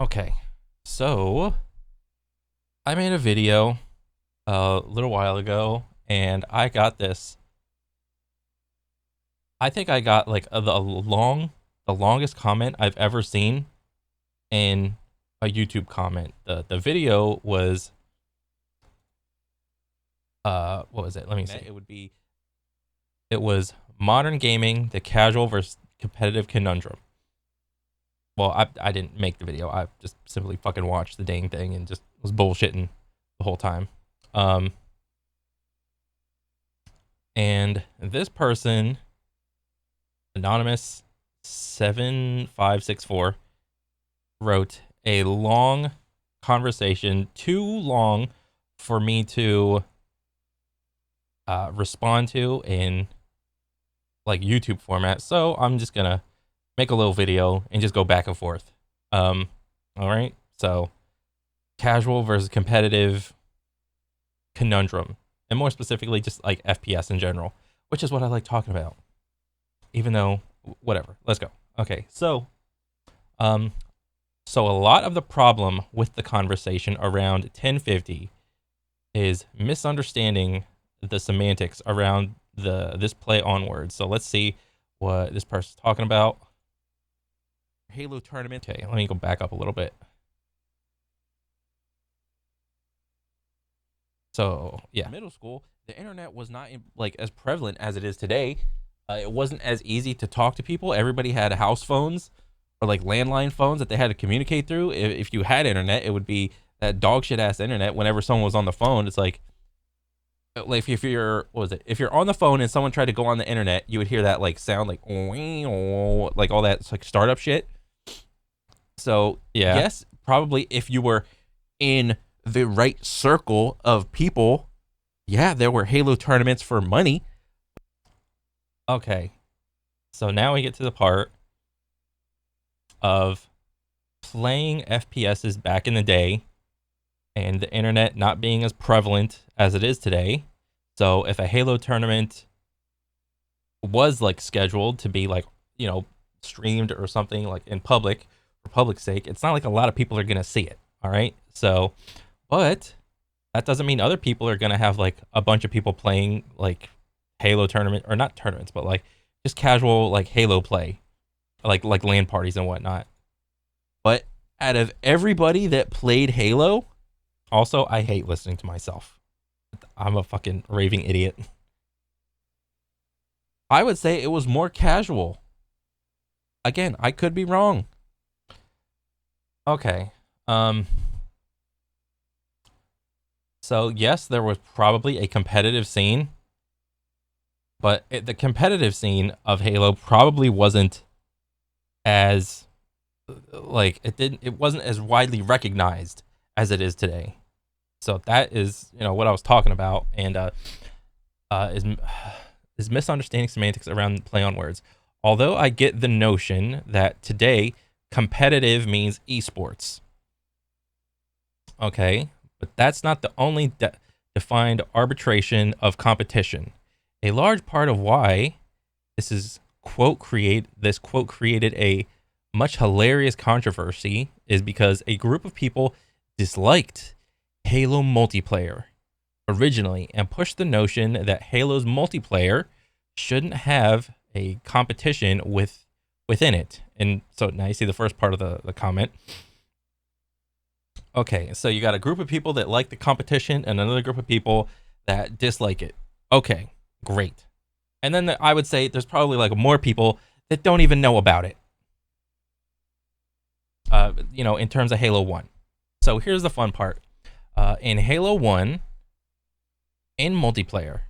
Okay, so I made a video a little while ago, and I got this. I think I got like the longest comment I've ever seen in a YouTube comment. The video was what was it? Let me see. It was modern gaming, the casual versus competitive conundrum. Well, I didn't make the video. I just simply fucking watched the dang thing and just was bullshitting the whole time. Um, and this person, anonymous 7564, wrote a long conversation, too long for me to respond to in like YouTube format. So I'm just gonna make a little video and just go back and forth. All right. So casual versus competitive conundrum, and more specifically, just like FPS in general, which is what I like talking about. Even though, whatever. Let's go. Okay. Um, so a lot of the problem with the conversation around 1050 is misunderstanding the semantics around this play onward. So let's see what this person's talking about. Halo tournament. Okay, let me go back up a little bit. So yeah, middle school, the internet was not like as prevalent as it is today. It wasn't as easy to talk to people. Everybody had house phones or like landline phones that they had to communicate through. If you had internet, it would be that dog shit ass internet. Whenever someone was on the phone, it's like if you're what was it? If you're on the phone and someone tried to go on the internet, you would hear that like sound like all that like startup shit. So yeah, yes, probably if you were in the right circle of people, yeah, there were Halo tournaments for money. Okay, so now we get to the part of playing FPSs back in the day and the internet not being as prevalent as it is today. So if a Halo tournament was like scheduled to be like, streamed or something like in public for public's sake, it's not like a lot of people are going to see it. All right. So, but that doesn't mean other people are going to have like a bunch of people playing like Halo tournament or not tournaments, but like just casual like Halo play, like LAN parties and whatnot. But out of everybody that played Halo, also, I hate listening to myself. I'm a fucking raving idiot. I would say it was more casual. Again, I could be wrong. Okay. So yes, there was probably a competitive scene, but the competitive scene of Halo probably wasn't as like it wasn't as widely recognized as it is today. So that is what I was talking about, and is misunderstanding semantics around play on words. Although I get the notion that today competitive means esports. Okay, but that's not the only defined arbitration of competition. A large part of why this quote created a much hilarious controversy is because a group of people disliked Halo multiplayer originally and pushed the notion that Halo's multiplayer shouldn't have a competition within it. And so now you see the first part of the comment. Okay, so you got a group of people that like the competition and another group of people that dislike it. Okay, great. And then I would say there's probably like more people that don't even know about it. In terms of Halo 1. So here's the fun part. In Halo 1, in multiplayer,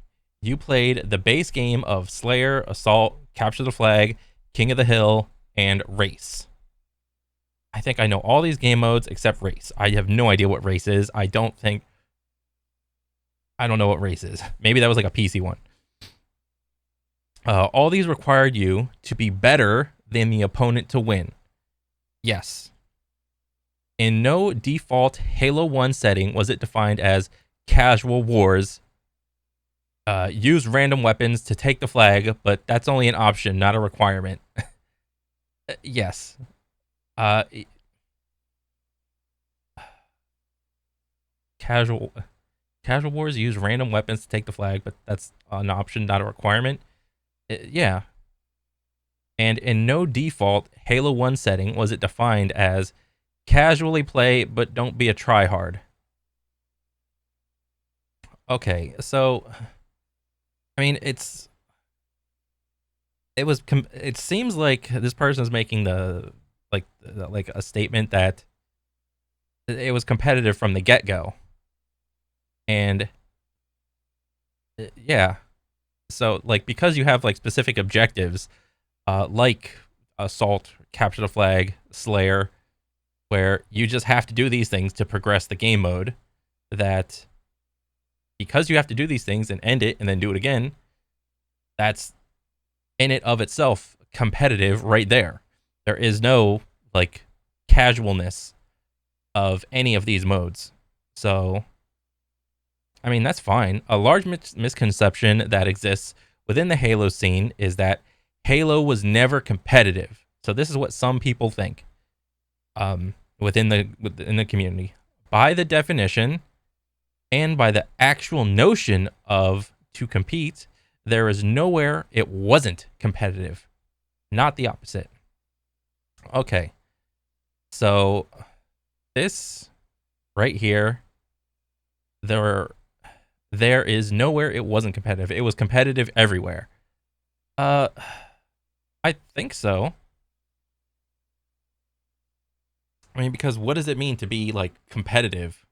you played the base game of Slayer, Assault, Capture the Flag, King of the Hill, and Race. I think I know all these game modes except Race. I have no idea what Race is. I don't know what Race is. Maybe that was like a PC one. All these required you to be better than the opponent to win. Yes. In no default Halo 1 setting was it defined as casual wars. Use random weapons to take the flag, but that's only an option, not a requirement. Yes. casual wars use random weapons to take the flag, but that's an option, not a requirement. Yeah. And in no default Halo 1 setting was it defined as casually play, but don't be a tryhard. Okay, so I mean, it seems like this person is making like a statement that it was competitive from the get-go. And yeah, so like because you have like specific objectives, like assault, capture the flag, slayer, where you just have to do these things to progress the game mode, that because you have to do these things and end it and then do it again, that's in it of itself competitive right there. There is no like casualness of any of these modes. So I mean, that's fine. A large misconception that exists within the Halo scene is that Halo was never competitive. So this is what some people think within the community. By the definition and by the actual notion of to compete, there is nowhere it wasn't competitive. Not the opposite. Okay. So this right here, there is nowhere it wasn't competitive. It was competitive everywhere. I think so. I mean, because what does it mean to be like competitive?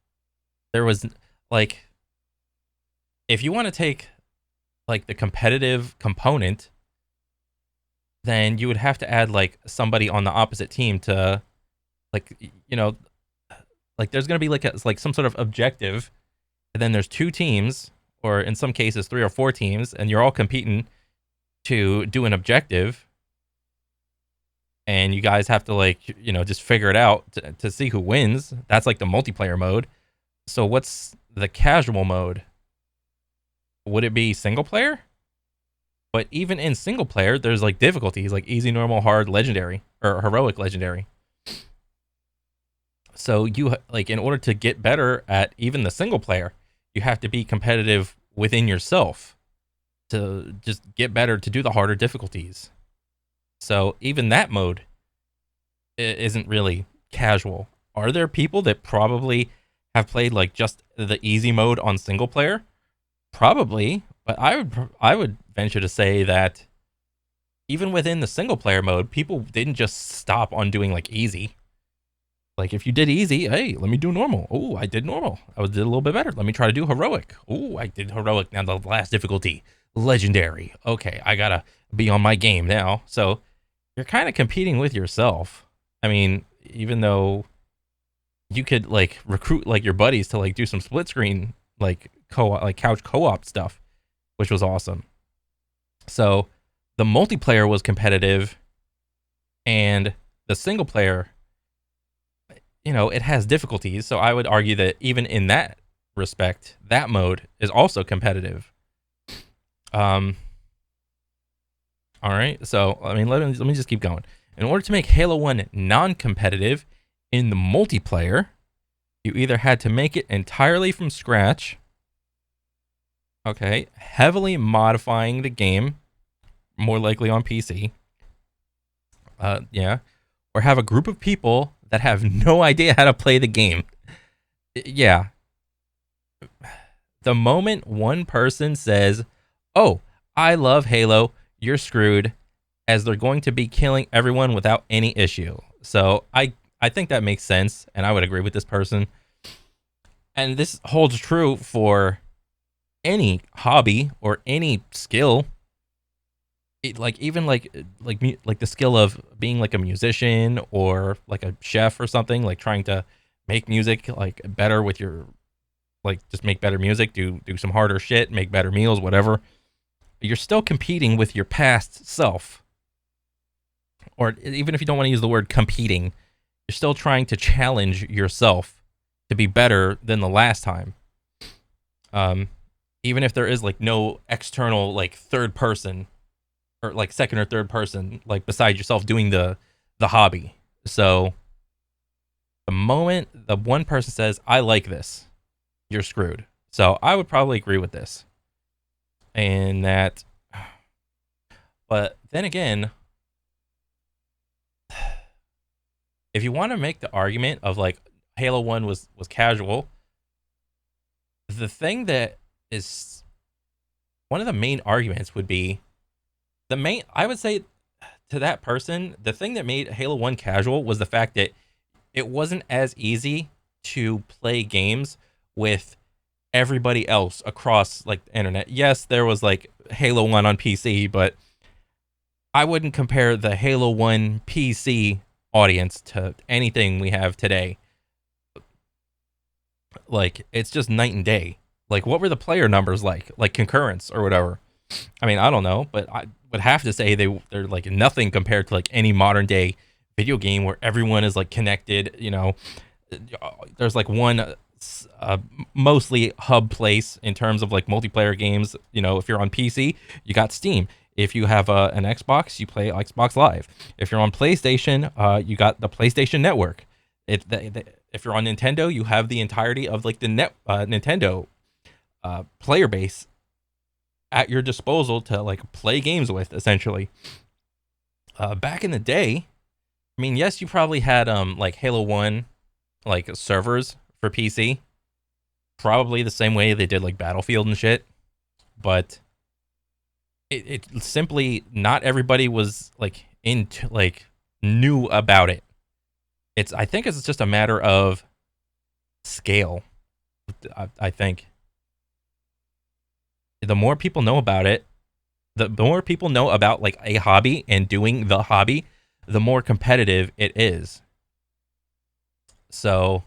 There was like, if you want to take like the competitive component, then you would have to add like somebody on the opposite team to like, you know, like there's going to be like some sort of objective, and then there's two teams, or in some cases 3 or 4 teams, and you're all competing to do an objective, and you guys have to like, you know, just figure it out to see who wins. That's like the multiplayer mode. So what's the casual mode? Would it be single player? But even in single player, there's like difficulties like easy, normal, hard, legendary, or heroic, legendary. So you like, in order to get better at even the single player, you have to be competitive within yourself to just get better, to do the harder difficulties. So even that mode isn't really casual. Are there people that probably have played like just the easy mode on single player? Probably, but I would venture to say that even within the single player mode, people didn't just stop on doing like easy. Like if you did easy, hey, let me do normal. Oh, I did normal. I did a little bit better. Let me try to do heroic. Oh, I did heroic. Now the last difficulty, legendary. Okay, I gotta be on my game now. So you're kind of competing with yourself. I mean, even though you could like recruit like your buddies to like do some split screen like couch co-op stuff, which was awesome. So the multiplayer was competitive, and the single player, you know, it has difficulties. So I would argue that even in that respect, that mode is also competitive. All right. So I mean, let me just keep going. In order to make Halo 1 non-competitive in the multiplayer, you either had to make it entirely from scratch, okay, heavily modifying the game, more likely on PC, yeah, or have a group of people that have no idea how to play the game. Yeah. The moment one person says, "Oh, I love Halo," you're screwed, as they're going to be killing everyone without any issue. So I think that makes sense, and I would agree with this person. And this holds true for any hobby or any skill. Like even like the skill of being like a musician or like a chef or something, like trying to make music like better with your, like just make better music, do some harder shit, make better meals, whatever. You're still competing with your past self. Or even if you don't want to use the word competing, you're still trying to challenge yourself to be better than the last time. Even if there is like no external like third person, or like second or third person, like beside yourself doing the hobby. So the moment the one person says, "I like this," you're screwed. So I would probably agree with this. And that, but then again, if you want to make the argument of like Halo 1 was casual, the thing that is one of the main arguments would be I would say to that person, the thing that made Halo 1 casual was the fact that it wasn't as easy to play games with everybody else across like the internet. Yes, there was like Halo 1 on PC, but I wouldn't compare the Halo 1 PC audience to anything we have today. Like, it's just night and day. Like, what were the player numbers like? Like concurrence or whatever. I mean, I don't know, but I would have to say they're like nothing compared to like any modern day video game where everyone is like connected. You know, there's like one mostly hub place in terms of like multiplayer games. You know, if you're on PC, you got Steam. If you have an Xbox, you play Xbox Live. If you're on PlayStation, you got the PlayStation Network. If you're on Nintendo, you have the entirety of like the Nintendo player base at your disposal to like play games with, essentially. Back in the day, I mean, yes, you probably had like Halo 1 like servers for PC, probably the same way they did like Battlefield and shit, but it simply not everybody was like into like knew about it. I think it's just a matter of scale. I think the more people know about it, the more people know about like a hobby and doing the hobby, the more competitive it is. So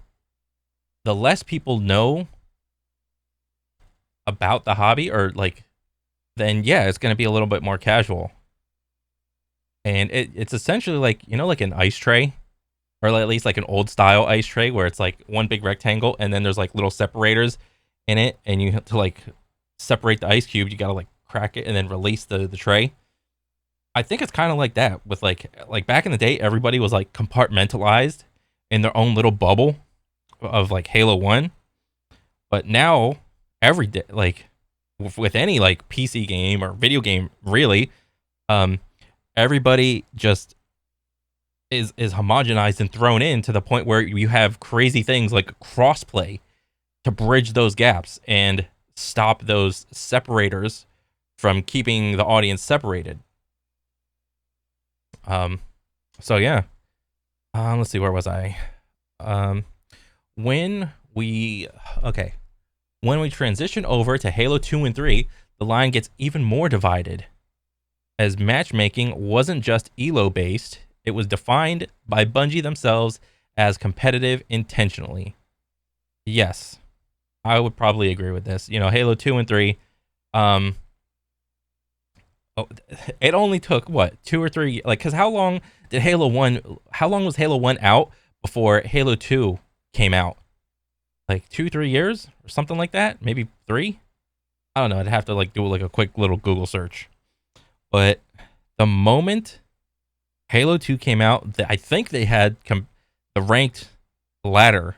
the less people know about the hobby, or like, then yeah, it's going to be a little bit more casual. And it's essentially like, you know, like an ice tray, or at least like an old style ice tray where it's like one big rectangle and then there's like little separators in it, and you have to like separate the ice cube. You got to like crack it and then release the tray. I think it's kind of like that with like back in the day, everybody was like compartmentalized in their own little bubble of like Halo 1. But now every day, like with any like PC game or video game, really, everybody just is homogenized and thrown in to the point where you have crazy things like crossplay to bridge those gaps and stop those separators from keeping the audience separated. So yeah. Let's see, where was I? When we transition over to Halo 2 and 3, the line gets even more divided, as matchmaking wasn't just elo based, it was defined by Bungie themselves as competitive intentionally. Yes, I would probably agree with this. You know, Halo 2 and 3, it only took what, 2 or 3, like, because how long was Halo 1 out before Halo 2 came out? Like 2-3 years or something like that, maybe 3. I don't know, I'd have to like do like a quick little Google search. But the moment Halo 2 came out, I think they had the ranked ladder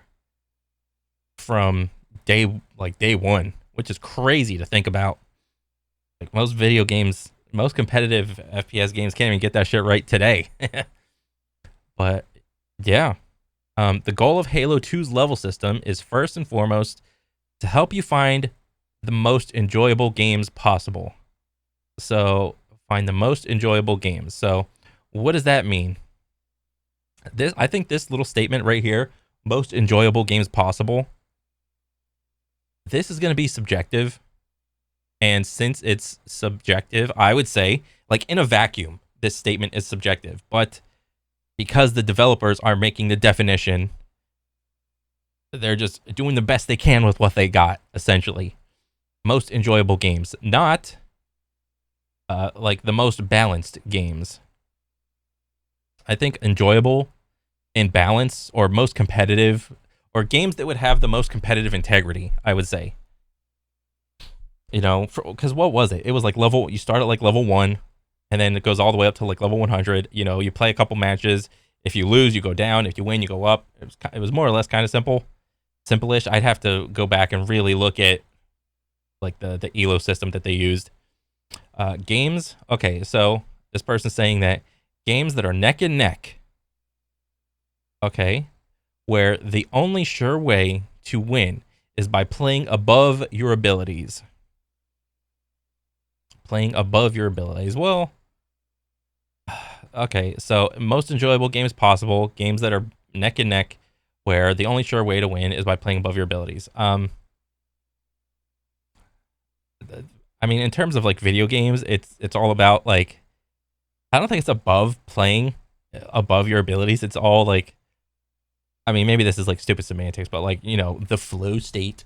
from day 1, which is crazy to think about. Like most video games, most competitive FPS games can't even get that shit right today. But yeah, the goal of Halo 2's level system is first and foremost to help you find the most enjoyable games possible. So find the most enjoyable games. So what does that mean? I think this little statement right here, most enjoyable games possible, this is going to be subjective. And since it's subjective, I would say, like in a vacuum, this statement is subjective. But because the developers are making the definition, they're just doing the best they can with what they got, essentially. Most enjoyable games, not like the most balanced games. I think enjoyable and balance, or most competitive, or games that would have the most competitive integrity, I would say. You know, because what was it? It was like you start at like level 1, and then it goes all the way up to like level 100. You know, you play a couple matches. If you lose, you go down. If you win, you go up. It was more or less kind of simple. simple-ish. I'd have to go back and really look at like the elo system that they used. Games. Okay, so this person's saying that games that are neck and neck. Okay, where the only sure way to win is by playing above your abilities. Playing above your abilities. Well, okay, so most enjoyable games possible, games that are neck and neck, where the only sure way to win is by playing above your abilities. I mean, in terms of like video games, it's all about like, I don't think it's above playing above your abilities. It's all like, I mean, maybe this is like stupid semantics, but like, you know, the flow state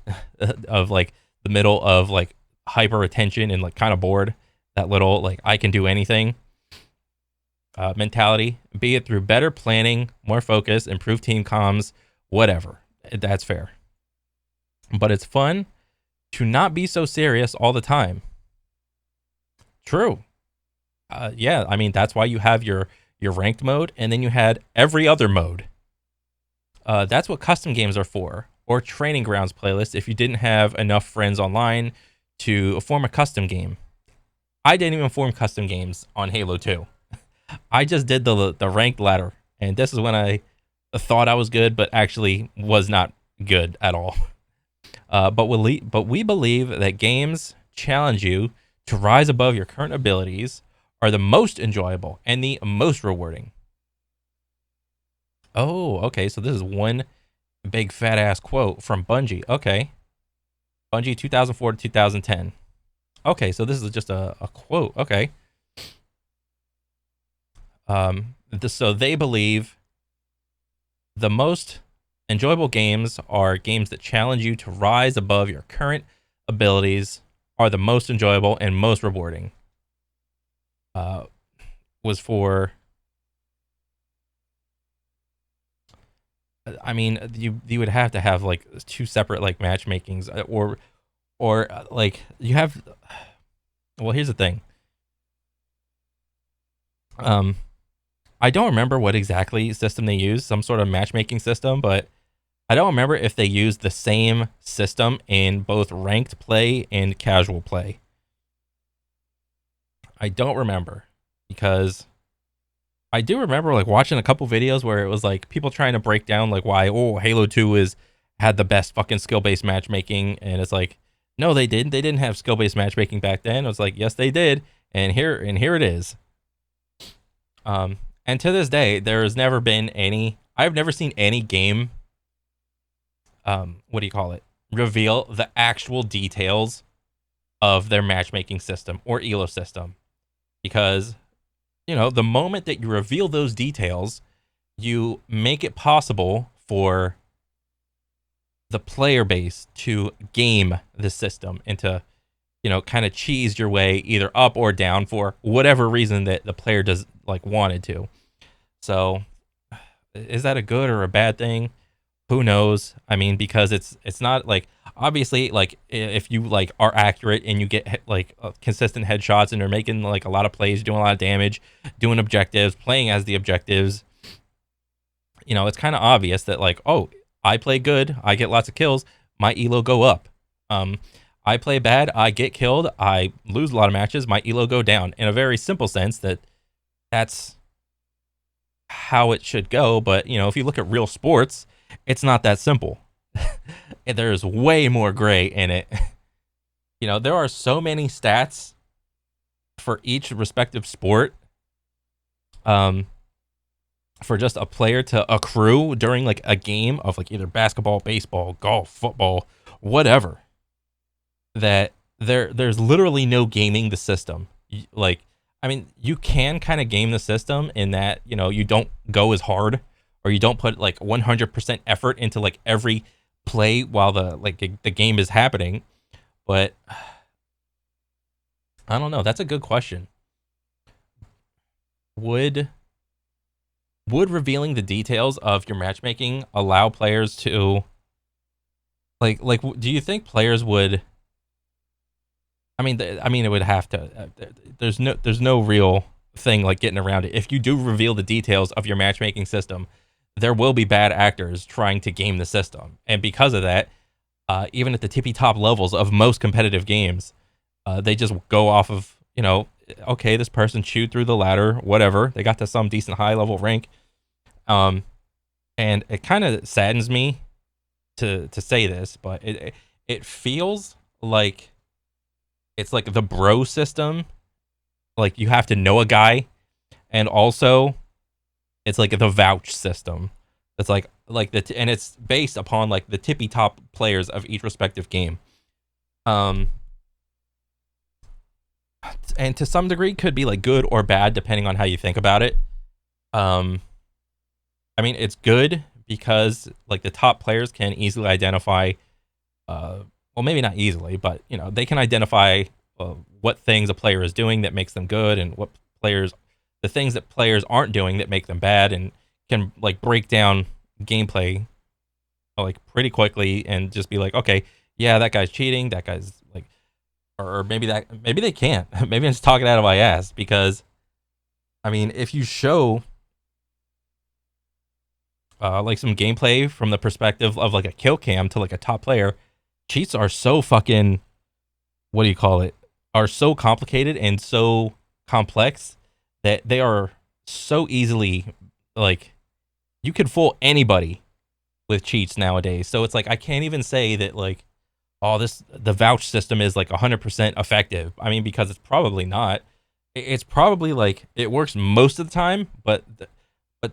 of like the middle of like hyper attention and like kind of bored, that little like I can do anything mentality, be it through better planning, more focus, improved team comms, whatever. That's fair. But it's fun to not be so serious all the time. True. Yeah, I mean, that's why you have your ranked mode, and then you had every other mode. That's what custom games are for, or training grounds playlists if you didn't have enough friends online to form a custom game. I didn't even form custom games on Halo 2. I just did the ranked ladder, and this is when I thought I was good, but actually was not good at all. But we believe that games challenge you to rise above your current abilities, are the most enjoyable and the most rewarding. Oh, okay. So this is one big fat ass quote from Bungie. Okay. Bungie 2004 to 2010. Okay, so this is just a quote. Okay. So they believe the most enjoyable games are games that challenge you to rise above your current abilities, are the most enjoyable and most rewarding. Was for, I mean, you would have to have like two separate like matchmakings, or like you have. Well, here's the thing. I don't remember what exactly system they used, some sort of matchmaking system, but I don't remember if they used the same system in both ranked play and casual play. I don't remember, because I do remember like watching a couple videos where it was like people trying to break down like why Halo 2 had the best fucking skill-based matchmaking, and it's like, no, they didn't. They didn't have skill-based matchmaking back then. It was like, yes, they did, and here it is. And to this day, there has never been any. I've never seen any game. What do you call it? Reveal the actual details of their matchmaking system or elo system, because you know the moment that you reveal those details, you make it possible for the player base to game the system and to, you know, kind of cheese your way either up or down for whatever reason that the player does like wanted to. So is that a good or a bad thing? Who knows? I mean, because it's not like, obviously, like if you like are accurate and you get like consistent headshots and you're making like a lot of plays, doing a lot of damage, doing objectives, playing as the objectives, you know, it's kind of obvious that like, oh, I play good, I get lots of kills, my elo go up. I play bad, I get killed, I lose a lot of matches, my elo go down. In a very simple sense, that's how it should go. But you know, if you look at real sports, it's not that simple. There's way more gray in it. You know, there are so many stats for each respective sport. For just a player to accrue during like a game of like either basketball, baseball, golf, football, whatever, that there's literally no gaming the system. Like, I mean, you can kind of game the system in that, you know, you don't go as hard, or you don't put like 100% effort into like every play while the game is happening. But I don't know. That's a good question. Would revealing the details of your matchmaking allow players to like do you think players would, I mean it would have to, there's no real thing like getting around it. If you do reveal the details of your matchmaking system, there will be bad actors trying to game the system. And because of that, even at the tippy top levels of most competitive games, they just go off of, okay, this person chewed through the ladder, whatever. They got to some decent high level rank. And it kind of saddens me to say this, but it feels like it's like the bro system. Like you have to know a guy, and also it's like the vouch system. It's like and it's based upon like the tippy top players of each respective game. And to some degree could be like good or bad depending on how you think about it. I mean, it's good because like the top players can easily identify, well, maybe not easily, but they can identify what things a player is doing that makes them good, and the things that players aren't doing that make them bad, and can like break down gameplay like pretty quickly and just be like, okay, yeah, that guy's cheating, that guy's like, or maybe they can't. Maybe I'm just talking out of my ass, because I mean, if you show like some gameplay from the perspective of like a kill cam to like a top player, cheats are so fucking, what do you call it, are so complicated and so complex that they are so easily, like, you could fool anybody with cheats nowadays. So it's like, I can't even say that like, oh, the vouch system is like 100% effective. I mean, because it's probably not. It's probably like, it works most of the time, but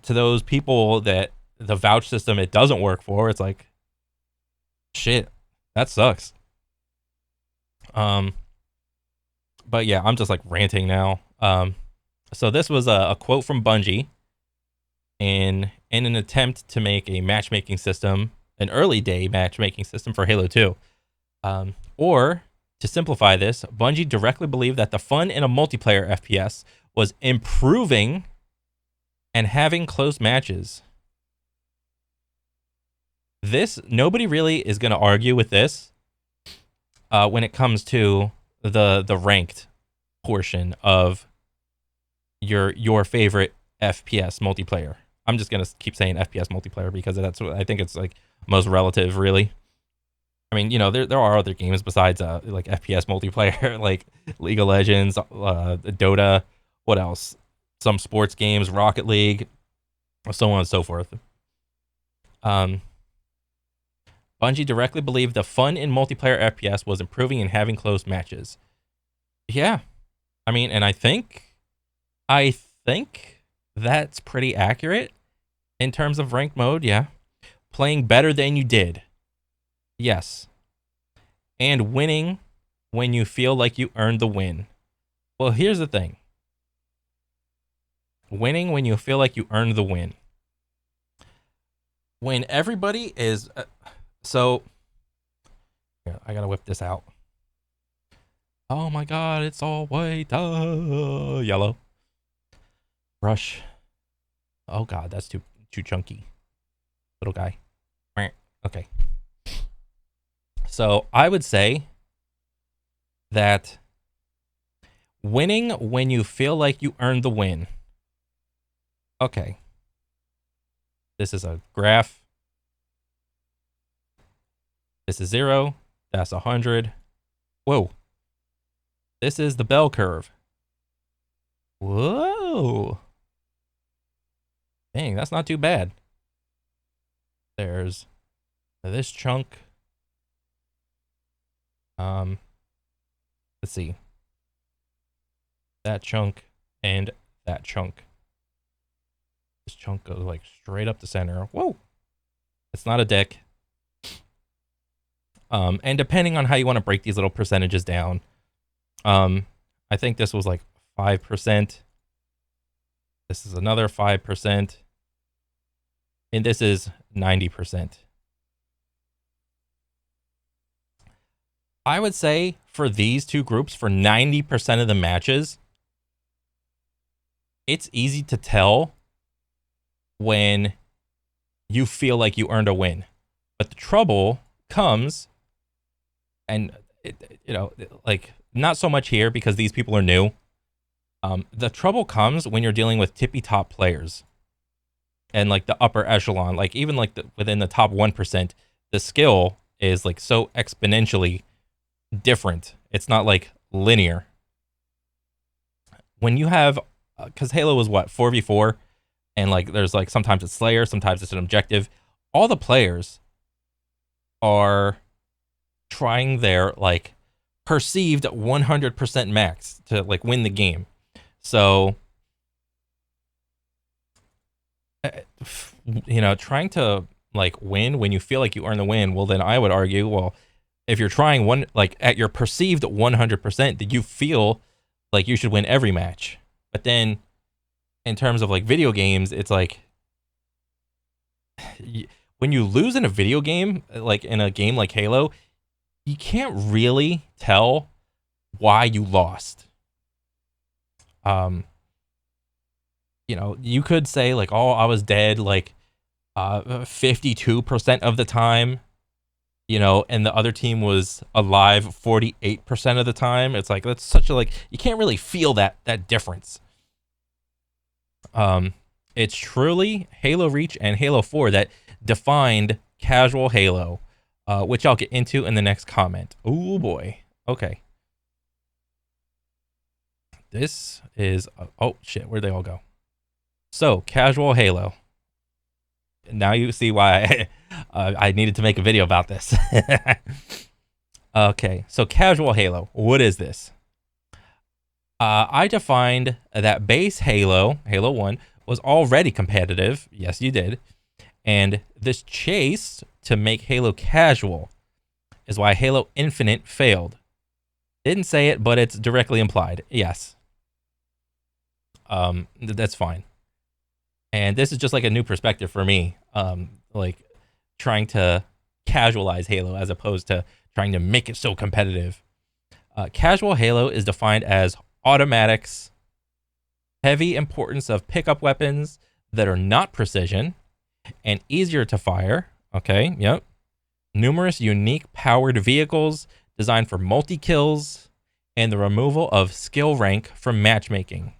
to those people that the vouch system it doesn't work for, it's like, shit, that sucks. But yeah, I'm just like ranting now. So this was a quote from Bungie in an attempt to make a matchmaking system, an early day matchmaking system for Halo 2. Or to simplify this, Bungie directly believed that the fun in a multiplayer FPS was improving and having close matches. Nobody really is going to argue with this when it comes to the ranked portion of your favorite FPS multiplayer. I'm just gonna keep saying FPS multiplayer because that's what I think it's like most relative, really. I mean, there are other games besides like FPS multiplayer, like League of Legends, Dota. What else? Some sports games, Rocket League, so on and so forth. Bungie directly believed the fun in multiplayer FPS was improving and having close matches. Yeah, I mean, and I think that's pretty accurate in terms of ranked mode. Yeah, playing better than you did. Yes, and winning when you feel like you earned the win. Well, here's the thing. Winning when you feel like you earned the win. When everybody is so here, I gotta whip this out. Oh my god, it's all white. Yellow. Brush. Oh god, that's too chunky. Little guy. Okay. So I would say that winning when you feel like you earned the win. Okay. This is a graph. This is 0. That's 100. Whoa. This is the bell curve. Whoa. Dang, that's not too bad. There's this chunk. Let's see. That chunk and that chunk. This chunk goes like straight up the center. Whoa. It's not a deck. And depending on how you want to break these little percentages down, I think this was like 5%. This is another 5%. And this is 90%. I would say for these two groups, for 90% of the matches, it's easy to tell when you feel like you earned a win. But the trouble comes, and like not so much here because these people are new. The trouble comes when you're dealing with tippy top players. and like the upper echelon, like even like within the top 1%, the skill is like so exponentially different. It's not like linear. When you have, because Halo was what, 4v4, and like there's like sometimes it's Slayer, sometimes it's an objective. All the players are trying their like perceived 100% max to like win the game. So, you know, trying to like win when you feel like you earn the win, well, then I would argue, well, if you're trying one like at your perceived 100%, that you feel like you should win every match. But then in terms of like video games, it's like when you lose in a video game, like in a game like Halo, you can't really tell why you lost. You know, you could say like, oh, I was dead like 52% of the time, you know, and the other team was alive 48% of the time. It's like, that's such a, like, you can't really feel that difference. It's truly Halo Reach and Halo 4 that defined casual Halo, which I'll get into in the next comment. Oh boy. Okay. This is, oh shit, where'd they all go? So, casual Halo. Now you see why I needed to make a video about this. Okay, so casual Halo. What is this? I defined that base Halo, Halo 1, was already competitive. Yes, you did. And this chase to make Halo casual is why Halo Infinite failed. Didn't say it, but it's directly implied. Yes. That's fine. And this is just like a new perspective for me, like trying to casualize Halo as opposed to trying to make it so competitive. Casual Halo is defined as automatics, heavy importance of pickup weapons that are not precision, and easier to fire. Okay, yep. Numerous unique powered vehicles designed for multi-kills, and the removal of skill rank from matchmaking.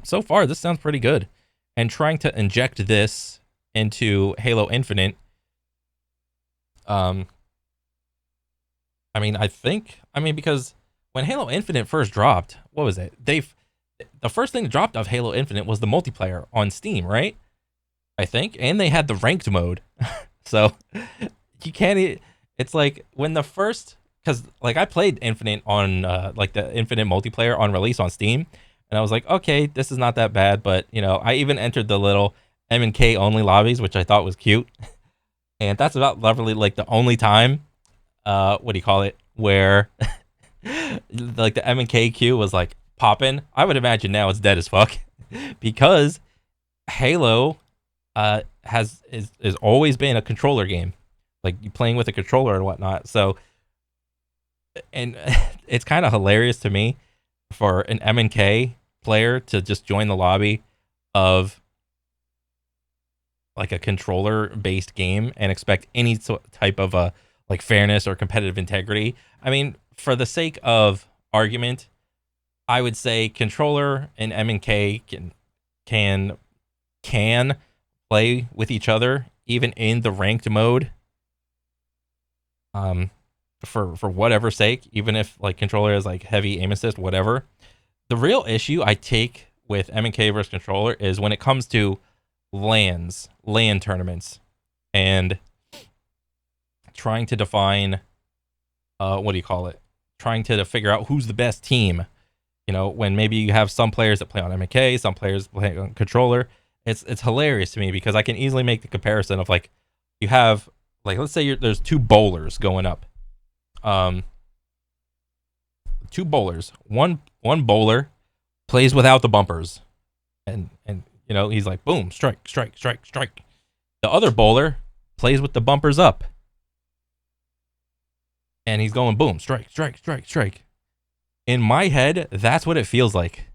So far, this sounds pretty good. And trying to inject this into Halo Infinite, I mean, because when Halo Infinite first dropped, what was it? The first thing that dropped off Halo Infinite was the multiplayer on Steam, right? I think. And they had the ranked mode. So you can't, it's like when the first, because like I played Infinite on, like the Infinite multiplayer on release on Steam. And I was like, okay, this is not that bad. But, you know, I even entered the little M&K only lobbies, which I thought was cute. And that's about literally like the only time, where like the M&K queue was like popping. I would imagine now it's dead as fuck because Halo has always been a controller game. Like you playing with a controller and whatnot. So, and it's kind of hilarious to me for an M&K player to just join the lobby of like a controller based game and expect any type of like fairness or competitive integrity. I mean, for the sake of argument, I would say controller and M&K can play with each other even in the ranked mode. For whatever sake, even if like controller is like heavy aim assist, whatever. The real issue I take with M&K versus controller is when it comes to LAN tournaments and trying to define, trying to figure out who's the best team. You know, when maybe you have some players that play on M&K, some players play on controller. It's hilarious to me because I can easily make the comparison of like you have like let's say there's two bowlers going up. Two bowlers. One bowler plays without the bumpers, and you know he's like boom, strike, strike, strike, strike. The other bowler plays with the bumpers up, and he's going boom, strike, strike, strike, strike. In my head, that's what it feels like.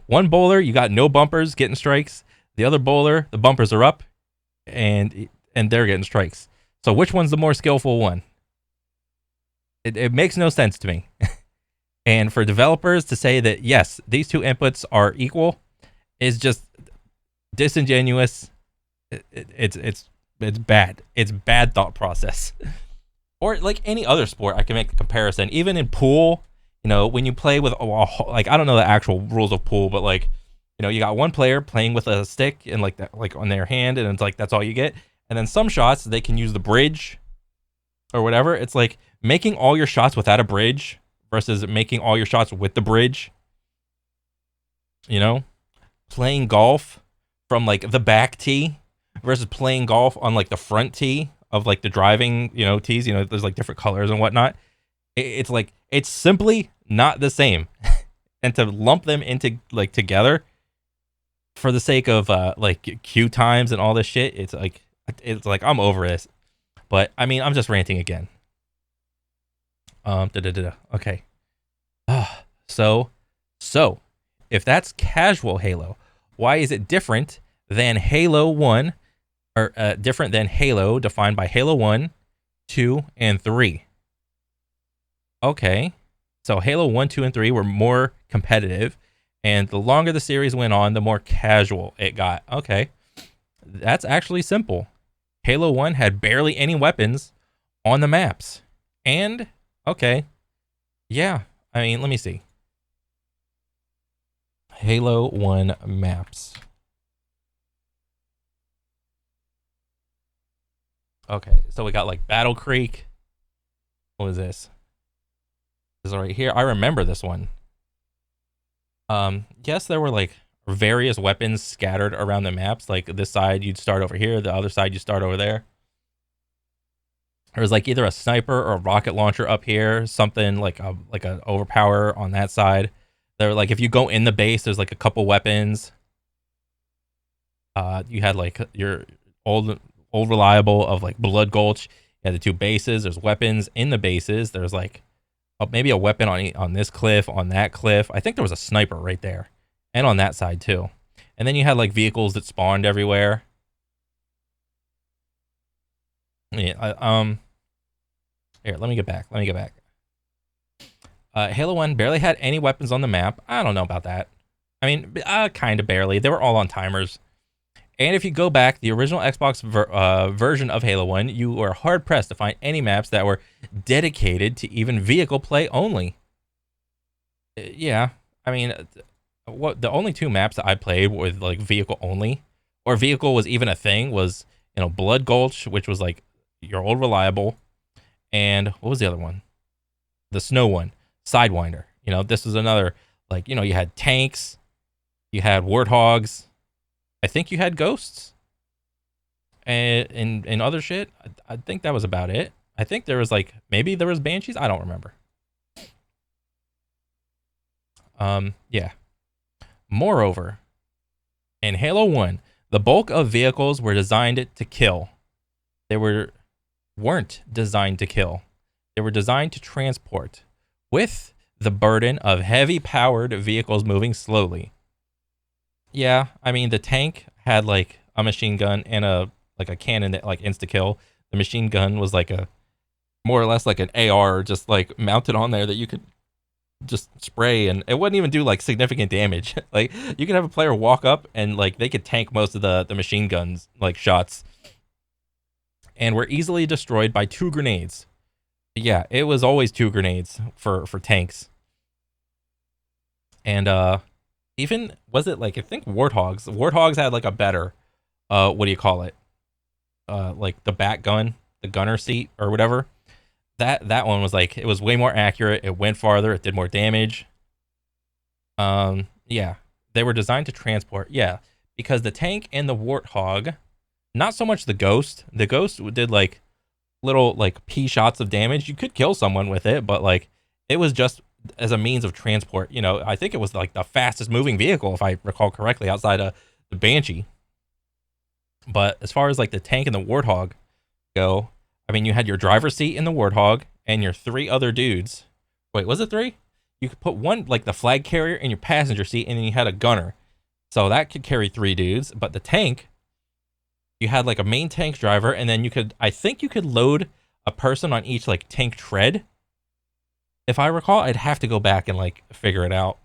One bowler, you got no bumpers, getting strikes. The other bowler, the bumpers are up, and they're getting strikes. So which one's the more skillful one? It makes no sense to me. And for developers to say that, yes, these two inputs are equal is just disingenuous. It's bad. It's bad thought process. Or like any other sport, I can make the comparison. Even in pool, you know, when you play with like, I don't know the actual rules of pool, but like, you know, you got one player playing with a stick and like that, like on their hand, and it's like that's all you get. And then some shots they can use the bridge or whatever. It's like making all your shots without a bridge versus making all your shots with the bridge. You know, playing golf from like the back tee versus playing golf on like the front tee of like the driving, you know, tees. You know, there's like different colors and whatnot. It's like it's simply not the same. And to lump them into like together for the sake of like queue times and all this shit, it's like I'm over this. But I mean, I'm just ranting again. Okay. So if that's casual Halo, why is it different than Halo 1 or different than Halo defined by Halo 1, 2, and 3? Okay. So Halo 1, 2, and 3 were more competitive, and the longer the series went on, the more casual it got. Okay. That's actually simple. Halo 1 had barely any weapons on the maps. And, okay. Yeah. I mean, let me see. Halo 1 maps. Okay, so we got like Battle Creek. What was this? This is right here. I remember this one. Yes, there were like various weapons scattered around the maps. Like this side, you'd start over here. The other side, you start over there. There was like either a sniper or a rocket launcher up here. Something like an overpower on that side. There, like if you go in the base, there's like a couple weapons. You had like your old reliable of like Blood Gulch. You had the two bases. There's weapons in the bases. There's like maybe a weapon on this cliff, on that cliff. I think there was a sniper right there, and on that side too. And then you had like vehicles that spawned everywhere. Yeah. Here, let me get back. Halo 1 barely had any weapons on the map. I don't know about that. I mean, kind of barely. They were all on timers. And if you go back, the original Xbox version of Halo 1, you were hard-pressed to find any maps that were dedicated to even vehicle play only. Yeah, I mean, the only two maps that I played with like vehicle only, or vehicle was even a thing, was, you know, Blood Gulch, which was like your old reliable, and what was the other one? The snow one. Sidewinder. You know, this is another, like, you know, you had tanks, you had warthogs, I think you had ghosts, and other shit. I think that was about it. I think there was like, maybe there was banshees. I don't remember. Yeah. Moreover, in Halo 1, the bulk of vehicles were designed to kill. They weren't designed to kill. They were designed to transport, with the burden of heavy-powered vehicles moving slowly. Yeah, I mean, the tank had like a machine gun and a cannon that like insta-kill. The machine gun was like a more or less like an AR just like mounted on there that you could just spray, and it wouldn't even do like significant damage. Like you could have a player walk up and like they could tank most of the machine guns like shots, and were easily destroyed by 2 grenades. Yeah, it was always 2 grenades for tanks. And even, was it like, I think Warthogs had like a better what do you call it? Like the bat gun, the gunner seat or whatever. That one was like, it was way more accurate, it went farther, it did more damage. Yeah, they were designed to transport. Yeah, because the tank and the Warthog, not so much the Ghost. The Ghost did like little like pea shots of damage. You could kill someone with it, but like it was just as a means of transport. You know, I think it was like the fastest moving vehicle, if I recall correctly, outside of the Banshee. But as far as like the tank and the Warthog go, I mean, you had your driver's seat in the Warthog and your 3 other dudes. Wait, was it 3? You could put one, like the flag carrier, in your passenger seat, and then you had a gunner. So that could carry 3 dudes. But the tank, you had like a main tank driver, and then you could, I think you could load a person on each like tank tread. If I recall, I'd have to go back and like figure it out.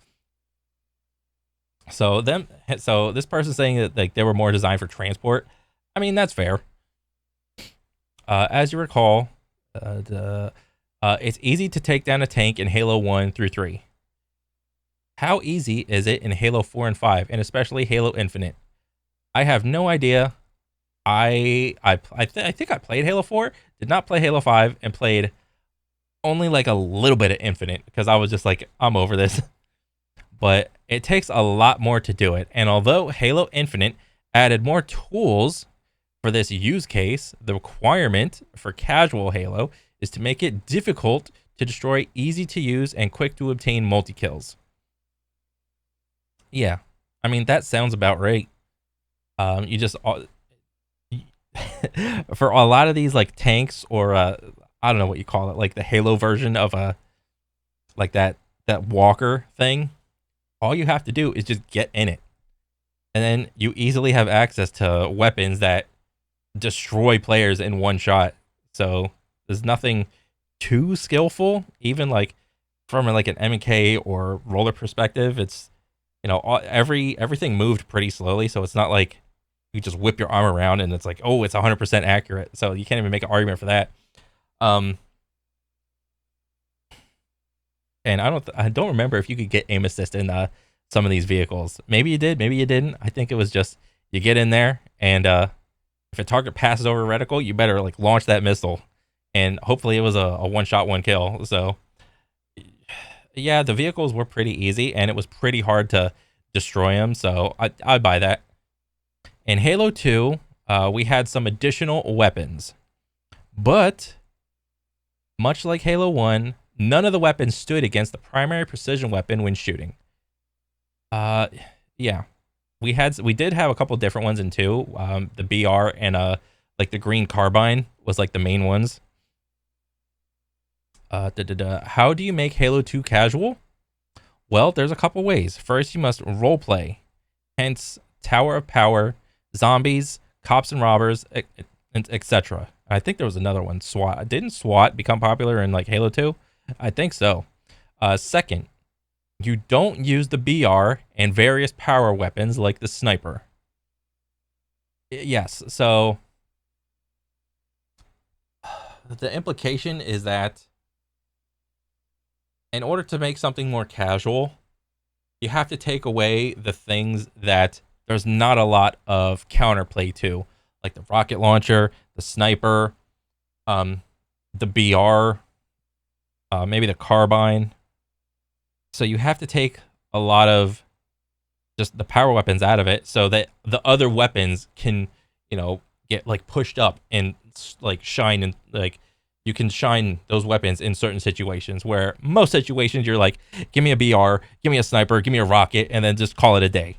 So this person saying that like they were more designed for transport. I mean, that's fair. As you recall, it's easy to take down a tank in Halo 1 through 3. How easy is it in Halo 4 and 5, and especially Halo Infinite? I have no idea. I think I played Halo 4, did not play Halo 5, and played only like a little bit of Infinite because I was just like, I'm over this. But it takes a lot more to do it. And although Halo Infinite added more tools for this use case, the requirement for casual Halo is to make it difficult to destroy easy to use and quick to obtain multi-kills. Yeah, I mean, that sounds about right. You just for a lot of these like tanks or I don't know what you call it, like the Halo version of a like that walker thing, all you have to do is just get in it. And then you easily have access to weapons that destroy players in one shot. So there's nothing too skillful, even like from like an MK or roller perspective. It's everything moved pretty slowly, so it's not like you just whip your arm around and it's like, oh, it's 100% accurate. So you can't even make an argument for that. Um, and I don't remember if you could get aim assist in some of these vehicles. Maybe you did, maybe you didn't. I think it was just you get in there and if a target passes over a reticle, you better like launch that missile, and hopefully it was a one shot, one kill. So yeah, the vehicles were pretty easy, and it was pretty hard to destroy them. So I buy that. In Halo 2, we had some additional weapons, but much like Halo 1, none of the weapons stood against the primary precision weapon when shooting. Yeah, we did have a couple different ones in 2. The BR and like the green carbine was like the main ones. How do you make Halo 2 casual? Well, there's a couple ways. First, you must roleplay, hence Tower of Power, zombies, cops and robbers, etc. I think there was another one, SWAT. Didn't SWAT become popular in like Halo 2? I think so. Second, you don't use the BR and various power weapons like the sniper. Yes, so the implication is that in order to make something more casual, you have to take away the things that there's not a lot of counterplay to, like the rocket launcher, the sniper, the BR, maybe the carbine. So you have to take a lot of just the power weapons out of it so that the other weapons can, get like pushed up and like shine, and like you can shine those weapons in certain situations where most situations you're like, give me a BR, give me a sniper, give me a rocket, and then just call it a day.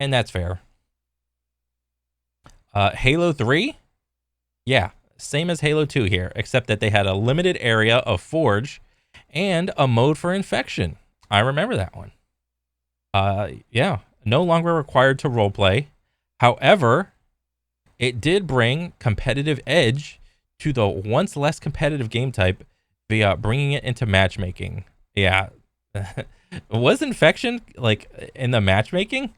And that's fair. Halo 3, yeah, same as Halo 2 here, except that they had a limited area of Forge and a mode for infection. I remember that one. Yeah, no longer required to roleplay. However, it did bring competitive edge to the once less competitive game type via bringing it into matchmaking. Yeah. Was infection like in the matchmaking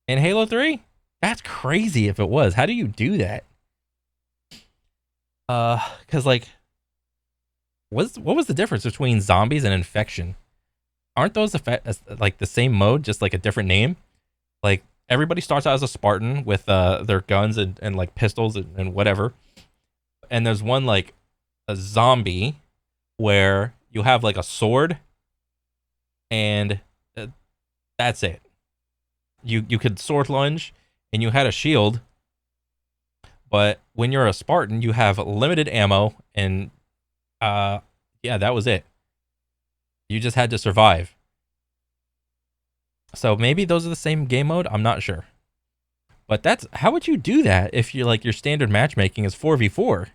in Halo 3? That's crazy if it was. How do you do that? Cuz like what was the difference between zombies and infection? Aren't those like the same mode, just like a different name? Like everybody starts out as a Spartan with their guns and like pistols and whatever. And there's one like a zombie where you have like a sword and that's it. You could sword lunge and you had a shield, but when you're a Spartan, you have limited ammo and yeah, that was it. You just had to survive. So maybe those are the same game mode. I'm not sure. But that's how would you do that if you're like your standard matchmaking is 4v4?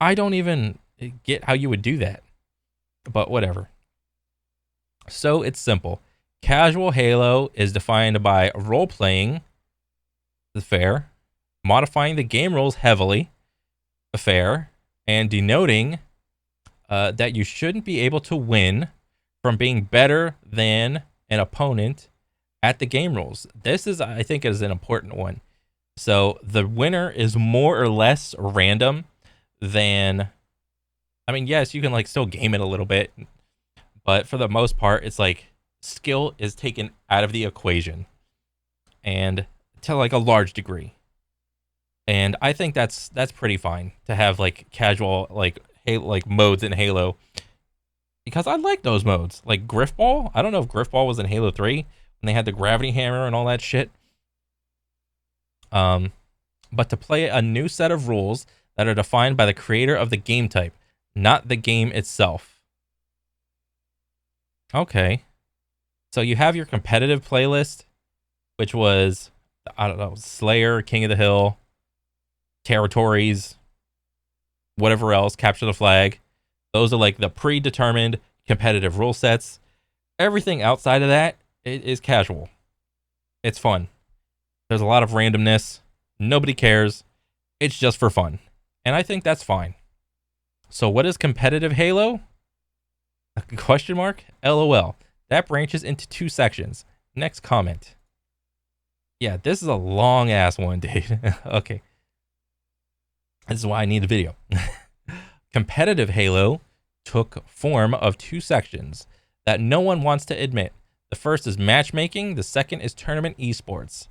I don't even get how you would do that. But whatever. So it's simple. Casual Halo is defined by role playing, fair, modifying the game rules heavily, fair, and denoting that you shouldn't be able to win from being better than an opponent at the game rules. This is, I think, is an important one. So the winner is more or less random than, I mean, yes, you can like still game it a little bit, but for the most part, it's like skill is taken out of the equation, and to like a large degree. And I think that's pretty fine to have like casual like modes in Halo, because I like those modes. Like Griffball, I don't know if Griffball was in Halo 3 when they had the gravity hammer and all that shit. But to play a new set of rules that are defined by the creator of the game type, not the game itself. Okay. So you have your competitive playlist, which was, I don't know, Slayer, King of the Hill, Territories, whatever else, Capture the Flag. Those are like the predetermined competitive rule sets. Everything outside of that, it is casual. It's fun. There's a lot of randomness. Nobody cares. It's just for fun. And I think that's fine. So what is competitive Halo? Question mark? LOL. That branches into 2 sections. Next comment. Yeah, this is a long ass one, dude. Okay. This is why I need a video. Competitive Halo took form of 2 sections that no one wants to admit. The first is matchmaking. The second is tournament esports.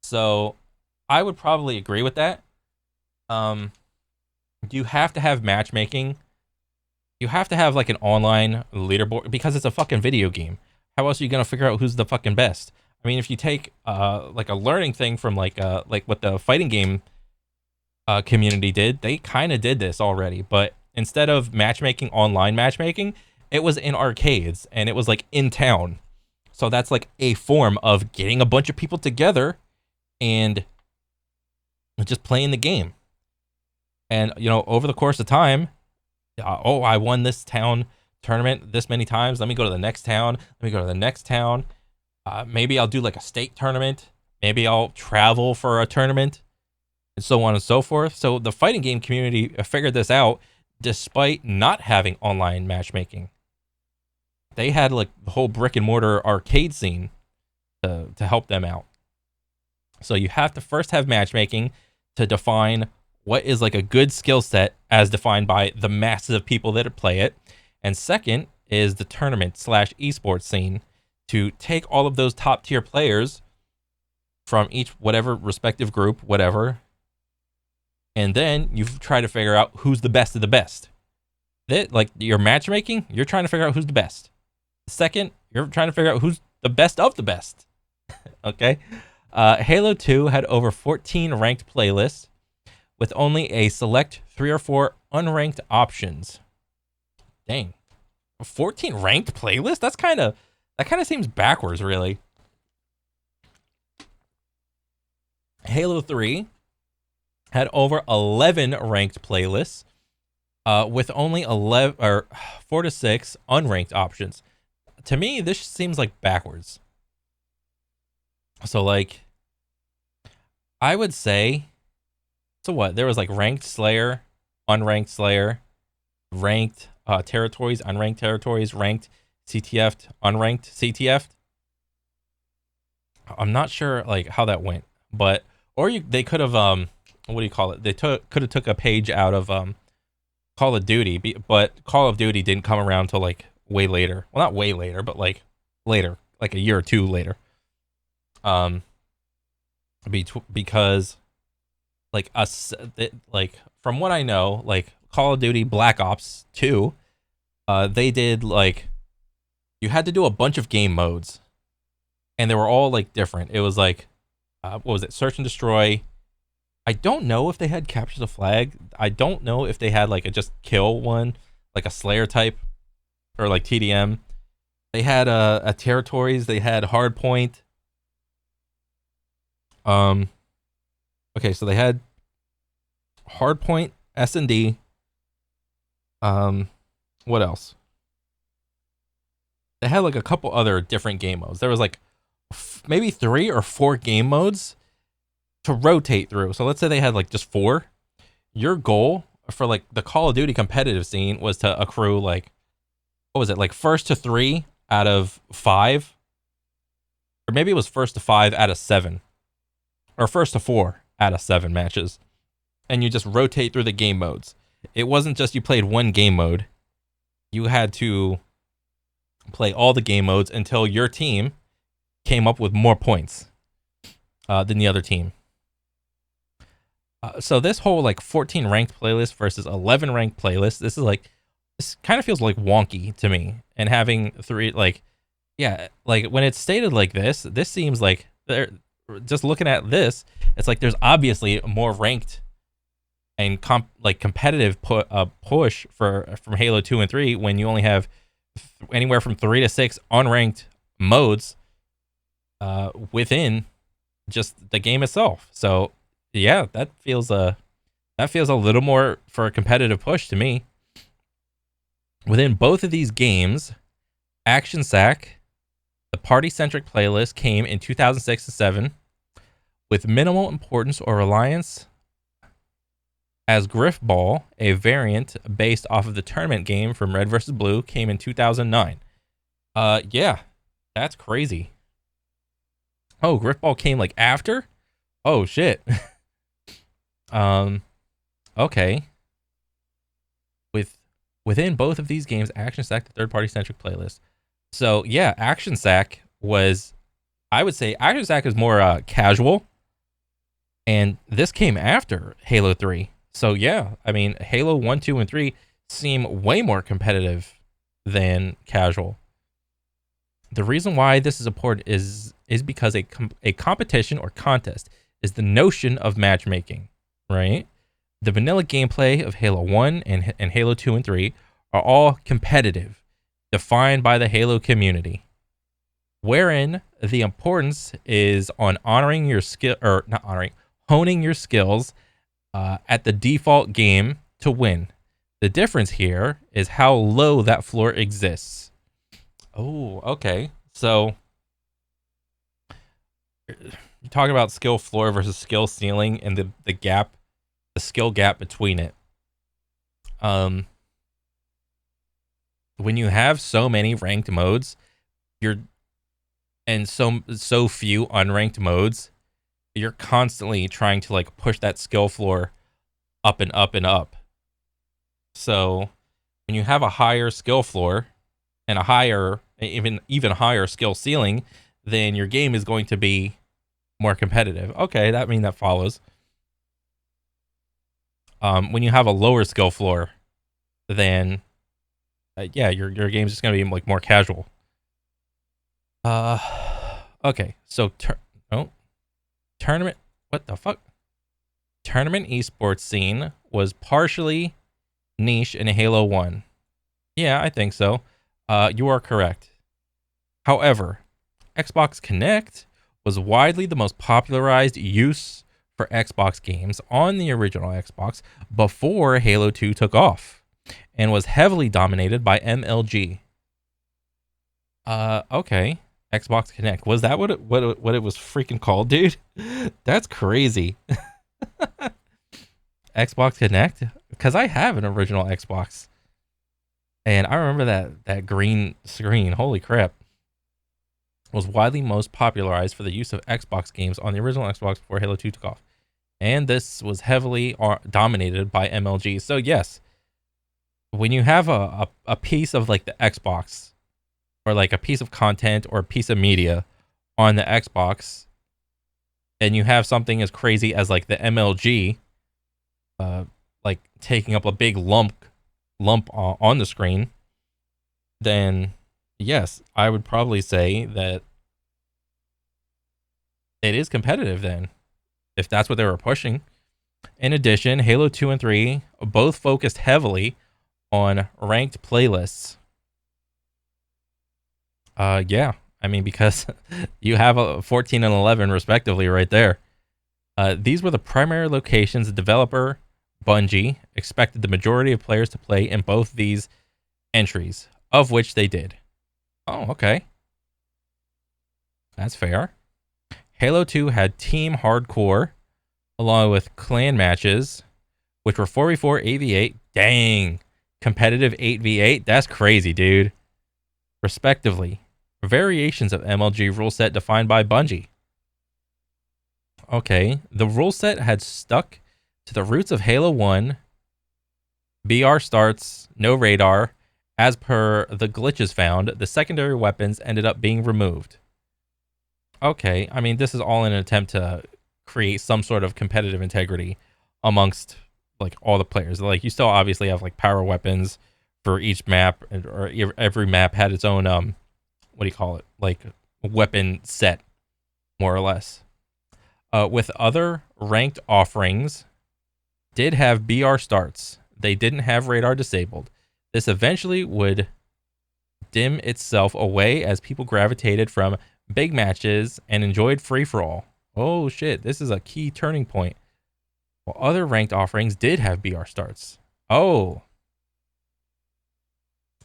So I would probably agree with that. You have to have matchmaking. You have to have like an online leaderboard because it's a fucking video game. How else are you gonna figure out who's the fucking best? I mean, if you take like a learning thing from like what the fighting game community did, they kind of did this already, but instead of matchmaking, online matchmaking, it was in arcades and it was like in town. So that's like a form of getting a bunch of people together and just playing the game. And you know, over the course of time, oh, I won this town tournament this many times. Let me go to the next town. Let me go to the next town. Maybe I'll do like a state tournament. Maybe I'll travel for a tournament, and so on and so forth. So the fighting game community figured this out despite not having online matchmaking. They had like the whole brick and mortar arcade scene to help them out. So you have to first have matchmaking to define what is like a good skill set as defined by the masses of people that play it. And second is the tournament / esports scene to take all of those top tier players from each whatever respective group, whatever. And then you try to figure out who's the best of the best. That, like your matchmaking, you're trying to figure out who's the best. Second, you're trying to figure out who's the best of the best. Okay. Halo 2 had over 14 ranked playlists with only a select 3 or 4 unranked options. Dang. 14 ranked playlists? That kind of seems backwards, really. Halo 3 had over 11 ranked playlists with only 4 to 6 unranked options. To me, this seems like backwards. So like, I would say, so what? There was like ranked Slayer, unranked Slayer, ranked territories, unranked territories, ranked CTF, unranked CTF. I'm not sure like how that went, but they could have what do you call it? They could have took a page out of Call of Duty, but Call of Duty didn't come around till like way later. Well, not way later, but like later, like a year or 2 later. Because like like from what I know, like Call of Duty Black Ops 2, they did like, you had to do a bunch of game modes, and they were all like different. It was like, what was it? Search and destroy. I don't know if they had capture the flag. I don't know if they had like a just kill one, like a Slayer type, or like TDM. They had a territories. They had hard point. Okay, so they had hardpoint, S&D. What else? They had like a couple other different game modes. There was like maybe 3 or 4 game modes to rotate through. So let's say they had like just 4. Your goal for like the Call of Duty competitive scene was to accrue like, what was it? Like first to 3 out of 5. or maybe it was first to 5 out of 7, or first to 4 out of 7 matches, and you just rotate through the game modes. It wasn't just you played one game mode. You had to play all the game modes until your team came up with more points than the other team. So this whole like 14 ranked playlist versus 11 ranked playlist, this kind of feels like wonky to me. And having 3, like, yeah, like when it's stated like this seems like they're just looking at this. It's like there's obviously more ranked and competitive push from Halo 2 and 3 when you only have anywhere from 3 to 6 unranked modes within just the game itself. So yeah, that feels a little more for a competitive push to me. Within both of these games, Action Sack, the party-centric playlist, came in 2006 and 7 with minimal importance or reliance, as Griff Ball, a variant based off of the tournament game from Red vs. Blue, came in 2009. Yeah, that's crazy. Oh, Griff Ball came like after? Oh shit. Okay. Within both of these games, Action Sack, the third-party centric playlist. So yeah, Action Sack was, I would say, Action Sack is more casual, and this came after Halo 3. So yeah, I mean, Halo 1, 2, and 3 seem way more competitive than casual. The reason why this is important is because a competition or contest is the notion of matchmaking, right? The vanilla gameplay of Halo 1 and Halo 2 and 3 are all competitive, defined by the Halo community, wherein the importance is on honing your skills at the default game to win. The difference here is how low that floor exists. Oh, okay. So you're talking about skill floor versus skill ceiling and the gap, the skill gap between it. When you have so many ranked modes, and so few unranked modes, you're constantly trying to like push that skill floor up and up and up. So when you have a higher skill floor and a higher, even higher skill ceiling, then your game is going to be more competitive. Okay, that follows. When you have a lower skill floor, then yeah, your game's just gonna be like more casual. Okay, so tournament. What the fuck? Tournament esports scene was partially niche in Halo 1. Yeah, I think so. You are correct. However, Xbox Connect was widely the most popularized use for Xbox games on the original Xbox before Halo 2 took off, and was heavily dominated by MLG. Okay. Xbox Connect. Was that what it was freaking called, dude? That's crazy. Xbox Connect? Because I have an original Xbox. And I remember that green screen. Holy crap. Was widely most popularized for the use of Xbox games on the original Xbox before Halo 2 took off. And this was heavily dominated by MLG. So yes, when you have a piece of like the Xbox, or like a piece of content or a piece of media on the Xbox, and you have something as crazy as like the MLG, like taking up a big lump on the screen, then yes, I would probably say that it is competitive then, if that's what they were pushing. In addition, Halo 2 and 3 both focused heavily on ranked playlists. Yeah, I mean, because you have a 14 and 11 respectively right there. These were the primary locations the developer, Bungie, expected the majority of players to play in both these entries, of which they did. Oh, okay. That's fair. Halo 2 had Team Hardcore, along with clan matches, which were 4v4, 8v8. Dang. Competitive 8v8? That's crazy, dude. Respectively. variations of MLG rule set defined by Bungie. Okay, the rule set had stuck to the roots of Halo 1. BR starts, no radar. As per the glitches found, the secondary weapons ended up being removed. Okay, I mean, this is all in an attempt to create some sort of competitive integrity amongst like all the players. Like, you still obviously have like power weapons for each map, or every map had its own what do you call it, like weapon set, more or less. With other ranked offerings did have BR starts. They didn't have radar disabled. This eventually would dim itself away as people gravitated from big matches and enjoyed free-for-all. Oh shit, this is a key turning point. While other ranked offerings did have BR starts. Oh.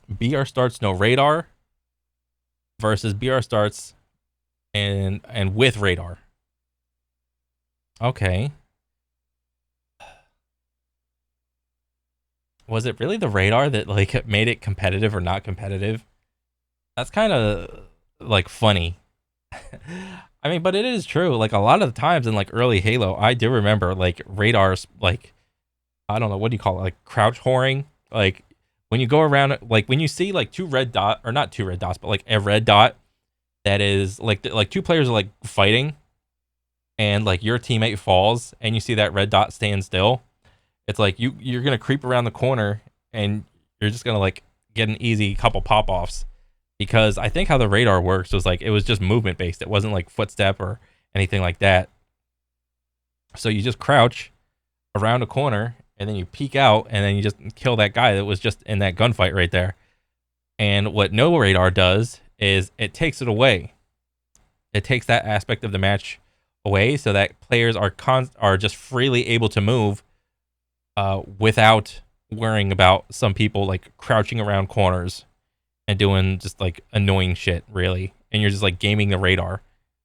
BR starts no radar versus BR starts and with radar. Okay. Was it really the radar that like made it competitive or not competitive? That's kind of like funny. I mean, but it is true. Like, a lot of the times in like early Halo, I do remember like radars, like, I don't know, what do you call it? Like crouch whoring. Like, when you go around, like when you see like two red dot, or not two red dots, but like a red dot that is like two players are like fighting, and like your teammate falls and you see that red dot stand still. It's like you're gonna creep around the corner and you're just gonna like get an easy couple pop-offs, because I think how the radar works was like it was just movement based. It wasn't like footstep or anything like that. So you just crouch around a corner and then you peek out and then you just kill that guy that was just in that gunfight right there. And what no radar does is it takes it away. It takes that aspect of the match away so that players are just freely able to move without worrying about some people like crouching around corners and doing just like annoying shit, really. And you're just like gaming the radar,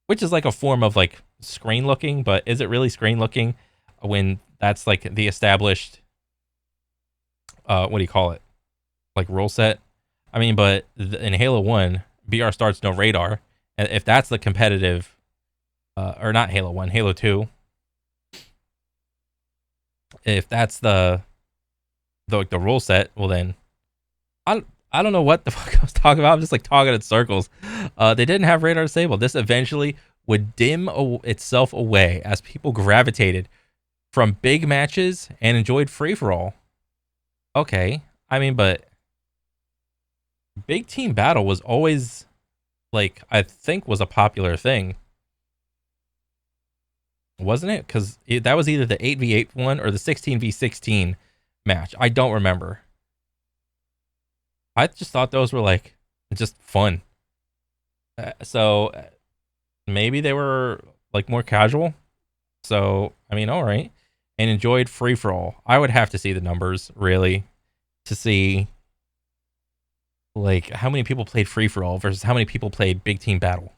which is like a form of like screen looking, but is it really screen looking when that's like the established what do you call it, like rule set? I mean, but in Halo 1, BR starts no radar, and if that's the competitive or not Halo 1, Halo 2, if that's the rule set, well then I don't know what the fuck I was talking about. I'm just like talking in circles. They didn't have radar disabled. This eventually would dim itself away as people gravitated from big matches and enjoyed free-for-all. Okay. I mean, but big team battle was always like, I think was a popular thing. Wasn't it? Because that was either the 8v8 one or the 16v16 match. I don't remember. I just thought those were like just fun. So maybe they were like more casual. So, I mean, all right. And enjoyed free for all. I would have to see the numbers really to see like how many people played free for all versus how many people played big team battle.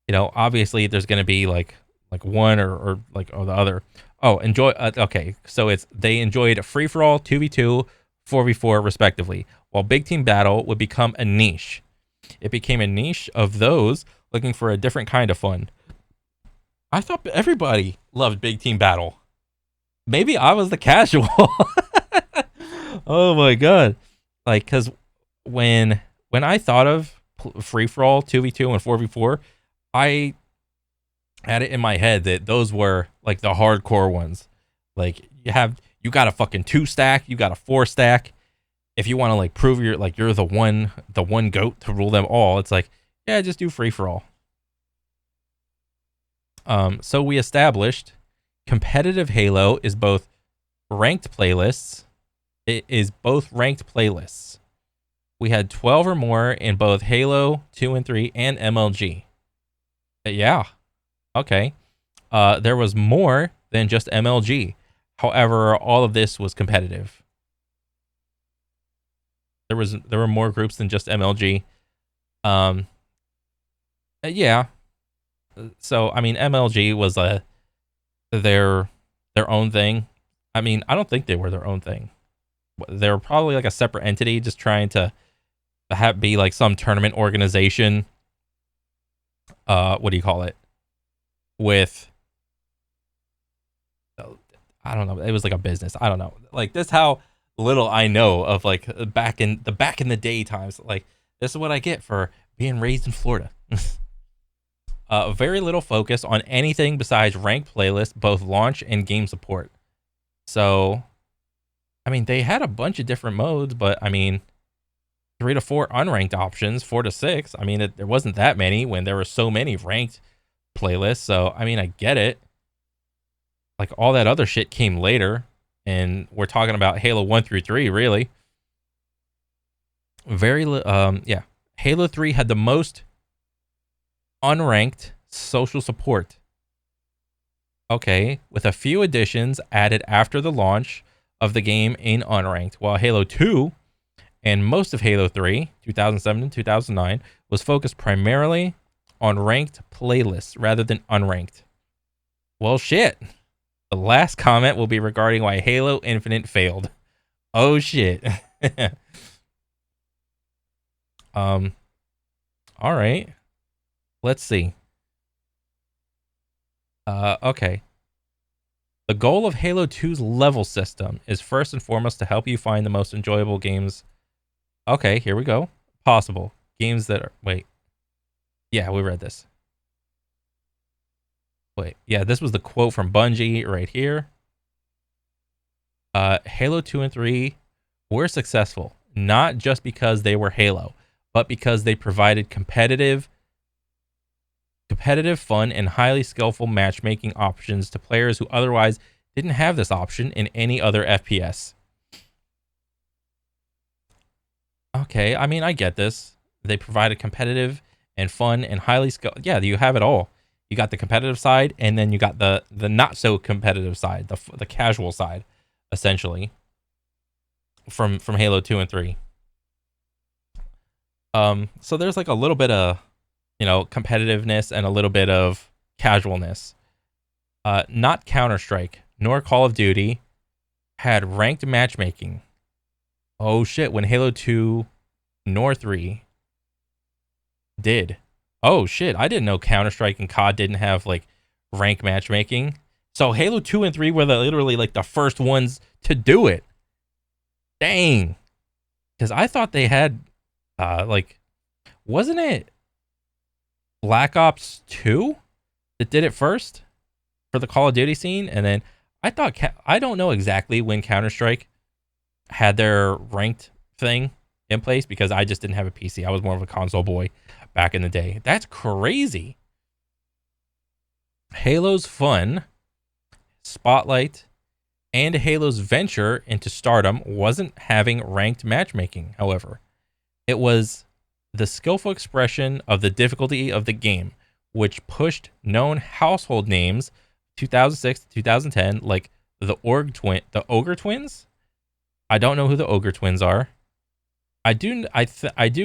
You know, obviously there's going to be like one or the other. Oh, enjoy. Okay. So they enjoyed free for all, 2v2, 4v4 respectively, while big team battle would become a niche. It became a niche of those looking for a different kind of fun. I thought everybody loved big team battle. Maybe I was the casual. Oh my god. Like, cuz when I thought of free for all, 2v2 and 4v4, I had it in my head that those were like the hardcore ones. Like, you got a fucking 2 stack, you got a 4 stack. If you want to like prove you're the one goat to rule them all, it's like, yeah, just do free for all. So we established competitive Halo is both ranked playlists. It is both ranked playlists. We had 12 or more in both Halo 2 and 3 and MLG. Yeah. Okay. There was more than just MLG. However, all of this was competitive. There were more groups than just MLG. Yeah. So I mean, MLG was their own thing. I mean, I don't think they were their own thing. They were probably like a separate entity, just trying to be like some tournament organization what do you call it? With I don't know. It was like a business. I don't know. Like this, how little I know of like back in the day times. Like this is what I get for being raised in Florida. Very little focus on anything besides ranked playlists, both launch and game support. So, I mean, they had a bunch of different modes, but I mean, 3 to 4 unranked options, 4 to 6. I mean, there wasn't that many when there were so many ranked playlists. So, I mean, I get it. Like all that other shit came later, and we're talking about Halo 1 through 3, really. Yeah. Halo 3 had the most unranked social support. Okay, with a few additions added after the launch of the game in unranked, while Halo 2 and most of Halo 3, 2007 and 2009, was focused primarily on ranked playlists rather than unranked. Well, shit. The last comment will be regarding why Halo Infinite failed. Oh, shit. All right. Let's see. Okay. The goal of Halo 2's level system is first and foremost to help you find the most enjoyable games. Okay, here we go. Possible. Games that are... Wait. Yeah, we read this. Wait. Yeah, this was the quote from Bungie right here. Halo 2 and 3 were successful, not just because they were Halo, but because they provided competitive fun, and highly skillful matchmaking options to players who otherwise didn't have this option in any other FPS. Okay, I mean, I get this. They provided competitive and fun and highly skilled. Yeah, you have it all. You got the competitive side, and then you got the not so competitive side, the casual side, essentially. From Halo 2 and 3. So there's like a little bit of, competitiveness and a little bit of casualness. Not Counter-Strike nor Call of Duty had ranked matchmaking. Oh shit, when Halo 2 nor 3 did. Oh shit, I didn't know Counter-Strike and COD didn't have like rank matchmaking. So Halo 2 and 3 were literally like the first ones to do it. Dang. Because I thought they had, wasn't it Black Ops 2 that did it first for the Call of Duty scene? And then I thought, I don't know exactly when Counter-Strike had their ranked thing in place because I just didn't have a PC. I was more of a console boy back in the day. That's crazy. Halo's fun, spotlight, and Halo's venture into stardom wasn't having ranked matchmaking, however. It was the skillful expression of the difficulty of the game, which pushed known household names 2006 to 2010 like the Ogre Twins. I don't know who the Ogre Twins are. I do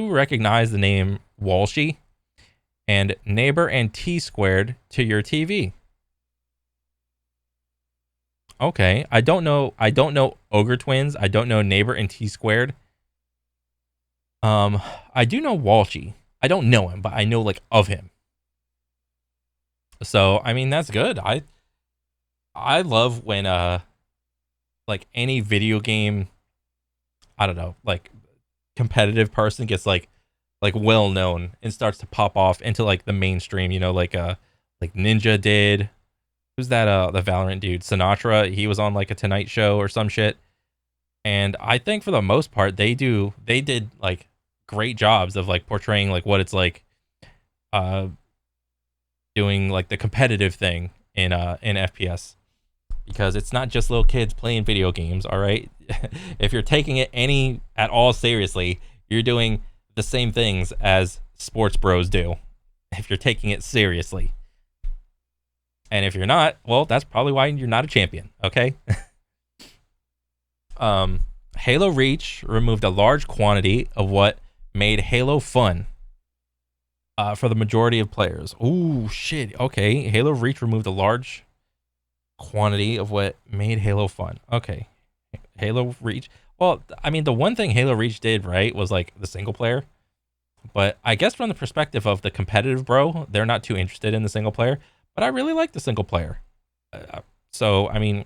recognize the name Walshy and Neighbor and T Squared to your TV. Okay, I don't know Ogre Twins. I don't know Neighbor and T Squared. I do know Walshy. I don't know him, but I know like of him. So, I mean, that's good. I love when like any video game, I don't know, like competitive person gets like well known and starts to pop off into like the mainstream, like Ninja did. Who's that the Valorant dude? Sinatra, he was on like a Tonight Show or some shit. And I think for the most part they did like great jobs of like portraying like what it's like doing like the competitive thing in FPS, because it's not just little kids playing video games, all right? If you're taking it any at all seriously, you're doing the same things as sports bros do if you're taking it seriously. And if you're not, well, that's probably why you're not a champion, okay? Halo Reach removed a large quantity of what made Halo fun for the majority of players. Ooh, shit. Okay, Halo Reach removed a large quantity of what made Halo fun. Okay, Halo Reach. Well, I mean, the one thing Halo Reach did right was like the single player. But I guess from the perspective of the competitive bro, they're not too interested in the single player. But I really like the single player. So, I mean,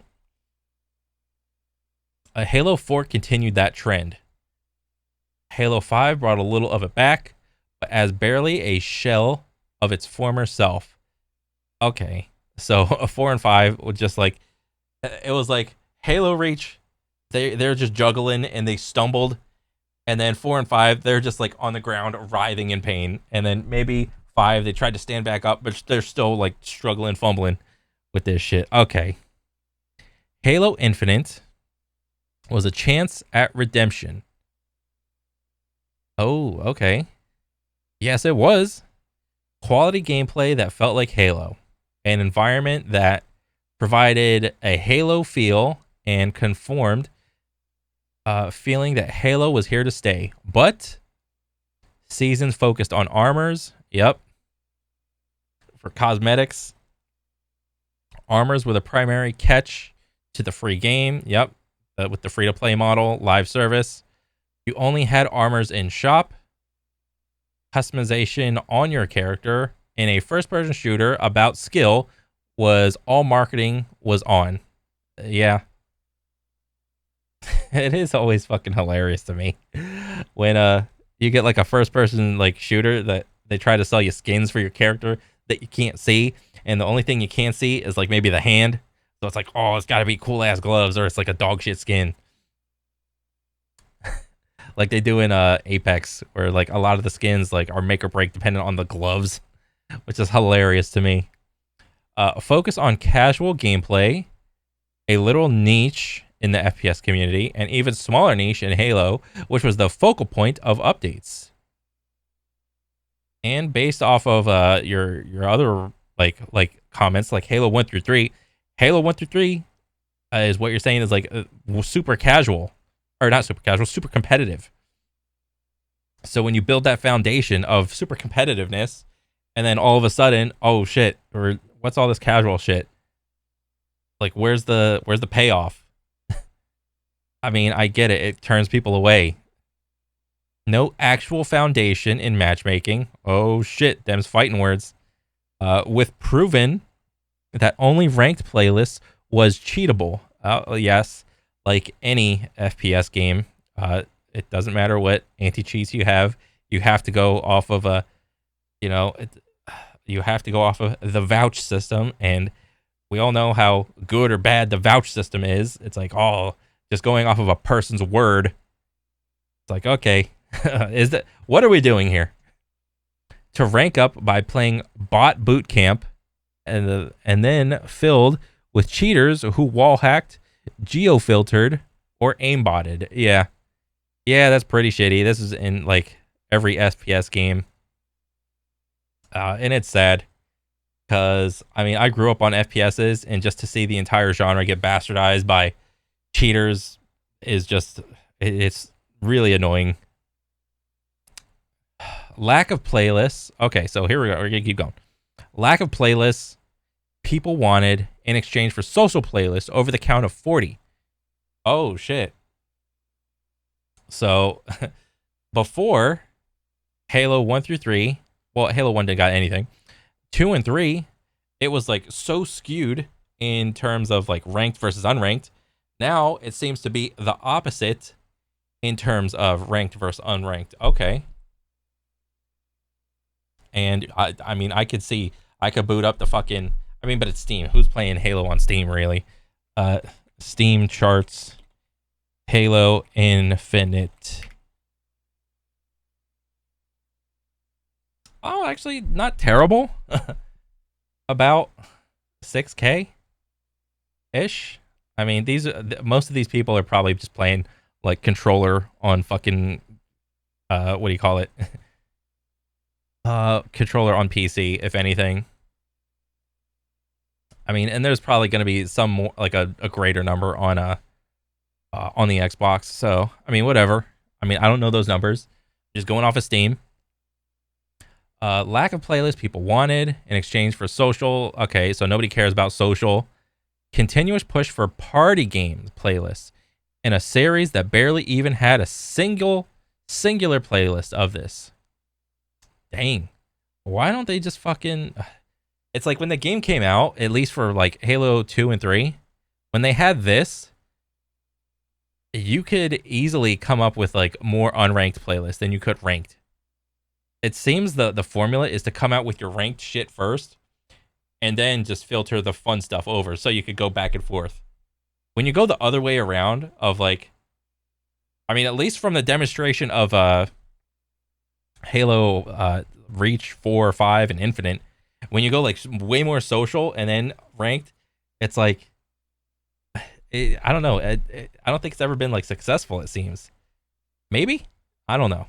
Halo 4 continued that trend. Halo 5 brought a little of it back, but as barely a shell of its former self. Okay, so 4 and 5 was just like, it was like Halo Reach, they're just juggling and they stumbled, and then 4 and 5 they're just like on the ground writhing in pain, and then maybe 5 they tried to stand back up, but they're still like struggling, fumbling with this shit. Okay, Halo Infinite was a chance at redemption. Oh, okay. Yes, it was. Quality gameplay that felt like Halo. An environment that provided a Halo feel and conformed feeling that Halo was here to stay. But seasons focused on armors. Yep. For cosmetics. Armors were the primary catch to the free game. Yep. With the free-to-play model, live service. You only had armors in shop. Customization on your character in a first-person shooter about skill was all marketing was on. Yeah. It is always fucking hilarious to me when you get like a first-person like shooter that they try to sell you skins for your character that you can't see, and the only thing you can see is like maybe the hand. So it's like, oh, it's got to be cool-ass gloves, or it's like a dog shit skin. Like they do in Apex, where like a lot of the skins like are make or break dependent on the gloves, which is hilarious to me. Focus on casual gameplay, a little niche in the FPS community, and even smaller niche in Halo, which was the focal point of updates. And based off of your other like comments, like Halo 1 through 3, Halo 1 through 3 is what you're saying is like super casual. Or not super casual, super competitive. So when you build that foundation of super competitiveness, and then all of a sudden, oh shit, or what's all this casual shit? Like where's the payoff? I mean, I get it. It turns people away. No actual foundation in matchmaking. Oh shit, them's fighting words. With proven that only ranked playlists was cheatable. Yes. Like any FPS game, it doesn't matter what anti-cheats you have to go off of you have to go off of the vouch system, and we all know how good or bad the vouch system is. It's like, oh, just going off of a person's word. It's like, okay, what are we doing here? To rank up by playing bot boot camp, and then filled with cheaters who wall hacked, geo-filtered, or aimbotted. Yeah, that's pretty shitty. This is in like every FPS game, and it's sad because I mean I grew up on FPSs, and just to see the entire genre get bastardized by cheaters is just, it's really annoying. Lack of playlists. Okay, so here we go. We're gonna keep going. Lack of playlists people wanted in exchange for social playlists over the count of 40. Oh shit. So before Halo 1 through 3, well, Halo 1 didn't got anything. 2 and 3, it was like so skewed in terms of like ranked versus unranked. Now it seems to be the opposite in terms of ranked versus unranked. Okay. And I mean, I could boot up the fucking, I mean, but it's Steam. Who's playing Halo on Steam, really? Steam charts, Halo Infinite. Oh, actually, not terrible. About 6K ish. I mean, most of these people are probably just playing like controller on fucking what do you call it? Controller on PC, if anything. I mean, and there's probably going to be some more, like a greater number on the Xbox. So, I mean, whatever. I mean, I don't know those numbers. Just going off of Steam. Lack of playlists people wanted in exchange for social. Okay, so nobody cares about social. Continuous push for party games playlists in a series that barely even had a singular playlist of this. Dang. Why don't they just fucking... It's like when the game came out, at least for like Halo 2 and 3, when they had this, you could easily come up with like more unranked playlists than you could ranked. It seems the formula is to come out with your ranked shit first and then just filter the fun stuff over so you could go back and forth. When you go the other way around of like, I mean, at least from the demonstration of Halo Reach 4 or 5 and Infinite, when you go like way more social and then ranked, it's like, I don't know. I don't think it's ever been like successful, it seems. Maybe? I don't know.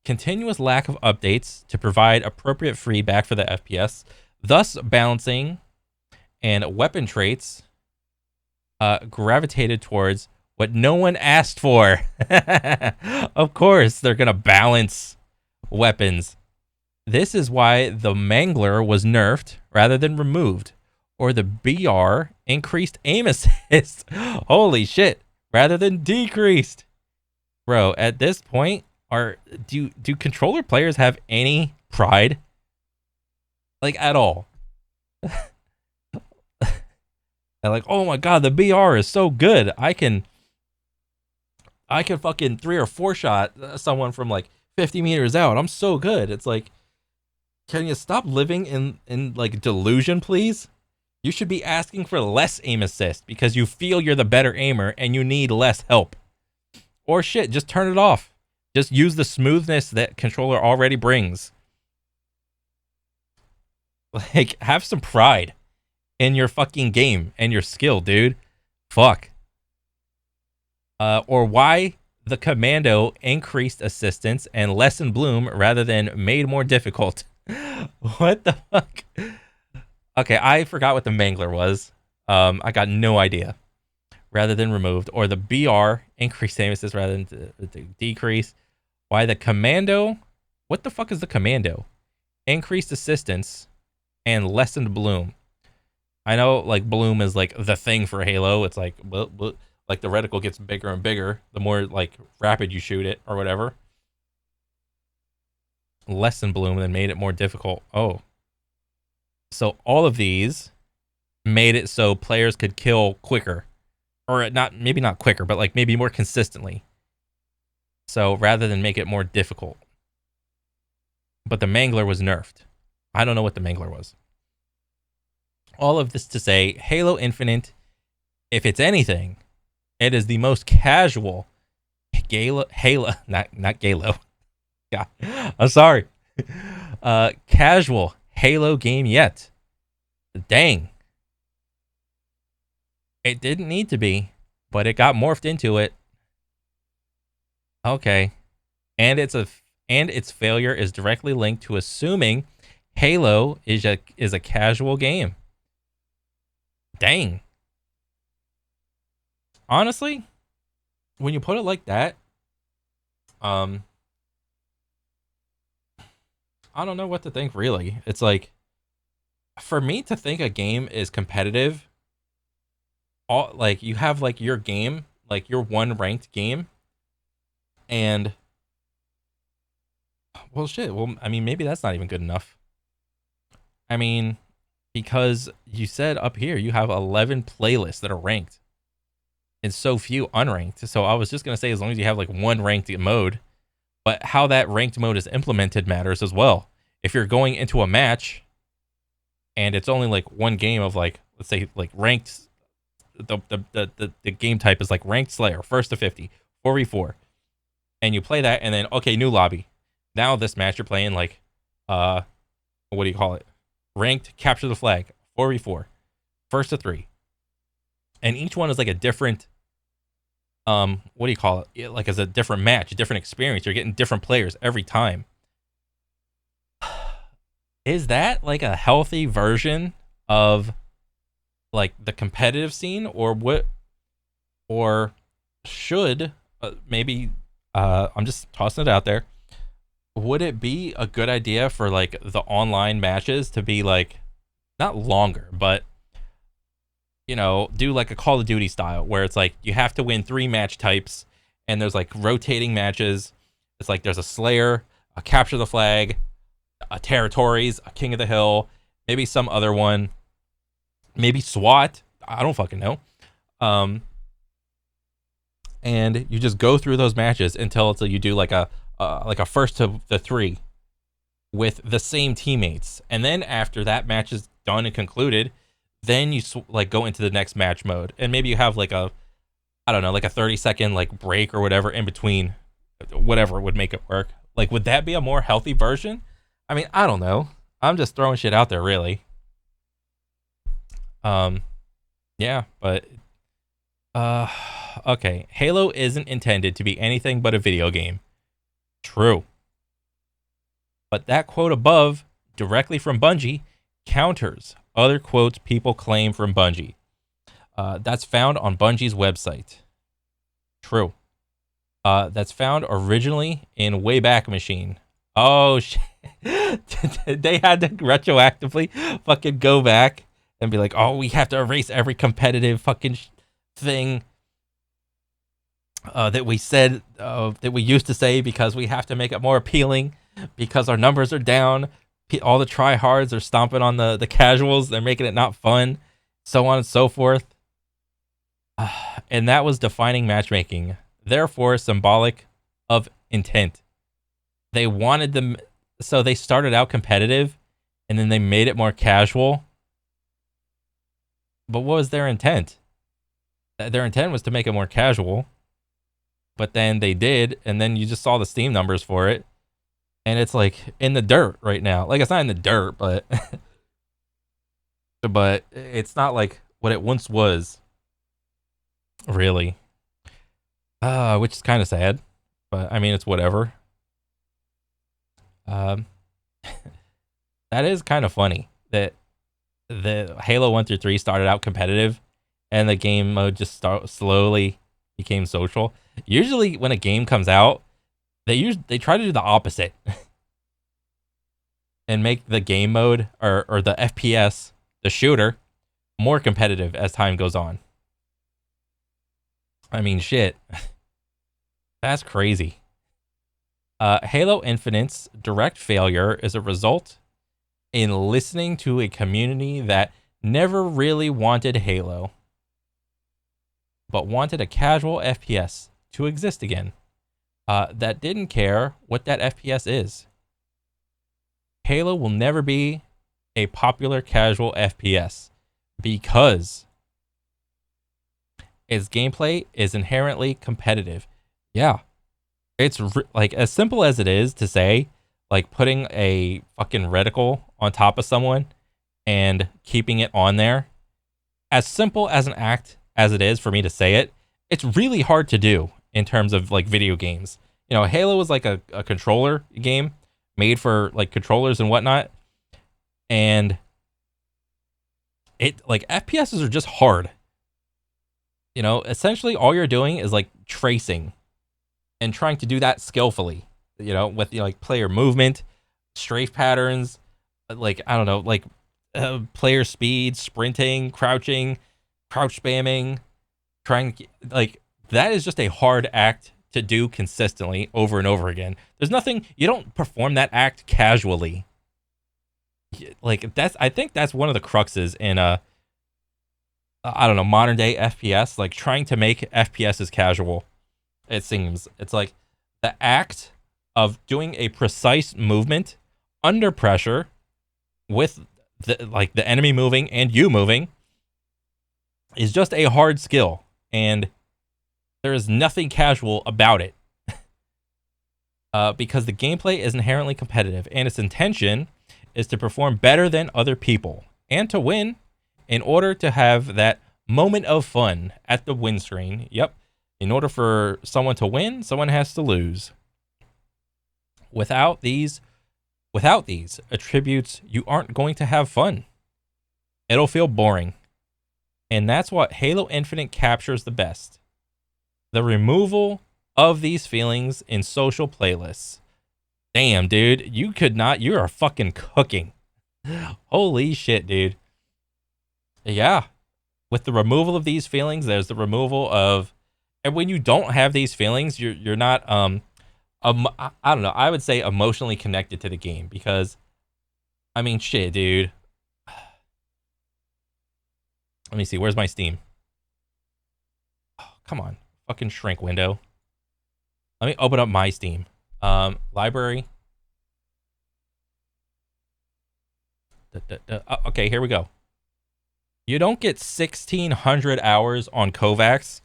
Continuous lack of updates to provide appropriate feedback for the FPS, thus balancing and weapon traits gravitated towards what no one asked for. Of course, they're going to balance weapons. This is why the Mangler was nerfed rather than removed, or the BR increased aim assist. Holy shit, rather than decreased. Bro, at this point, do controller players have any pride? Like, at all? They're like, oh my god, the BR is so good. I can fucking 3 or 4 shot someone from like 50 meters out. I'm so good. It's like, can you stop living in like delusion, please? You should be asking for less aim assist because you feel you're the better aimer and you need less help. Or shit, just turn it off. Just use the smoothness that controller already brings. Like, have some pride in your fucking game and your skill, dude. Fuck. Or why the commando increased assistance and lessened bloom rather than made more difficult. What the fuck? Okay, I forgot what the Mangler was. I got no idea. Rather than removed. Or the BR, increased aim assist rather than decrease. Why the commando... What the fuck is the commando? Increased assistance and lessened bloom. I know, like, bloom is, like, the thing for Halo. It's like, like, the reticle gets bigger and bigger the more, like, rapid you shoot it or whatever. Lessened bloom and then made it more difficult. Oh. So all of these made it so players could kill quicker. Or not, maybe not quicker, but like maybe more consistently. So rather than make it more difficult. But the Mangler was nerfed. I don't know what the Mangler was. All of this to say, Halo Infinite, if it's anything, it is the most casual Halo, not Galo. Yeah, I'm sorry. Casual Halo game yet. Dang. It didn't need to be, but it got morphed into it. Okay. And its failure is directly linked to assuming Halo is a casual game. Dang. Honestly, when you put it like that, I don't know what to think, really. It's like, for me to think a game is competitive, like, you have, like, your game, like, your one ranked game, and, well, shit, well, I mean, maybe that's not even good enough. I mean, because you said up here you have 11 playlists that are ranked, and so few unranked, so I was just going to say, as long as you have, like, one ranked mode, but how that ranked mode is implemented matters as well. If you're going into a match and it's only like one game of, like, let's say, like, ranked, the game type is like ranked Slayer, first to 50, 4v4, and you play that, and then, okay, new lobby. Now this match you're playing, like, what do you call it? Ranked capture the flag, 4v4, first to 3, and each one is like a different, what do you call it? Like, as a different match, a different experience. You're getting different players every time. Is that like a healthy version of, like, the competitive scene, or what? Or should maybe I'm just tossing it out there. Would it be a good idea for, like, the online matches to be, like, not longer, but, you know, do like a Call of Duty style where it's like you have to win 3 match types and there's like rotating matches. It's like there's a Slayer, a capture the flag, Territories, a King of the Hill, maybe some other one, maybe SWAT. I don't fucking know. And you just go through those matches until you do like a first to the 3 with the same teammates, and then after that match is done and concluded, then you go into the next match mode, and maybe you have like a, I don't know, like a 30-second like break or whatever in between, whatever would make it work. Like, would that be a more healthy version? I mean, I don't know. I'm just throwing shit out there, really. Yeah, but okay. Halo isn't intended to be anything but a video game. True. But that quote above, directly from Bungie, counters other quotes people claim from Bungie. That's found on Bungie's website. True. That's found originally in Wayback Machine. Oh, shit. They had to retroactively fucking go back and be like, oh, we have to erase every competitive fucking thing that we said, that we used to say, because we have to make it more appealing, because our numbers are down. All the tryhards are stomping on the casuals. They're making it not fun, so on and so forth. And that was defining matchmaking, therefore symbolic of intent. They wanted them, so they started out competitive, and then they made it more casual. But what was their intent? Their intent was to make it more casual, but then they did, and then you just saw the Steam numbers for it, and it's like in the dirt right now. Like, it's not in the dirt, but but it's not like what it once was, really. Which is kind of sad, but I mean, it's whatever. That is kind of funny that the Halo 1 through 3 started out competitive, and the game mode just slowly became social. Usually when a game comes out, they try to do the opposite and make the game mode or the FPS, the shooter, more competitive as time goes on. I mean, shit. That's crazy. Halo Infinite's direct failure is a result in listening to a community that never really wanted Halo, but wanted a casual FPS to exist again, that didn't care what that FPS is. Halo will never be a popular casual FPS because its gameplay is inherently competitive. Yeah, it's like as simple as it is to say, like putting a fucking reticle on top of someone and keeping it on there. As simple as an act as it is for me to say it, it's really hard to do in terms of like video games. You know, Halo was like a controller game made for like controllers and whatnot. And it, like, FPSs are just hard. You know, essentially all you're doing is like tracing and trying to do that skillfully, you know, with like player movement, strafe patterns, like, I don't know, like player speed, sprinting, crouching, crouch spamming, trying, like, that is just a hard act to do consistently over and over again. There's nothing, you don't perform that act casually. Like, I think that's one of the cruxes in I don't know, modern day FPS, like trying to make FPSs casual. It seems it's like the act of doing a precise movement under pressure with the enemy moving and you moving is just a hard skill, and there is nothing casual about it. Because the gameplay is inherently competitive, and its intention is to perform better than other people and to win in order to have that moment of fun at the win screen. Yep. In order for someone to win, someone has to lose. Without these attributes, you aren't going to have fun. It'll feel boring. And that's what Halo Infinite captures the best. The removal of these feelings in social playlists. Damn, dude, you are fucking cooking. Holy shit, dude. Yeah. With the removal of these feelings, there's the removal of, and when you don't have these feelings, you're not I don't know, I would say emotionally connected to the game, because I mean, shit, dude. Let me see. Where's my Steam? Oh, come on. Fucking shrink window. Let me open up my Steam. Library. Oh, okay, here we go. You don't get 1,600 hours on Kovacs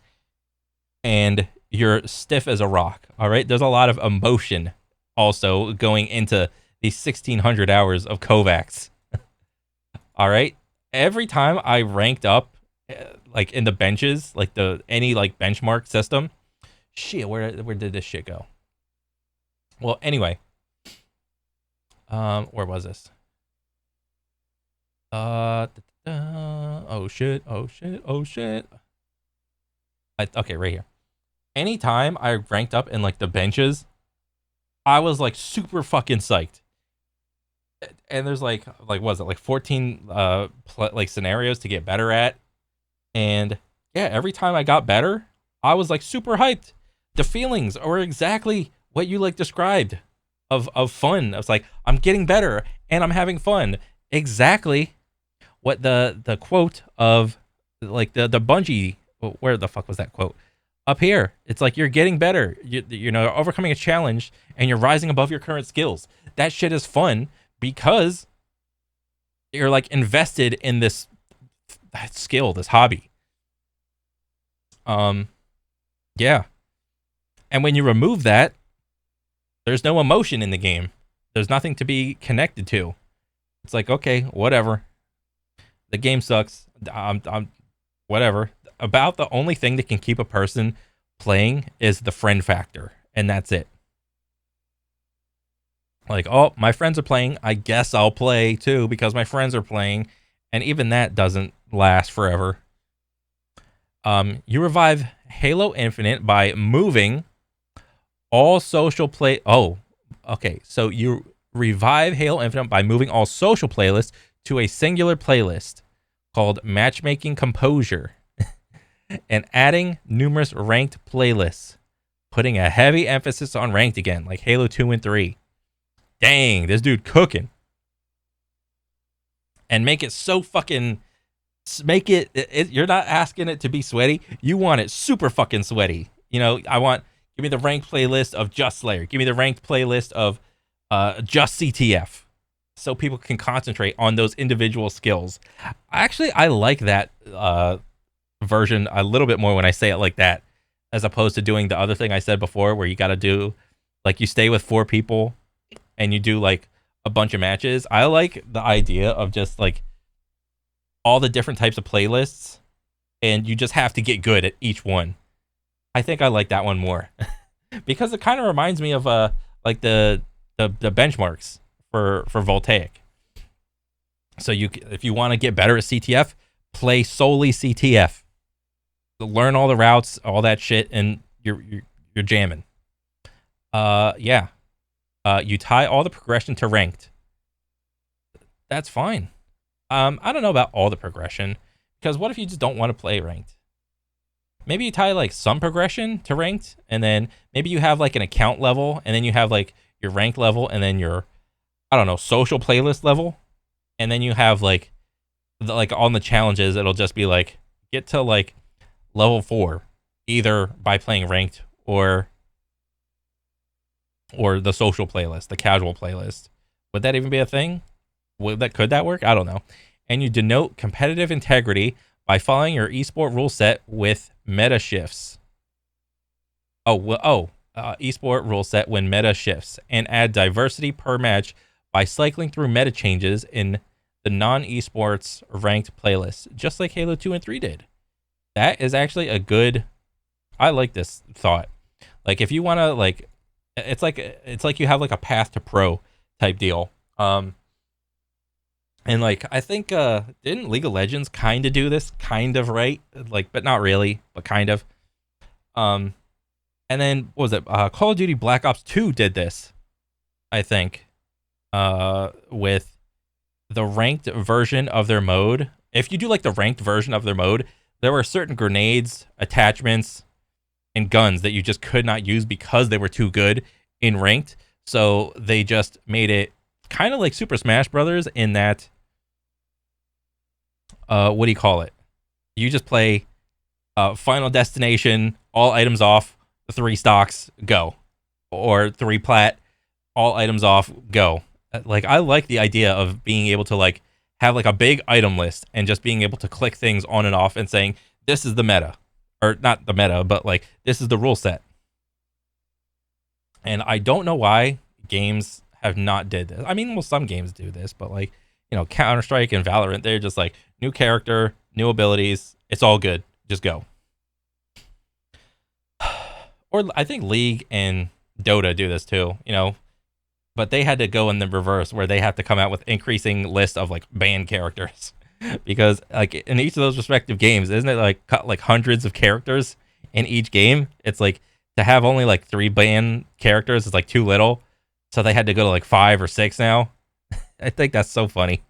and you're stiff as a rock. All right. There's a lot of emotion also going into these 1,600 hours of Kovacs. All right. Every time I ranked up, like in the benches, like any like benchmark system, shit, where did this shit go? Well, anyway, where was this? Oh shit, oh shit, oh shit. Okay, right here. Anytime I ranked up in like the benches, I was like super fucking psyched. And there's like was it like 14 like scenarios to get better at, and yeah, every time I got better, I was like super hyped. The feelings are exactly what you like described of fun. I was like, I'm getting better and I'm having fun. Exactly what the quote of like the Bungie, where the fuck was that quote? Up here. It's like you're getting better. You know, overcoming a challenge and you're rising above your current skills. That shit is fun because you're like invested in this skill, this hobby. Yeah. And when you remove that, there's no emotion in the game. There's nothing to be connected to. It's like, okay, whatever. The game sucks. I'm whatever. About the only thing that can keep a person playing is the friend factor, and that's it. Like, oh, my friends are playing, I guess I'll play too because my friends are playing, and even that doesn't last forever. You revive Halo Infinite by moving all social play. Oh, okay. So you revive Halo Infinite by moving all social playlists to a singular playlist called Matchmaking Composure and adding numerous ranked playlists, putting a heavy emphasis on ranked again, like Halo 2 and 3. Dang, this dude cooking. And make it so fucking... Make it... You're not asking it to be sweaty. You want it super fucking sweaty. You know, I want... Give me the ranked playlist of just Slayer. Give me the ranked playlist of just CTF. So people can concentrate on those individual skills. Actually, I like that version a little bit more when I say it like that, as opposed to doing the other thing I said before where you got to do, like, you stay with 4 people and you do, like, a bunch of matches. I like the idea of just, like, all the different types of playlists, and you just have to get good at each one. I think I like that one more because it kind of reminds me of like the benchmarks for Voltaic. So if you want to get better at CTF, play solely CTF. Learn all the routes, all that shit, and you're jamming. Yeah. You tie all the progression to ranked. That's fine. I don't know about all the progression, because what if you just don't want to play ranked? Maybe you tie like some progression to ranked, and then maybe you have like an account level, and then you have like your rank level, and then your, I don't know, social playlist level, and then you have like on the challenges, it'll just be like get to like level 4, either by playing ranked or the social playlist, the casual playlist. Would that even be a thing? Could that work? I don't know. And you denote competitive integrity by following your esport rule set with meta shifts. Esport rule set when meta shifts, and add diversity per match by cycling through meta changes in the non-esports ranked playlist, just like Halo 2 and 3 did. That is actually a good... I like this thought. Like, if you want to, like... It's like you have, like, a path to pro type deal. And, like, I think, didn't League of Legends kind of do this? Kind of, right? Like, but not really, but kind of. And then, what was it? Call of Duty Black Ops 2 did this, I think, with the ranked version of their mode. If you do, like, the ranked version of their mode, there were certain grenades, attachments, and guns that you just could not use because they were too good in ranked. So they just made it kind of like Super Smash Brothers in that, what do you call it? You just play Final Destination, all items off, 3 stocks, go. Or 3 plat, all items off, go. Like, I like the idea of being able to like have like a big item list and just being able to click things on and off and saying, this is the meta. Or not the meta, but like, this is the rule set. And I don't know why games have not did this. I mean, well, some games do this, but like, you know, Counter-Strike and Valorant, they're just like, new character, new abilities, it's all good. Just go. Or I think League and Dota do this too, you know, but they had to go in the reverse where they have to come out with increasing list of like banned characters because like in each of those respective games, isn't it like hundreds of characters in each game? It's like to have only like 3 banned characters is like too little. So they had to go to like 5 or 6 now. I think that's so funny.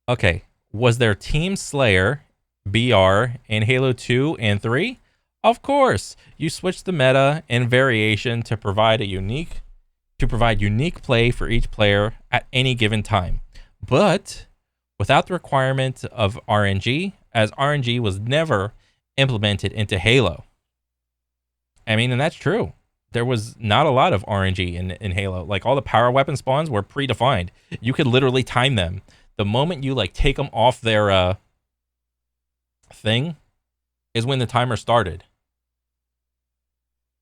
Okay. Was there Team Slayer, BR, in Halo 2 and 3? Of course. You switch the meta and variation to provide unique play for each player at any given time. But without the requirement of RNG, as RNG was never implemented into Halo. I mean, and that's true. There was not a lot of RNG in Halo. Like, all the power weapon spawns were predefined. You could literally time them. The moment you like take them off their thing is when the timer started.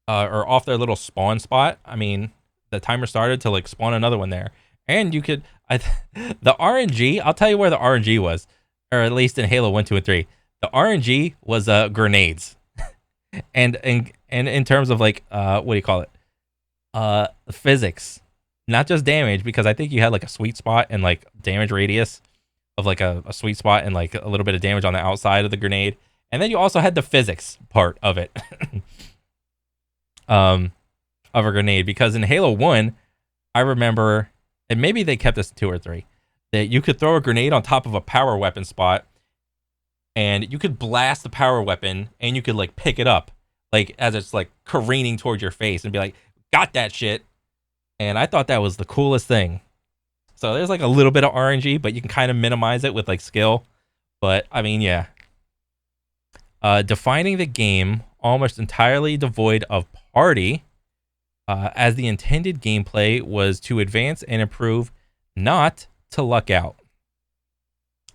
Or off their little spawn spot. I mean, the timer started to like spawn another one there. And you could the RNG, I'll tell you where the RNG was, or at least in Halo 1, 2, and 3. The RNG was grenades. and in terms of like what do you call it? Physics. Not just damage, because I think you had like a sweet spot and like damage radius of like a sweet spot and like a little bit of damage on the outside of the grenade. And then you also had the physics part of it. Of a grenade, because in Halo 1, I remember, and maybe they kept this in 2 or 3, that you could throw a grenade on top of a power weapon spot and you could blast the power weapon and you could like pick it up like as it's like careening towards your face and be like, got that shit. And I thought that was the coolest thing. So there's like a little bit of RNG, but you can kind of minimize it with like skill. But I mean, yeah. Defining the game almost entirely devoid of party, as the intended gameplay was to advance and improve, not to luck out.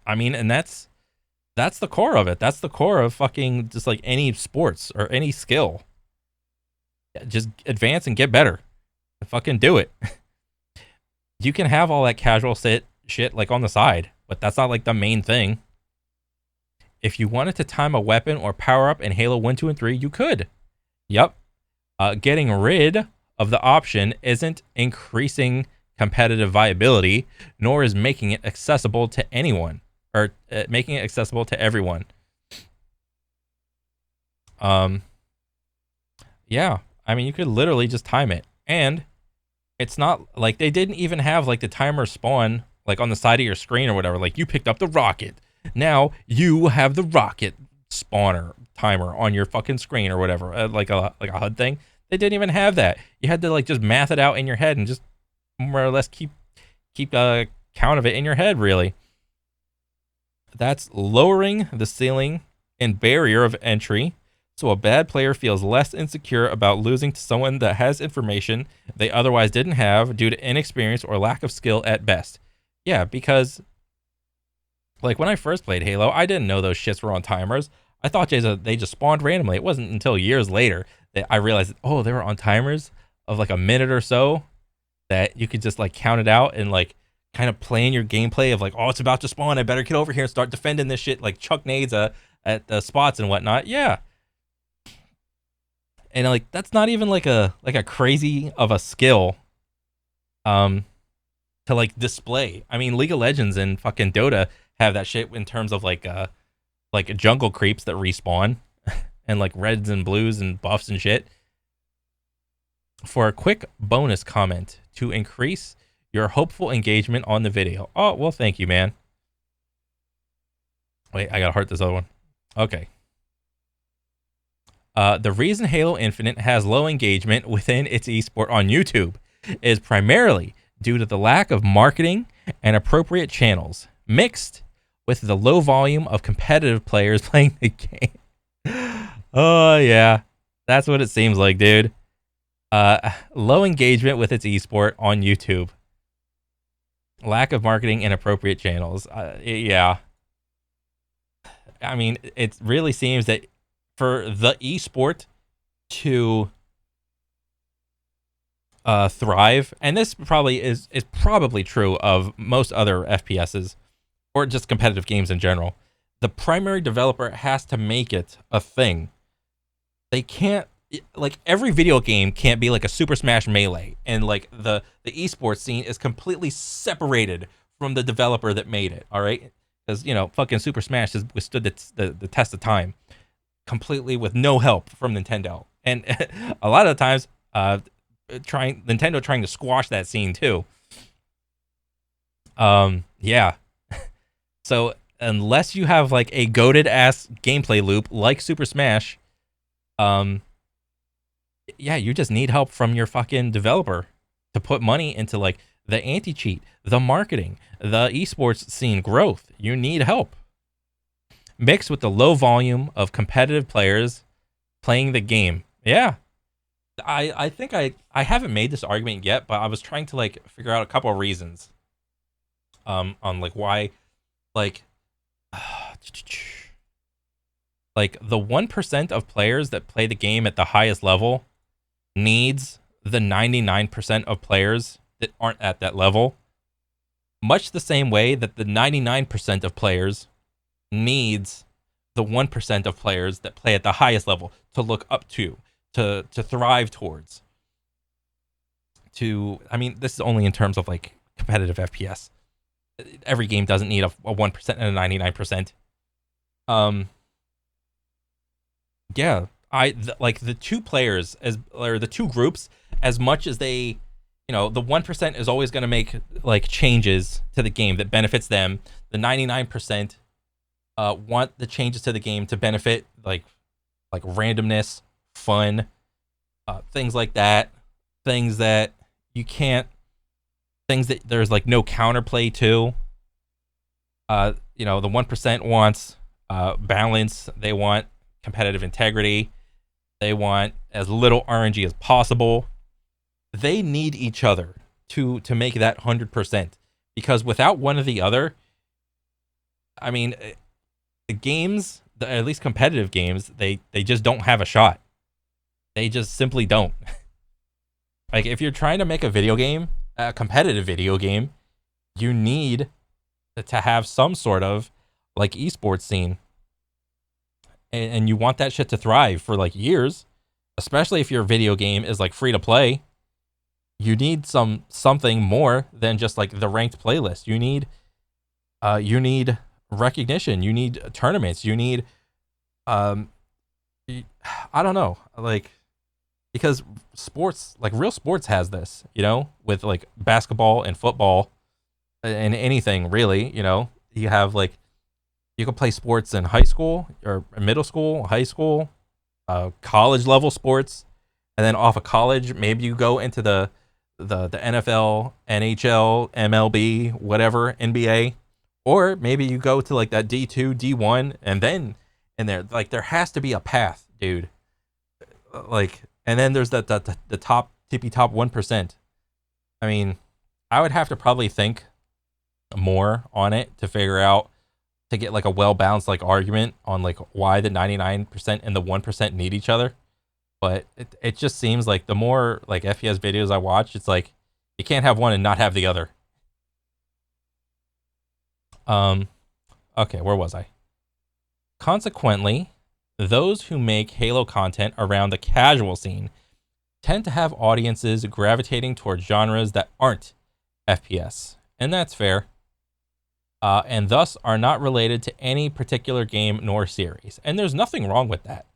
I mean, and that's the core of it. That's the core of fucking just like any sports or any skill. Just advance and get better. Fucking do it. You can have all that casual shit like on the side, but that's not like the main thing. If you wanted to time a weapon or power up in Halo 1, 2, and 3, you could. Yep. Getting rid of the option isn't increasing competitive viability, nor is making it accessible to anyone, or making it accessible to everyone. Yeah. I mean, you could literally just time it. And it's not like they didn't even have like the timer spawn like on the side of your screen or whatever. Like, you picked up the rocket. Now you have the rocket spawner timer on your fucking screen or whatever, like a HUD thing. They didn't even have that. You had to like just math it out in your head and just more or less keep count of it in your head, really. That's lowering the ceiling and barrier of entry, so a bad player feels less insecure about losing to someone that has information they otherwise didn't have due to inexperience or lack of skill at best. Yeah, because like when I first played Halo, I didn't know those shits were on timers. I thought they just spawned randomly. It wasn't until years later that I realized, oh, they were on timers of like a minute or so, that you could just like count it out and like kind of plan your gameplay of like, oh, it's about to spawn. I better get over here and start defending this shit, like chuck nades at the spots and whatnot. Yeah. And like, that's not even like a crazy of a skill to like display. I mean, League of Legends and fucking Dota have that shit in terms of like jungle creeps that respawn and like reds and blues and buffs and shit. For a quick bonus comment to increase your hopeful engagement on the video. Oh, well, thank you, man. Wait, I gotta heart this other one. Okay. The reason Halo Infinite has low engagement within its esport on YouTube is primarily due to the lack of marketing and appropriate channels, mixed with the low volume of competitive players playing the game. Oh, yeah. That's what it seems like, dude. Low engagement with its esport on YouTube. Lack of marketing and appropriate channels. Yeah. I mean, it really seems that for the esport to thrive, and this probably is probably true of most other FPSs or just competitive games in general, the primary developer has to make it a thing. They can't, like, every video game can't be like a Super Smash Melee, and like the esports scene is completely separated from the developer that made it. All right, because fucking Super Smash has withstood the test of time completely with no help from Nintendo, and a lot of the times Nintendo trying to squash that scene too. Yeah. So unless you have like a goated ass gameplay loop like Super Smash, yeah, you just need help from your fucking developer to put money into like the anti-cheat, the marketing, the esports scene growth. You need help. Mixed with the low volume of competitive players playing the game. Yeah. I think I haven't made this argument yet, but I was trying to like figure out a couple of reasons on like why like like the 1% of players that play the game at the highest level needs the 99% of players that aren't at that level, much the same way that the 99% of players needs the 1% of players that play at the highest level to look up to thrive towards. I mean, this is only in terms of like competitive FPS. Every game doesn't need a 1% and a 99%. Yeah, like the two players or the two groups, as much as they, the 1% is always going to make like changes to the game that benefits them. The 99% want the changes to the game to benefit like randomness, fun, things like that, things that you can't, things that there's like no counterplay to. The 1% wants balance. They want competitive integrity. They want as little RNG as possible. They need each other to make that 100%, because without one or the other, I mean, the games, at least competitive games, they just don't have a shot. They just simply don't. Like, if you're trying to make a video game, a competitive video game, you need to have some sort of like esports scene, and you want that shit to thrive for like years, especially if your video game is like free to play. You need something more than just like the ranked playlist. You need recognition. You need tournaments. You need I don't know, like, because sports, like real sports, has this, with like basketball and football and anything really. You have like, you can play sports in high school or middle school, high school, college level sports, and then off of college, maybe you go into the NFL, NHL, MLB, whatever, NBA, or maybe you go to like that D2, D1, and then there has to be a path, dude. Like, and then there's the top tippy top 1%. I mean, I would have to probably think more on it to figure out, to get like a well-balanced like argument on like why the 99% and the 1% need each other. But it just seems like the more like FPS videos I watch, it's like you can't have one and not have the other. Okay, where was I? Consequently, those who make Halo content around the casual scene tend to have audiences gravitating towards genres that aren't FPS, and that's fair. And thus are not related to any particular game nor series. And there's nothing wrong with that.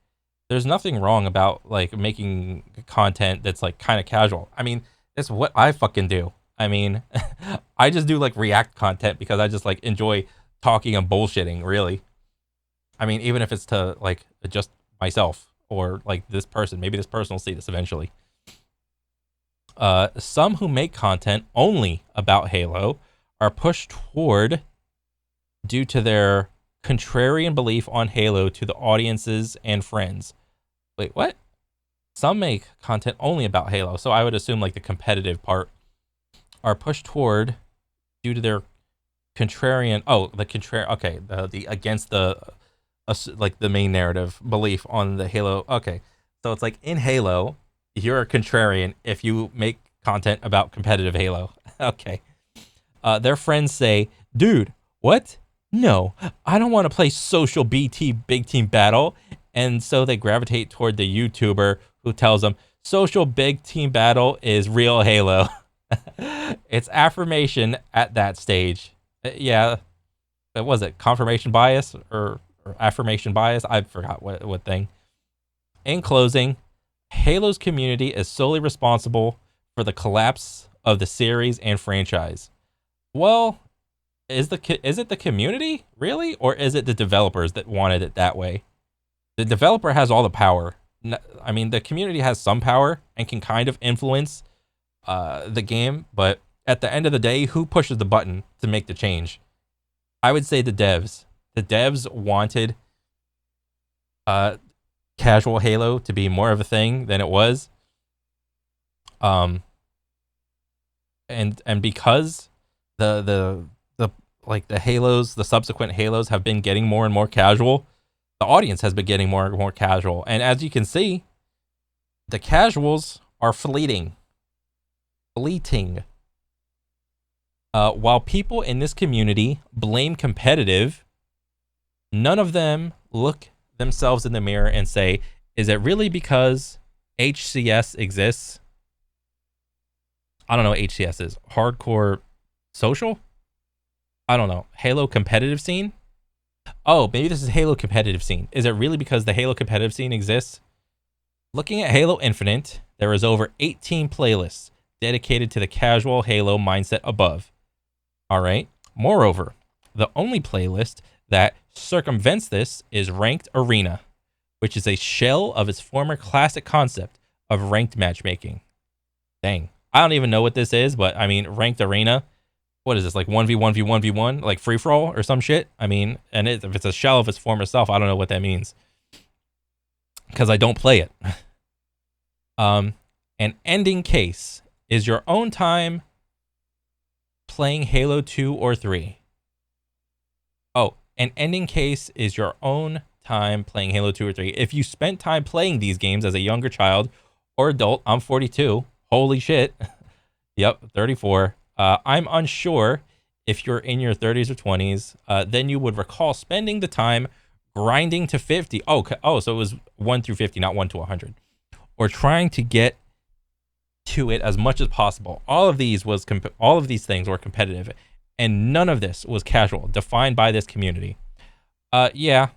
There's nothing wrong about like making content that's like kind of casual. I mean, it's what I fucking do. I mean, I just do like react content because I just like enjoy talking and bullshitting, really. I mean, even if it's to like just myself or like this person. Maybe this person will see this eventually. Some who make content only about Halo are pushed toward due to their contrarian belief on Halo to the audiences and friends. Wait, what? Some make content only about Halo, so I would assume like the competitive part are pushed toward due to their contrarian. Oh, the contrarian. Okay, the against the like the main narrative belief on the Halo. Okay, so it's like in Halo, you're a contrarian if you make content about competitive Halo. Okay. Their friends say, dude, what? No, I don't want to play social BT big team battle. And so they gravitate toward the YouTuber who tells them social big team battle is real Halo. It's affirmation at that stage. Yeah. What was it? Confirmation bias or affirmation bias? I forgot what thing. In closing, Halo's community is solely responsible for the collapse of the series and franchise. Well, is it the community really, or is it the developers that wanted it that way? The developer has all the power. I mean, the community has some power and can kind of influence the game, but at the end of the day, who pushes the button to make the change? I would say the devs. The devs wanted casual Halo to be more of a thing than it was. And because the like the Halos, the subsequent Halos have been getting more and more casual, the audience has been getting more and more casual. And as you can see, the casuals are fleeting. While people in this community blame competitive, none of them look themselves in the mirror and say, is it really because HCS exists? I don't know what HCS is. Hardcore social? I don't know. Halo competitive scene? Oh, maybe this is Halo competitive scene. Is it really because the Halo competitive scene exists? Looking at Halo Infinite, there is over 18 playlists dedicated to the casual Halo mindset above. All right. Moreover, the only playlist that circumvents this is Ranked Arena, which is a shell of its former classic concept of ranked matchmaking. Dang. I don't even know what this is, but I mean, Ranked Arena, what is this, like 1v1v1v1, like free-for-all or some shit? I mean, and if it's a shell of its former self, I don't know what that means, because I don't play it. An ending case is your own time playing Halo 2 or 3. Oh, an ending case is your own time playing Halo 2 or 3. If you spent time playing these games as a younger child or adult, I'm 42. Holy shit. Yep, 34. I'm unsure if you're in your 30s or 20s, then you would recall spending the time grinding to 50. Oh, so it was 1 through 50, not 1 to 100. Or trying to get to it as much as possible. All of these things were competitive, and none of this was casual, defined by this community. Yeah.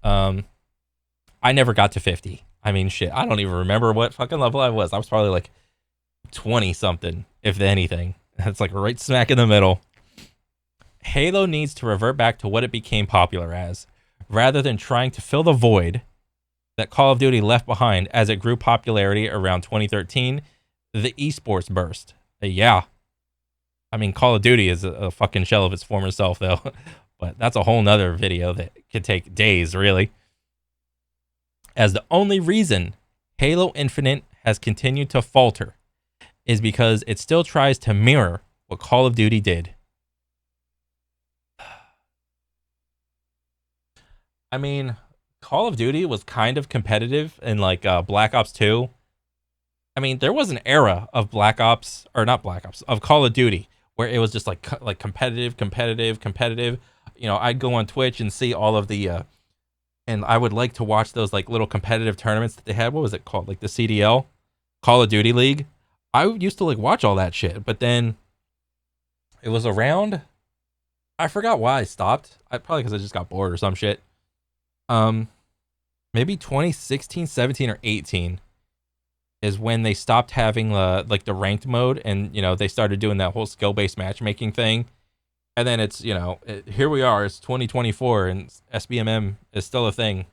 I never got to 50. I mean, shit, I don't even remember what fucking level I was. I was probably like 20 something, if anything. That's like right smack in the middle. Halo needs to revert back to what it became popular as, rather than trying to fill the void that Call of Duty left behind as it grew popularity around 2013, the esports burst. Yeah. I mean, Call of Duty is a fucking shell of its former self, though. But that's a whole nother video that could take days, really. As the only reason Halo Infinite has continued to falter is because it still tries to mirror what Call of Duty did. I mean, Call of Duty was kind of competitive in like Black Ops 2. I mean, there was an era of of Call of Duty where it was just like competitive. You know, I'd go on Twitch and see all of the and I would like to watch those like little competitive tournaments that they had. What was it called? Like the CDL, Call of Duty League. I used to like watch all that shit, but then it was around, I forgot why I stopped. Probably because I just got bored or some shit. Maybe 2016, 17, or 18 is when they stopped having like the ranked mode, and you know they started doing that whole skill-based matchmaking thing. And then it's, you know, here we are, it's 2024 and SBMM is still a thing.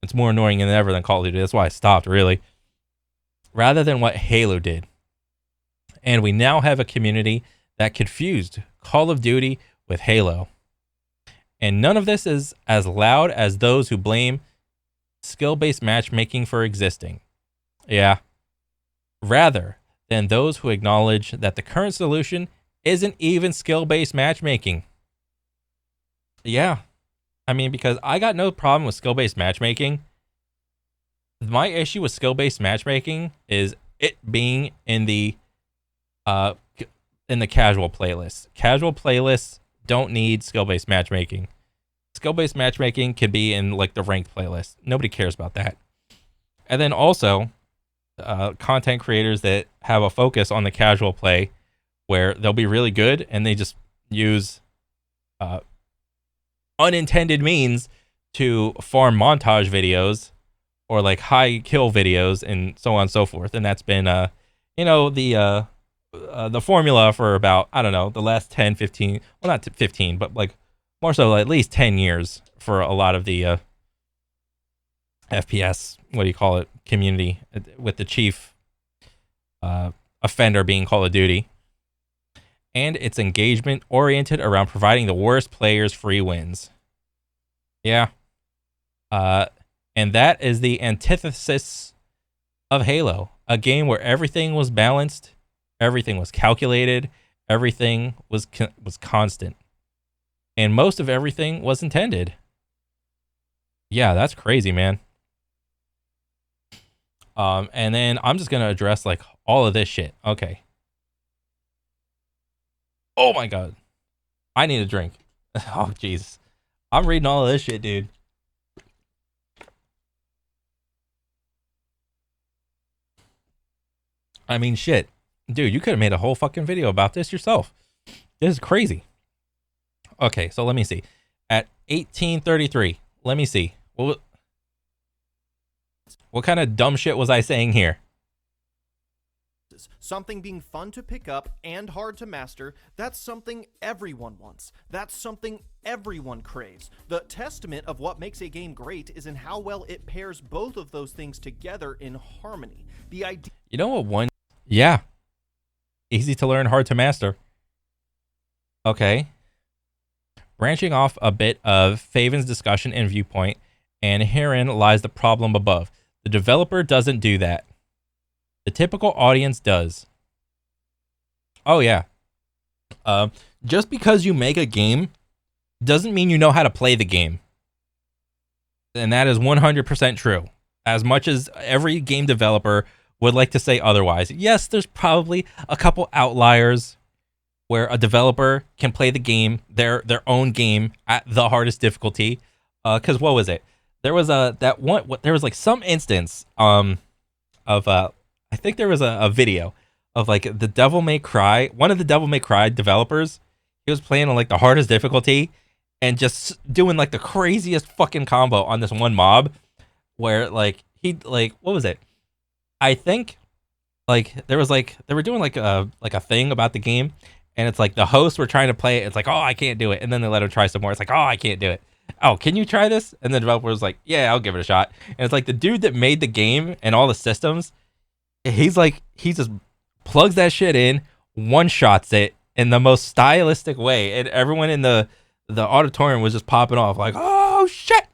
It's more annoying than ever than Call of Duty. That's why I stopped, really. Rather than what Halo did. And we now have a community that confused Call of Duty with Halo. And none of this is as loud as those who blame skill-based matchmaking for existing. Yeah. Rather than those who acknowledge that the current solution isn't even skill-based matchmaking. Yeah. I mean, because I got no problem with skill-based matchmaking. My issue with skill-based matchmaking is it being in the casual playlist. Casual playlists don't need skill-based matchmaking. Skill-based matchmaking can be in like the ranked playlist. Nobody cares about that. And then also, content creators that have a focus on the casual play, where they'll be really good and they just use unintended means to farm montage videos or like high kill videos and so on and so forth. And that's been, the formula for about, I don't know, the last 10, 15, well, not 15, but like more so at least 10 years for a lot of the FPS, community, with the chief offender being Call of Duty. And it's engagement oriented around providing the worst players free wins. Yeah. And that is the antithesis of Halo, a game where everything was balanced, everything was calculated, everything was constant, and most of everything was intended. Yeah, that's crazy, man. And then I'm just gonna address like all of this shit. Okay. Oh my god, I need a drink. Oh jeez, I'm reading all of this shit, dude. I mean, shit, dude, you could have made a whole fucking video about this yourself. This is crazy. Okay, so let me see. At 1833, let me see. What kind of dumb shit was I saying here? Something being fun to pick up and hard to master, that's something everyone wants. That's something everyone craves. The testament of what makes a game great is in how well it pairs both of those things together in harmony. The idea. You know what one? Yeah. Easy to learn, hard to master. Okay. Branching off a bit of Faven's discussion and viewpoint, and herein lies the problem above. The developer doesn't do that. The typical audience does. Oh, yeah. Just because you make a game doesn't mean you know how to play the game. And that is 100% true. As much as every game developer would like to say otherwise. Yes, there's probably a couple outliers where a developer can play the game, their own game, at the hardest difficulty. Because what was it? There was there was like some instance of I think there was a video of like the Devil May Cry, one of the Devil May Cry developers. He was playing on like the hardest difficulty and just doing like the craziest fucking combo on this one mob, where like what was it? I think like there was like they were doing like a thing about the game, and it's like the hosts were trying to play it. It's like, oh, I can't do it, and then they let him try some more. It's like, oh, I can't do it. Oh, can you try this? And the developer was like, yeah, I'll give it a shot. And it's like the dude that made the game and all the systems, he just plugs that shit in, one shots it in the most stylistic way, and everyone in the auditorium was just popping off like, oh shit.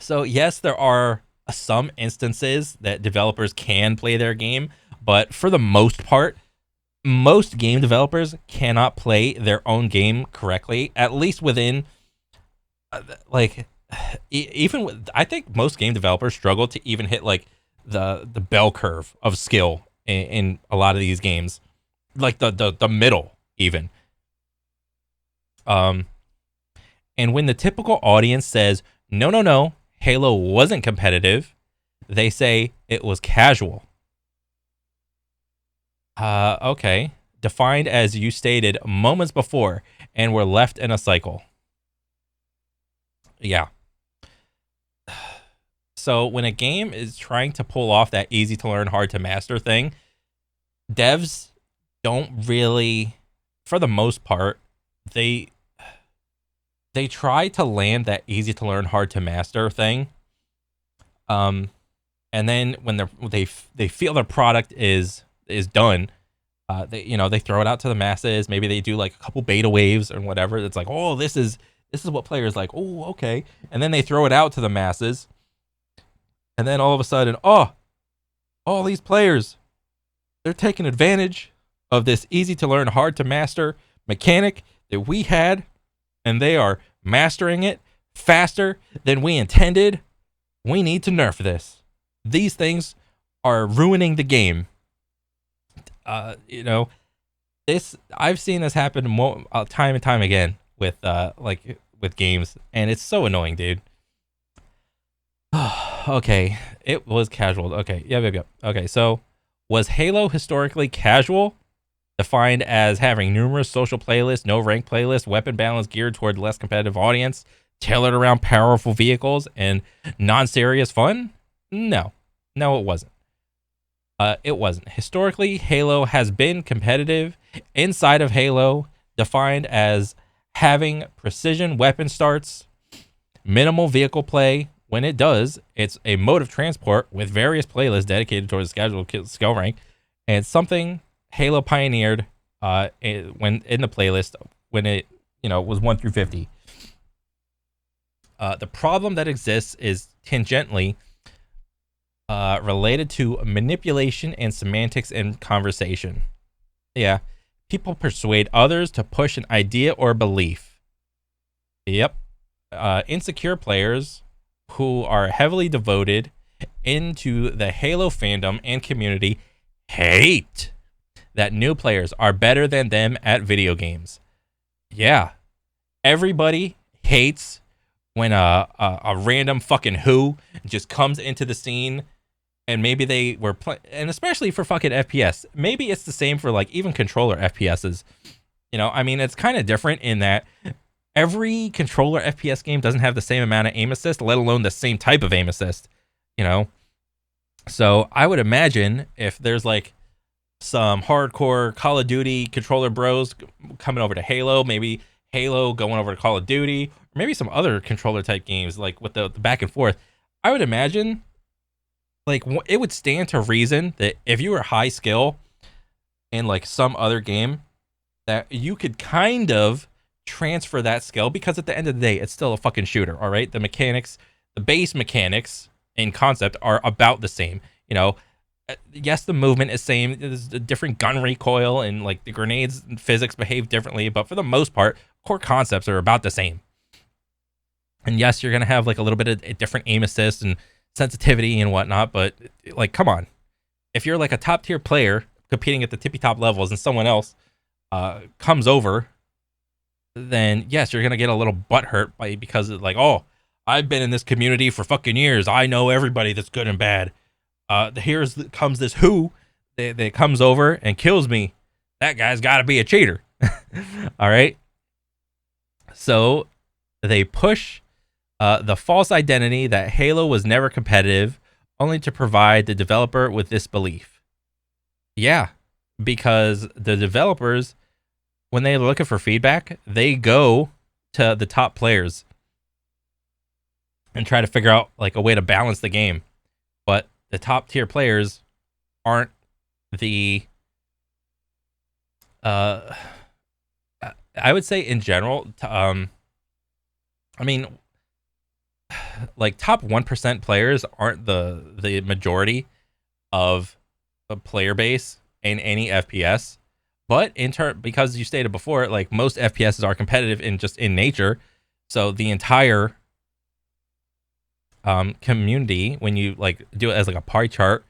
So yes, there are some instances that developers can play their game, but for the most part, most game developers cannot play their own game correctly, at least within even with, I think most game developers struggle to even hit like the bell curve of skill in a lot of these games, like the middle even. And when the typical audience says no, Halo wasn't competitive, they say it was casual. Okay, defined as you stated moments before, and we're left in a cycle. Yeah. So when a game is trying to pull off that easy to learn, hard to master thing, devs don't really, for the most part, they try to land that easy to learn, hard to master thing And then when they feel their product is done, they throw it out to the masses. Maybe they do like a couple beta waves or whatever. It's like, oh, this is what players like. Oh, okay. And then they throw it out to the masses. And then all of a sudden, oh, all these players, they're taking advantage of this easy to learn, hard to master mechanic that we had, and they are mastering it faster than we intended. We need to nerf this. These things are ruining the game. This I've seen this happen time and time again with with games, and it's so annoying, dude. Okay, it was casual. Okay, yep. Okay, so was Halo historically casual? Defined as having numerous social playlists, no rank playlists, weapon balance geared toward less competitive audience, tailored around powerful vehicles, and non-serious fun? No, it wasn't. It wasn't. Historically, Halo has been competitive. Inside of Halo, defined as having precision weapon starts, minimal vehicle play. When it does, it's a mode of transport with various playlists dedicated towards scheduled skill rank, and something Halo pioneered when in the playlist when it was 1 through 50. The problem that exists is tangentially related to manipulation and semantics in conversation. Yeah, people persuade others to push an idea or belief. Yep, insecure players who are heavily devoted into the Halo fandom and community hate that new players are better than them at video games. Yeah. Everybody hates when a random fucking who just comes into the scene, and maybe they were and especially for fucking FPS. Maybe it's the same for like even controller FPSs. I mean, it's kind of different in that every controller FPS game doesn't have the same amount of aim assist, let alone the same type of aim assist, So I would imagine if there's like some hardcore Call of Duty controller bros coming over to Halo, maybe Halo going over to Call of Duty, or maybe some other controller type games like with the back and forth. I would imagine like it would stand to reason that if you were high skill in like some other game, that you could kind of transfer that skill, because at the end of the day, it's still a fucking shooter. All right, the mechanics, the base mechanics in concept are about the same. Yes, the movement is same. There's a different gun recoil, and like the grenades and physics behave differently, but for the most part, core concepts are about the same. And yes, you're gonna have like a little bit of a different aim assist and sensitivity and whatnot, but like, come on, if you're like a top tier player competing at the tippy top levels, and someone else comes over, then yes, you're gonna get a little butthurt because it's like, oh, I've been in this community for fucking years. I know everybody that's good and bad. Comes this who that comes over and kills me. That guy's got to be a cheater. All right. So they push the false identity that Halo was never competitive, only to provide the developer with this belief. Yeah, because the developers, when they're looking for feedback, they go to the top players and try to figure out like a way to balance the game. But the top tier players aren't the I would say in general, I mean, like top 1% players aren't the majority of a player base in any FPS. But because you stated before, like most FPSs are competitive in nature, so the entire community, when you like do it as like a pie chart,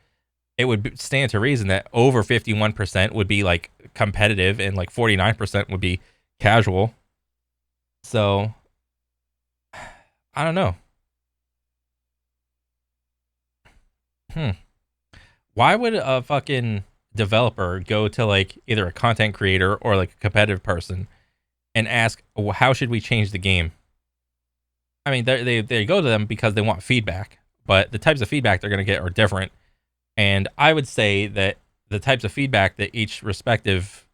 it would stand to reason that over 51% would be like competitive and like 49% would be casual. So I don't know. Why would a fucking developer go to like either a content creator or like a competitive person and ask, well, how should we change the game? I mean, they go to them because they want feedback, but the types of feedback they're going to get are different. And I would say that the types of feedback that each respective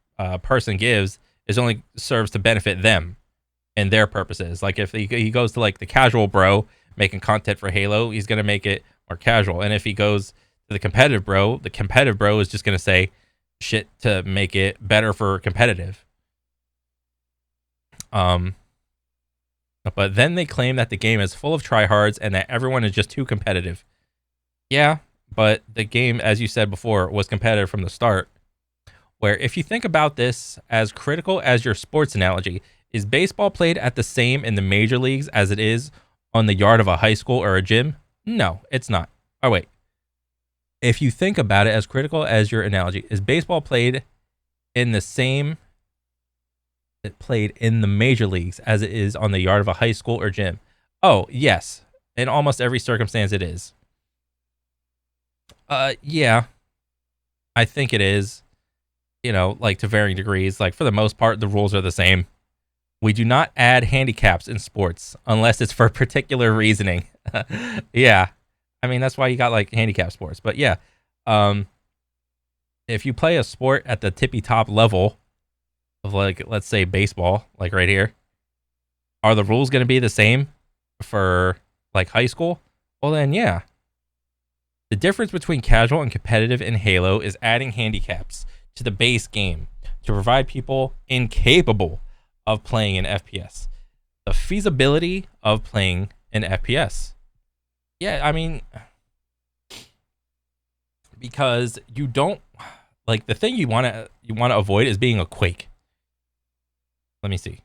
person gives is only serves to benefit them and their purposes. Like if he goes to like the casual bro making content for Halo, he's going to make it or casual. And if he goes to the competitive bro is just going to say shit to make it better for competitive. But then they claim that the game is full of tryhards and that everyone is just too competitive. Yeah, but the game, as you said before, was competitive from the start. Where if you think about this as critical as your sports analogy, is baseball played at the same in the major leagues as it is on the yard of a high school or a gym? No, it's not. Oh, wait. If you think about it as critical as your analogy, is baseball played in the same it played in the major leagues as it is on the yard of a high school or gym? Oh, yes. In almost every circumstance it is. Yeah. I think it is. You know, like to varying degrees. Like for the most part, the rules are the same. We do not add handicaps in sports unless it's for particular reasoning. Yeah. I mean, that's why you got like handicap sports. But yeah. If you play a sport at the tippy top level of like, let's say baseball, like right here, are the rules going to be the same for like high school? Well, then, yeah. The difference between casual and competitive in Halo is adding handicaps to the base game to provide people incapable of playing an FPS the feasibility of playing an FPS. Yeah, I mean, because you don't like the thing you want to avoid is being a Quake. Let me see.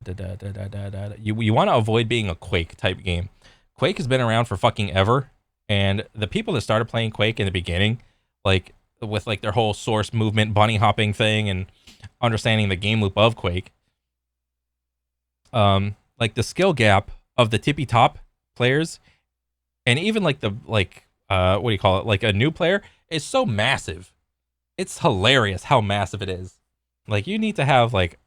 You want to avoid being a Quake type game. Quake has been around for fucking ever, and the people that started playing Quake in the beginning, like with like their whole source movement, bunny hopping thing, and understanding the game loop of Quake, like the skill gap of the tippy top players, and even like the what do you call it, like a new player, is so massive. It's hilarious how massive it is. Like you need to have like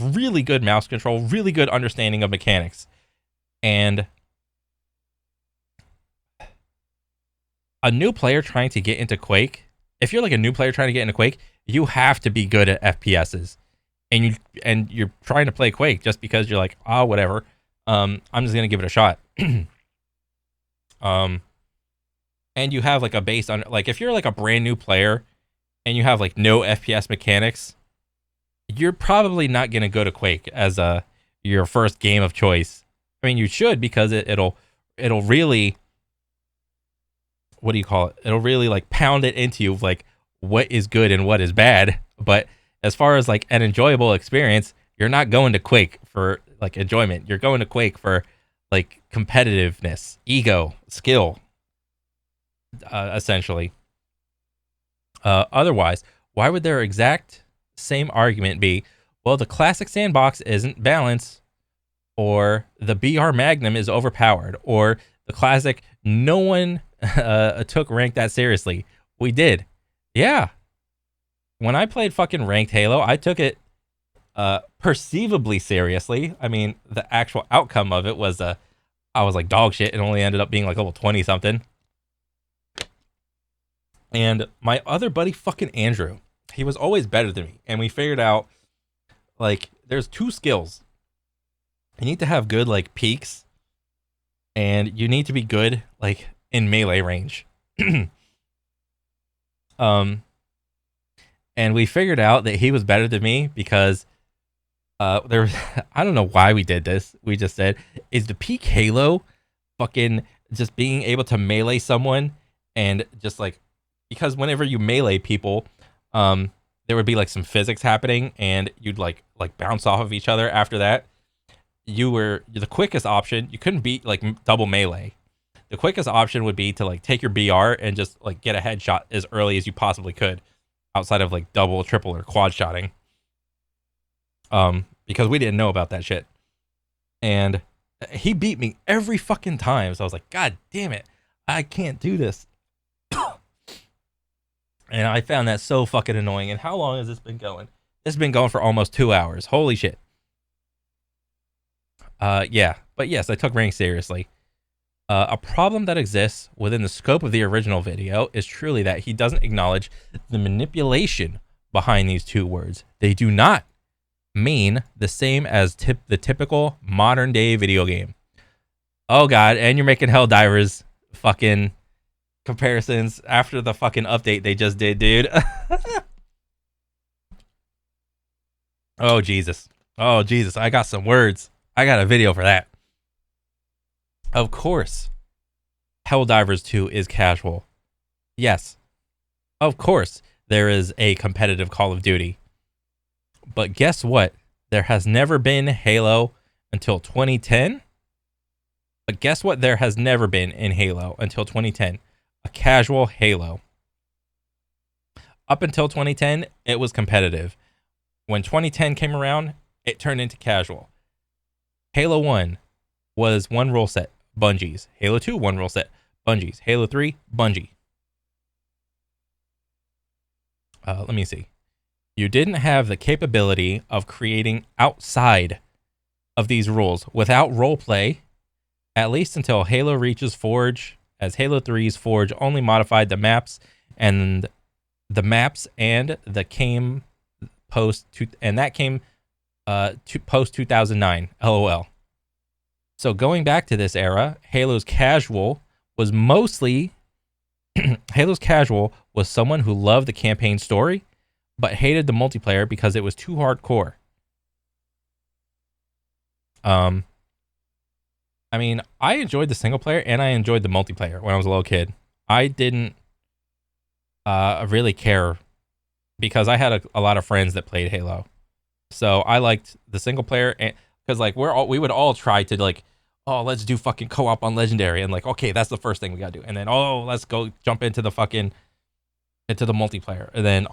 really good mouse control, really good understanding of mechanics, and a new player trying to get into Quake. If you're like a new player trying to get into Quake, you have to be good at FPSs, and you're trying to play Quake just because you're like, oh, whatever. I'm just gonna give it a shot. And you have like a base on, like if you're like a brand new player and you have like no FPS mechanics, you're probably not gonna go to Quake as your first game of choice. I mean, you should, because it'll really, what do you call it? It'll really like pound it into you, like what is good and what is bad. But as far as like an enjoyable experience, you're not going to Quake for like enjoyment. You're going to Quake for like competitiveness, ego, skill, essentially. Otherwise, why would their exact same argument be, well, the classic sandbox isn't balanced, or the BR Magnum is overpowered, or the classic, no one took ranked that seriously? We did. Yeah. When I played fucking ranked Halo, I took it perceivably seriously. I mean, the actual outcome of it was I was like dog shit and only ended up being like level 20 something. And my other buddy, fucking Andrew, he was always better than me. And we figured out, like, there's two skills. You need to have good, like, peaks. And you need to be good, like, in melee range. And we figured out that he was better than me because there was, I don't know why we did this. We just said, is the peak Halo fucking just being able to melee someone and just, like, because whenever you melee people, there would be like some physics happening, and you'd like bounce off of each other after that. You're the quickest option. You couldn't beat like double melee. The quickest option would be to like take your BR and just like get a headshot as early as you possibly could, outside of like double, triple, or quad shotting. Because we didn't know about that shit. And he beat me every fucking time. So I was like, God damn it, I can't do this. And I found that so fucking annoying. And how long has this been going? It's been going for almost 2 hours. Holy shit. Yeah. But yes, I took rank seriously. A problem that exists within the scope of the original video is truly that he doesn't acknowledge the manipulation behind these two words. They do not mean the same as the typical modern day video game. Oh God, and you're making Helldivers. fucking comparisons after the fucking update they just did, dude. Oh, Jesus. Oh, Jesus. I got some words. I got a video for that. Of course, Helldivers 2 is casual. Yes. Of course, there is a competitive Call of Duty. But guess what? There has never been Halo until 2010. But guess what? There has never been in Halo until 2010. A casual Halo. Up until 2010, it was competitive. When 2010 came around, it turned into casual. Halo 1 was one rule set, Bungie's. Halo 2, one rule set, Bungie's. Halo 3, Bungie. Let me see. You didn't have the capability of creating outside of these rules without roleplay, at least until Halo reaches Forge, as Halo 3's Forge only modified the maps and the came post post 2009. LOL. So going back to this era, Halo's casual was mostly Halo's casual was someone who loved the campaign story but hated the multiplayer because it was too hardcore. I mean, I enjoyed the single player and I enjoyed the multiplayer when I was a little kid. I didn't really care because I had a lot of friends that played Halo. So I liked the single player, and because like we would all try to like, oh, let's do fucking co-op on Legendary, and like, okay, that's the first thing we gotta do, and then let's go jump into the multiplayer, and then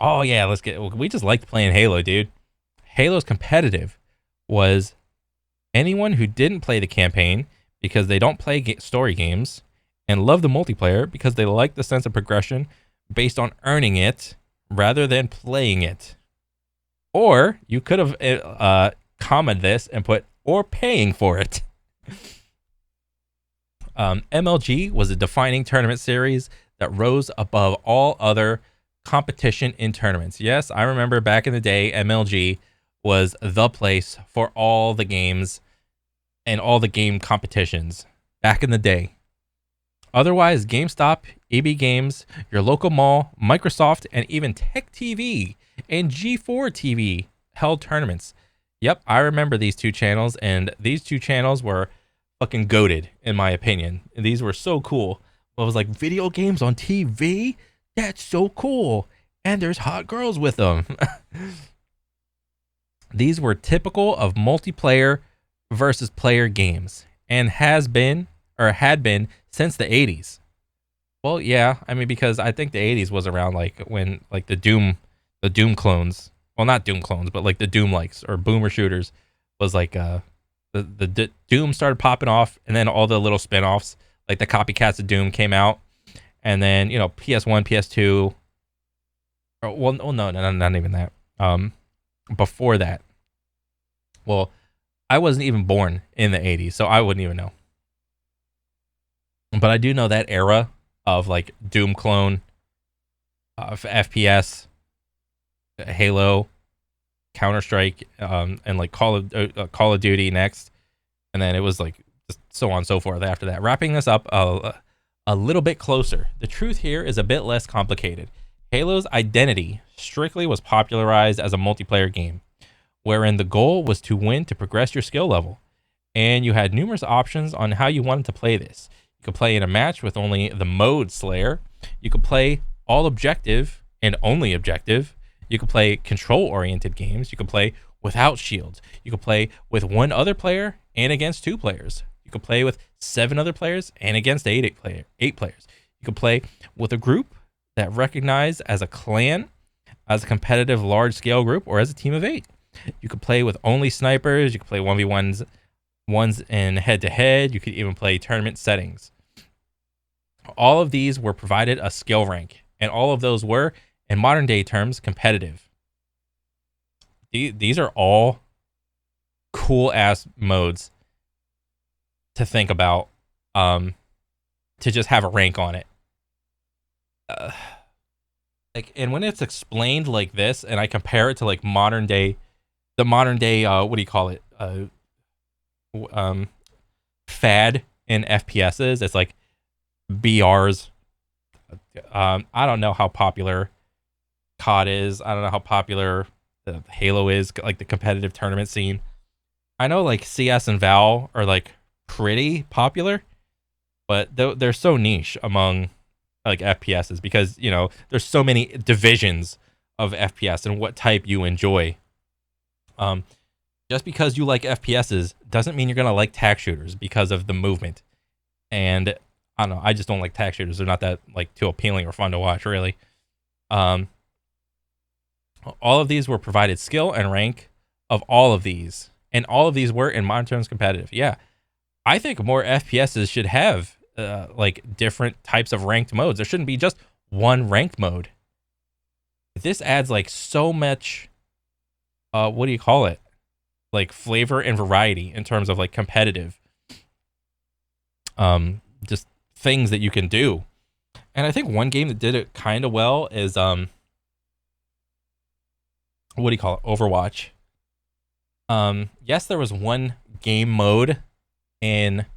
we just liked playing Halo, dude. Halo's competitive was anyone who didn't play the campaign because they don't play story games and love the multiplayer because they like the sense of progression based on earning it rather than playing it. Or you could have commented this and put, or paying for it. MLG was a defining tournament series that rose above all other competition in tournaments. Yes, I remember back in the day, MLG was the place for all the games and all the game competitions back in the day. Otherwise, GameStop, EB Games, your local mall, Microsoft, and even Tech TV and G4 TV held tournaments. Yep, I remember these two channels, and these two channels were fucking goated, in my opinion. These were so cool. I was like, video games on TV? That's so cool. And there's hot girls with them. These were typical of multiplayer versus player games and had been since the 80s. Well, yeah, I mean, because I think the 80s was around like when like the Doom clones, well, not Doom clones, but like the Doom likes or boomer shooters was like the Doom started popping off, and then all the little spin-offs like the copycats of Doom came out, and then, you know, PS1, PS2, or, no, not even that. Before that, well, I wasn't even born in the 80s, so I wouldn't even know. But I do know that era of like Doom clone, FPS, Halo, Counter-Strike, and like Call of Duty next, and then it was like just so on and so forth after that. Wrapping this up a little bit closer, the truth here is a bit less complicated. Halo's identity strictly was popularized as a multiplayer game, wherein the goal was to win to progress your skill level, and you had numerous options on how you wanted to play this. You could play in a match with only the mode Slayer. You could play all objective and only objective. You could play control-oriented games. You could play without shields. You could play with one other player and against two players. You could play with 7 other players and against 8 players. You could play with a group that recognized as a clan, as a competitive large-scale group, or as a team of 8. You could play with only snipers. You could play 1v1s in head-to-head. You could even play tournament settings. All of these were provided a skill rank, and all of those were, in modern day terms, competitive. These are all cool ass modes to think about, to just have a rank on it. Like, and when it's explained like this, and I compare it to like modern day, what do you call it? Fad in FPSs. It's like, BRs. I don't know how popular COD is. I don't know how popular Halo is, like the competitive tournament scene. I know like CS and Val are like pretty popular, but they're so niche among like FPSs because there's so many divisions of FPS and what type you enjoy. Um, just because you like FPSs doesn't mean you're gonna like tac shooters because of the movement. And I don't know, I just don't like tac shooters. They're not that like too appealing or fun to watch, really. Um, all of these were provided skill and rank of all of these, and all of these were in modern terms competitive. Yeah, I think more FPSs should have like different types of ranked modes. There shouldn't be just one ranked mode. This adds like so much. What do you call it? Like flavor and variety in terms of like competitive. Just things that you can do. And I think one game that did it kind of well is what do you call it? Overwatch. Yes, there was one game mode in,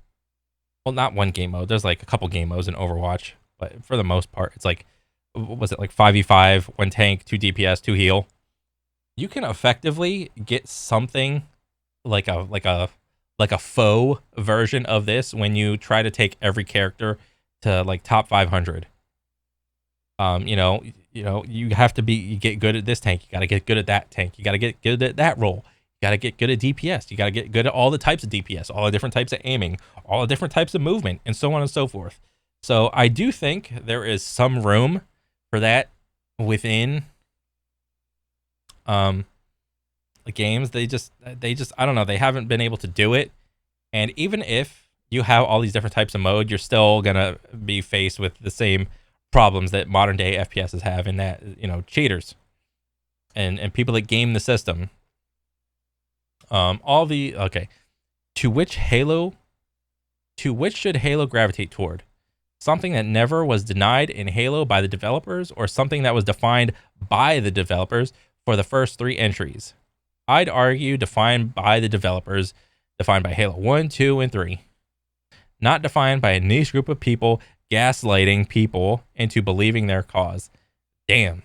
well, not one game mode. There's like a couple game modes in Overwatch, but for the most part, it's like, what was it, like 5v5, one tank, 2 DPS, 2 heal. You can effectively get something like a faux version of this when you try to take every character to like top 500. You have to you get good at this tank. You got to get good at that tank. You got to get good at that role. You got to get good at DPS. You got to get good at all the types of DPS, all the different types of aiming, all the different types of movement, and so on and so forth. So I do think there is some room for that within the games. They just I don't know, they haven't been able to do it. And even if you have all these different types of mode, you're still gonna be faced with the same problems that modern day FPSs have, in that cheaters and people that game the system. Okay, to which should Halo gravitate toward? Something that never was denied in Halo by the developers, or something that was defined by the developers for the first 3 entries? I'd argue defined by the developers, defined by Halo 1, 2, and 3. Not defined by a niche group of people gaslighting people into believing their cause. Damn.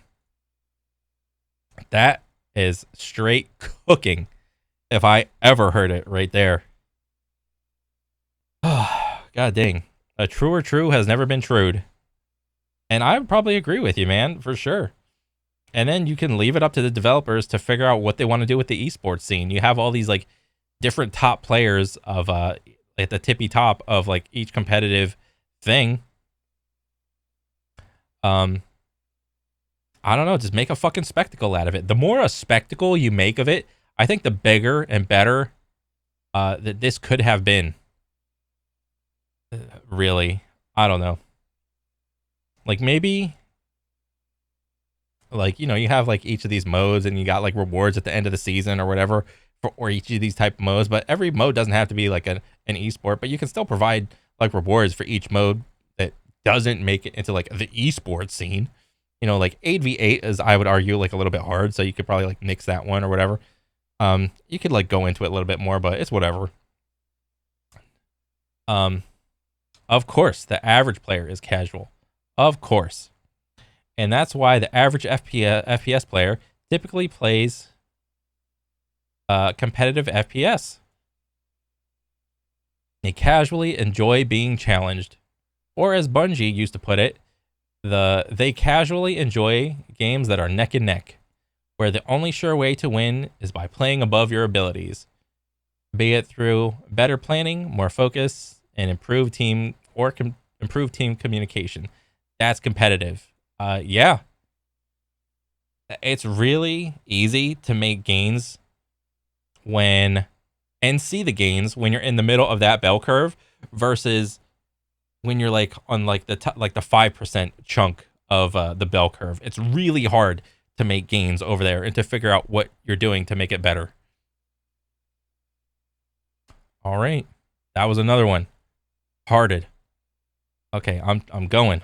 That is straight cooking, if I ever heard it right there. God dang. A truer true has never been trued. And I would probably agree with you, man, for sure. And then you can leave it up to the developers to figure out what they want to do with the esports scene. You have all these like different top players of at the tippy top of like each competitive thing. I don't know, just make a fucking spectacle out of it. The more a spectacle you make of it, I think the bigger and better that this could have been. Really, I don't know. Like maybe, like you have like each of these modes, and you got like rewards at the end of the season or whatever for each of these type of modes. But every mode doesn't have to be like an esport, but you can still provide like rewards for each mode that doesn't make it into like the esports scene. Like 8v8 is, I would argue, like a little bit hard, so you could probably like nix that one or whatever. You could like go into it a little bit more, but it's whatever. Of course, the average player is casual. Of course. And that's why the average FPS player typically plays competitive FPS. They casually enjoy being challenged. Or as Bungie used to put it, they casually enjoy games that are neck and neck, where the only sure way to win is by playing above your abilities, be it through better planning, more focus, and improved team communication. That's competitive. Yeah. It's really easy to make gains and see the gains when you're in the middle of that bell curve versus when you're like on like the 5% chunk of the bell curve. It's really hard to make gains over there and to figure out what you're doing to make it better. All right, that was another one. Hearted. Okay, I'm going.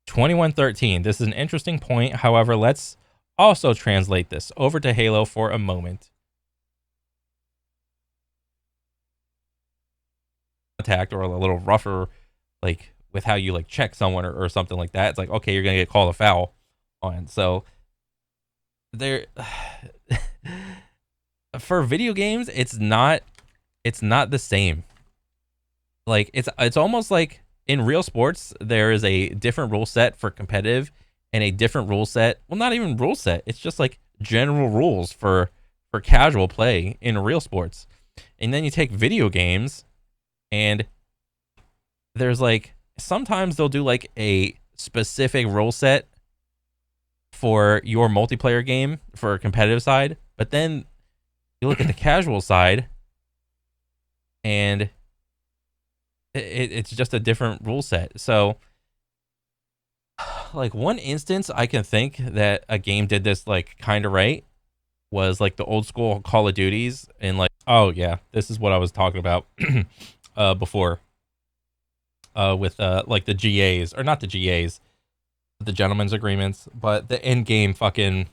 2113. This is an interesting point. However, let's also translate this over to Halo for a moment. Attacked, or a little rougher like with how you like check someone or something like that. It's like, okay, you're gonna get called a foul on. So there for video games, it's not the same. Like it's almost like in real sports, there is a different rule set for competitive and a different rule set. Well, not even rule set. It's just like general rules for casual play in real sports. And then you take video games and there's like sometimes they'll do like a specific rule set for your multiplayer game for a competitive side, but then you look at the casual side and it's just a different rule set. So like one instance I can think that a game did this like kind of right was like the old school Call of Duties, and like, oh yeah, this is what I was talking about before with like the GAs, or not the GAs, the gentlemen's agreements, but the in-game fucking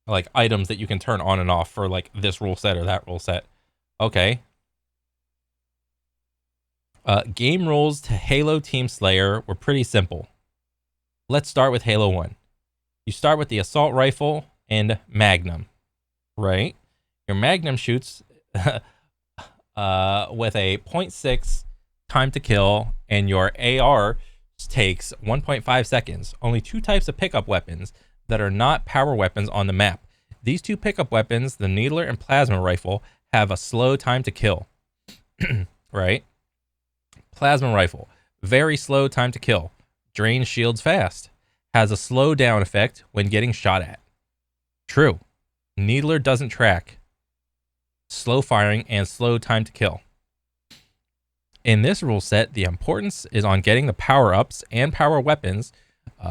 like items that you can turn on and off for like this rule set or that rule set. Okay. Game rules to Halo Team Slayer were pretty simple. Let's start with Halo 1. You start with the assault rifle and Magnum, right? Your Magnum shoots with a .6 time to kill, and your AR takes 1.5 seconds. Only two types of pickup weapons that are not power weapons on the map. These two pickup weapons, the Needler and Plasma Rifle, have a slow time to kill, right? Plasma Rifle, very slow time to kill. Drains shields fast. Has a slow down effect when getting shot at. True. Needler doesn't track. Slow firing and slow time to kill. In this rule set, the importance is on getting the power-ups and power weapons,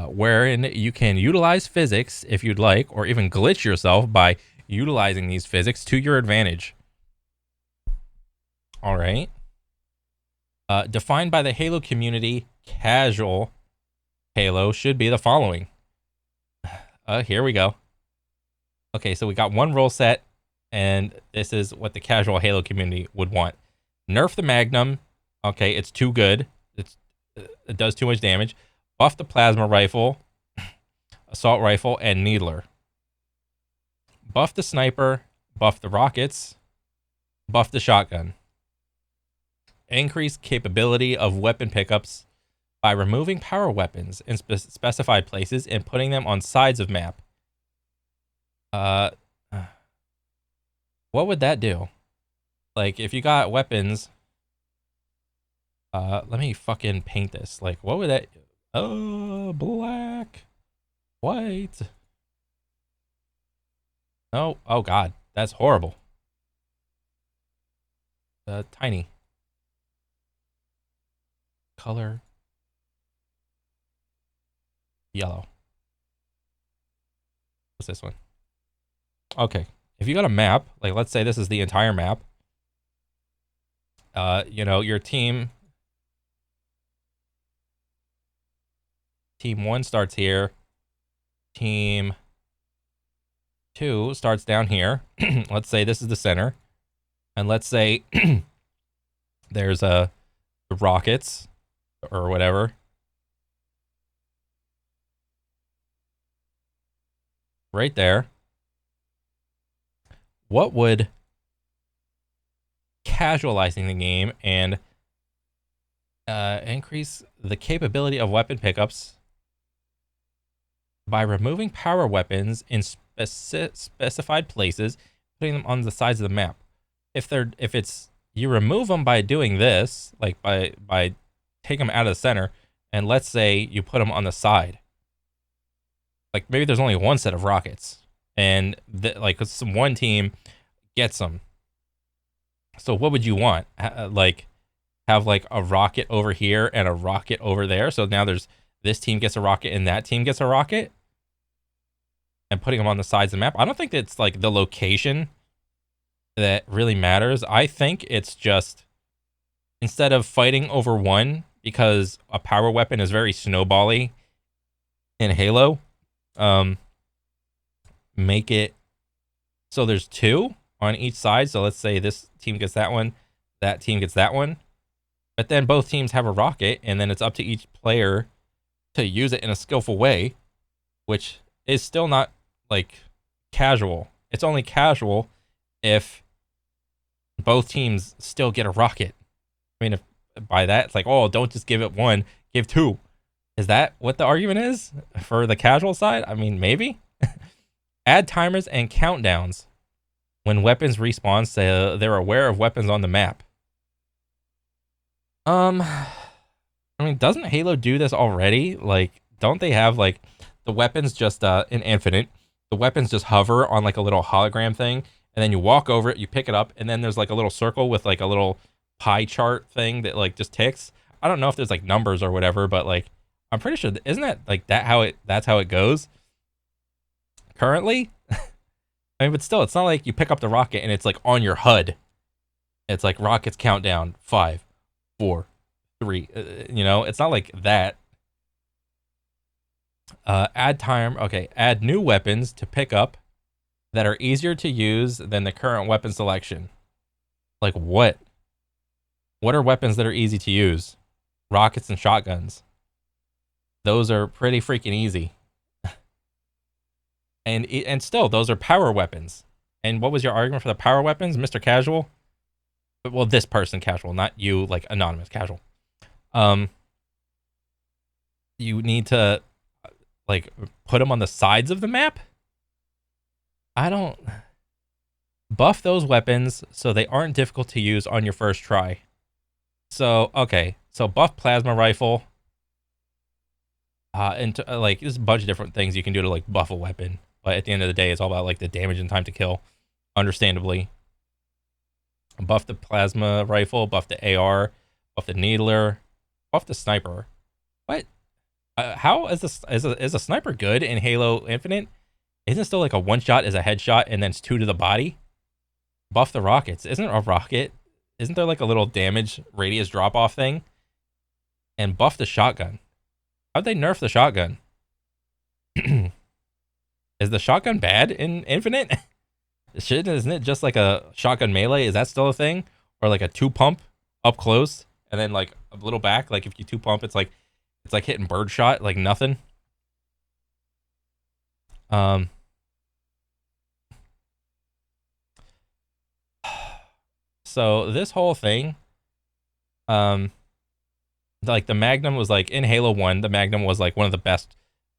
wherein you can utilize physics if you'd like, or even glitch yourself by utilizing these physics to your advantage. All right. Defined by the Halo community, casual Halo should be the following. Here we go. Okay, so we got one rule set, and this is what the casual Halo community would want. Nerf the Magnum. Okay, it's too good. It does too much damage. Buff the Plasma Rifle, Assault Rifle, and Needler. Buff the Sniper. Buff the Rockets. Buff the Shotgun. Increase capability of weapon pickups by removing power weapons in specified places and putting them on sides of map. What would that do? Like, if you got weapons, let me fucking paint this. Like, what would that? Oh, black, white. Oh, oh God, that's horrible. Tiny. Color. Yellow. What's this one? Okay. If you got a map, like let's say this is the entire map, your team 1 starts here. Team 2 starts down here. Let's say this is the center. And let's say there's the Rockets or whatever. Right there. What would casualizing the game and increase the capability of weapon pickups by removing power weapons in specified places, putting them on the sides of the map? If it's you remove them by doing this, like by taking them out of the center, and let's say you put them on the side. Like maybe there's only one set of rockets, and like some one team gets them. So what would you want? Like have like a rocket over here and a rocket over there. So now there's this team gets a rocket and that team gets a rocket, and putting them on the sides of the map. I don't think it's like the location that really matters. I think it's just instead of fighting over one, because a power weapon is very snowbally in Halo, make it so there's two on each side. So let's say this team gets that one, that team gets that one. But then both teams have a rocket, and then it's up to each player to use it in a skillful way, which is still not like casual. It's only casual if both teams still get a rocket. I mean, if by that it's like, oh, don't just give it one, give two. Is that what the argument is for the casual side? I mean, maybe. Add timers and countdowns when weapons respawn, so they're aware of weapons on the map. I mean, doesn't Halo do this already? Like, don't they have like the weapons just in Infinite? The weapons just hover on like a little hologram thing, and then you walk over it, you pick it up, and then there's like a little circle with like a little pie chart thing that like just ticks. I don't know if there's like numbers or whatever, but like I'm pretty sure isn't that like that's how it goes currently. I mean, but still, it's not like you pick up the rocket and it's like on your HUD. It's like rockets countdown 5, 4, 3. You know, it's not like that. Add time. Okay, add new weapons to pick up that are easier to use than the current weapon selection. Like what? What are weapons that are easy to use? Rockets and shotguns. Those are pretty freaking easy. And still, those are power weapons. And what was your argument for the power weapons, Mr. Casual? Well, this person casual, not you, like anonymous casual. You need to like put them on the sides of the map. I don't buff those weapons so they aren't difficult to use on your first try. So okay, so buff plasma rifle. And like there's a bunch of different things you can do to like buff a weapon. But at the end of the day, it's all about like the damage and time to kill, understandably. Buff the plasma rifle, buff the AR, buff the needler, buff the sniper. What? How is this? Is a sniper good in Halo Infinite? Isn't it still like a one shot is a headshot and then it's 2 to the body? Buff the rockets. Isn't a rocket? Isn't there like a little damage radius drop off thing? And buff the shotgun. How'd they nerf the shotgun? Is the shotgun bad in Infinite? Isn't it just like a shotgun melee? Is that still a thing? Or like a 2-pump up close and then like a little back? Like if you 2-pump, it's like hitting birdshot, like nothing. So this whole thing, like the Magnum was like in Halo 1, the Magnum was like one of the best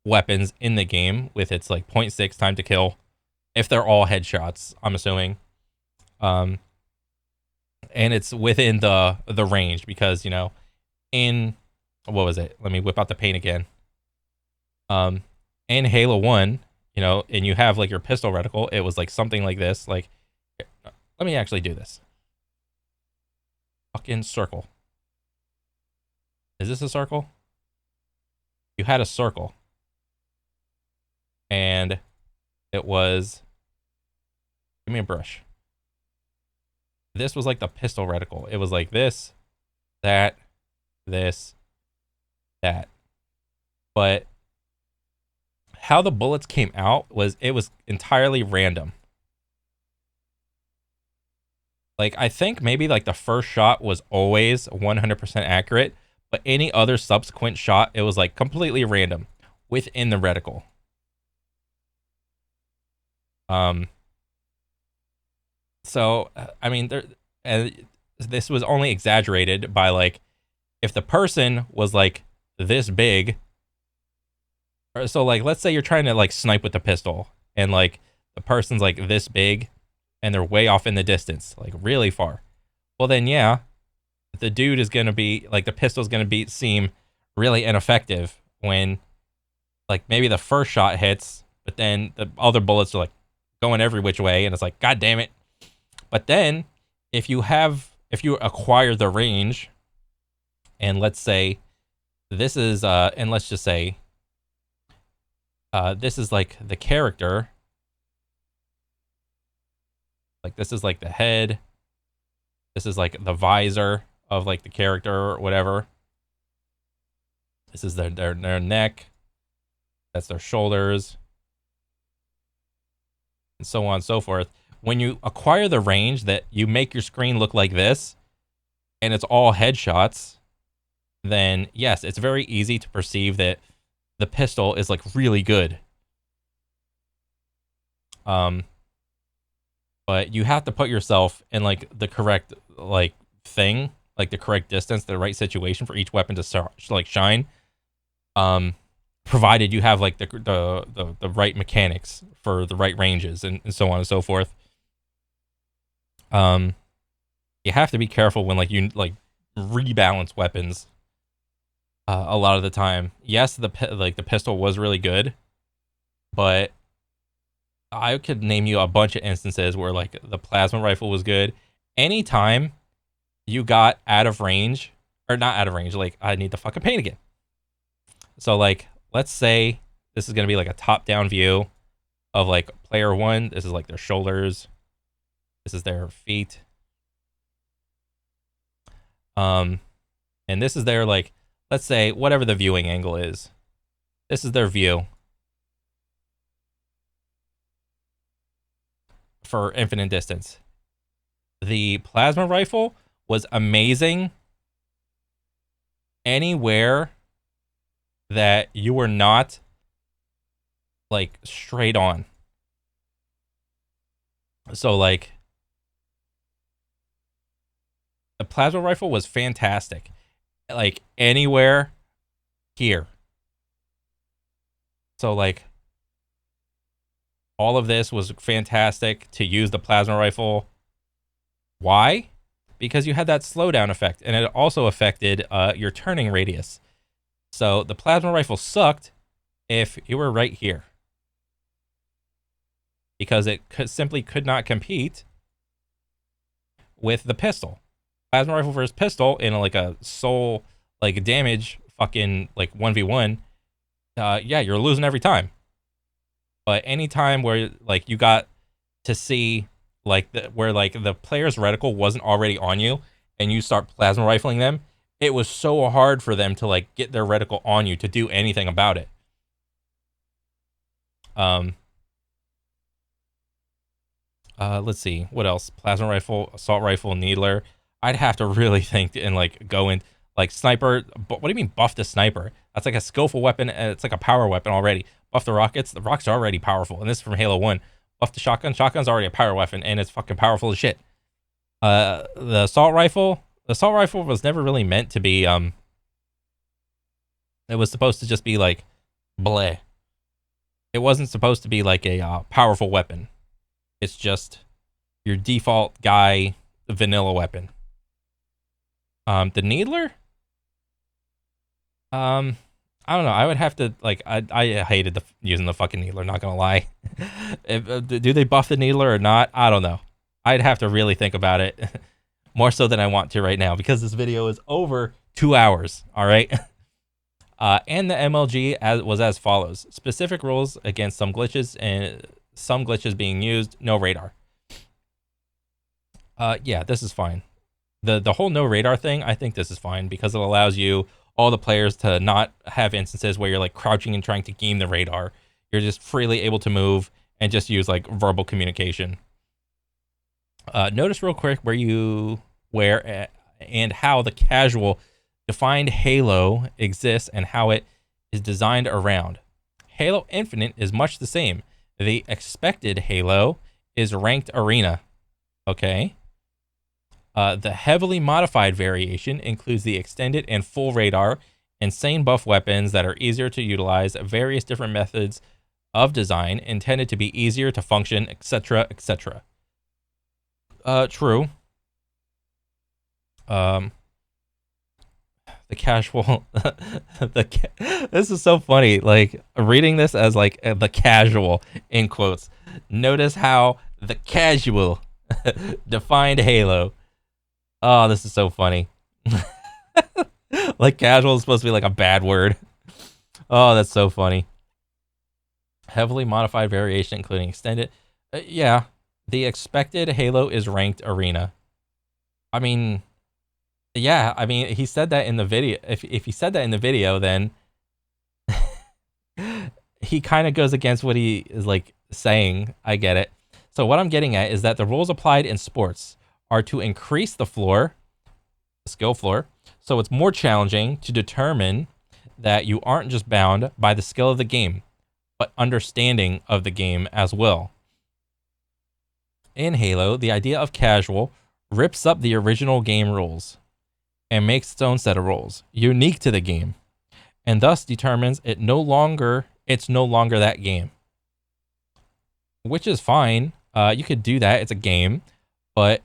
weapons in the game with its like 0.6 time to kill. If they're all headshots, I'm assuming. And it's within the range because, you know, in what was it? Let me whip out the paint again. In Halo 1, you know, and you have like your pistol reticle, it was like something like this. Like, let me actually do this. Fucking circle. Is this a circle? You had a circle. And it was, give me a brush. This was like the pistol reticle. It was like this, that, this, that. But how the bullets came out was it was entirely random. Like I think maybe like the first shot was always 100% accurate, but any other subsequent shot it was like completely random within the reticle. So I mean this was only exaggerated by like if the person was like this big, or so like let's say you're trying to like snipe with the pistol and like the person's like this big and they're way off in the distance, like really far. Well then yeah, the dude is gonna be like the pistol's gonna seem really ineffective when like maybe the first shot hits, but then the other bullets are like going every which way and it's like god damn it. But then if you acquire the range, and let's say this is and let's just say this is like the character, like this is like the head, this is like the visor of like the character or whatever, this is their neck, that's their shoulders, and so on and so forth. When you acquire the range that you make your screen look like this, and it's all headshots, then yes, it's very easy to perceive that the pistol is like really good. But you have to put yourself in like the correct like thing, like the correct distance, the right situation for each weapon to like shine. Provided you have like the right mechanics for the right ranges and so on and so forth. You have to be careful when like you like rebalance weapons. A lot of the time, yes, the pistol was really good, but I could name you a bunch of instances where like the plasma rifle was good. Anytime you got out of range, or not out of range, like I need the fucking paint again. So like, let's say this is gonna be like a top-down view of like player one. This is like their shoulders. This is their feet. And this is their like, let's say whatever the viewing angle is. This is their view for infinite distance. The plasma rifle was amazing anywhere that you were not like straight on. So like the plasma rifle was fantastic. Like anywhere here. So like all of this was fantastic to use the plasma rifle. Why? Because you had that slowdown effect, and it also affected your turning radius. So the plasma rifle sucked if you were right here, because it simply could not compete with the pistol. Plasma rifle versus pistol in like a soul like damage fucking like 1v1. Yeah, you're losing every time. But any time where like you got to see like where like the player's reticle wasn't already on you and you start plasma rifling them, it was so hard for them to like get their reticle on you to do anything about it. Let's see what else. Plasma rifle, assault rifle, needler. I'd have to really think and like go in like sniper. But what do you mean buff the sniper? That's like a skillful weapon. And it's like a power weapon already. Buff the rockets. The rockets are already powerful, and this is from Halo 1. Buff the shotgun. Shotgun's already a power weapon, and it's fucking powerful as shit. The assault rifle. The assault rifle was never really meant to be. It was supposed to just be like, bleh. It wasn't supposed to be like a powerful weapon. It's just your default guy vanilla weapon. The needler. I don't know. I would have to like. I hated using the fucking needler. Not gonna lie. Do they buff the needler or not? I don't know. I'd have to really think about it more so than I want to right now, because this video is over 2 hours. All right. And the MLG was as follows: specific rules against some glitches and some glitches being used. No radar. Yeah, this is fine. The whole no radar thing, I think this is fine because it allows you, all the players, to not have instances where you're like crouching and trying to game the radar. You're just freely able to move and just use like verbal communication. Notice real quick where and how the casual defined Halo exists and how it is designed around. Halo Infinite is much the same. The expected Halo is ranked arena. Okay. The heavily modified variation includes the extended and full radar, insane buff weapons that are easier to utilize, various different methods of design intended to be easier to function, etc., etc. True. The casual. This is so funny. Like reading this as like the casual in quotes. Notice how the casual defined Halo. Oh, this is so funny. Like casual is supposed to be like a bad word. Oh, that's so funny. Heavily modified variation, including extended. Yeah, the expected Halo is ranked arena. I mean, yeah, I mean, he said that in the video. If he said that in the video, then he kind of goes against what he is like saying. I get it. So what I'm getting at is that the rules applied in sports are to increase the floor. skill floor. So it's more challenging to determine that you aren't just bound by the skill of the game, but understanding of the game as well. In Halo, the idea of casual rips up the original game rules and makes its own set of rules, unique to the game, and thus determines it's no longer that game. Which is fine. You could do that. It's a game. But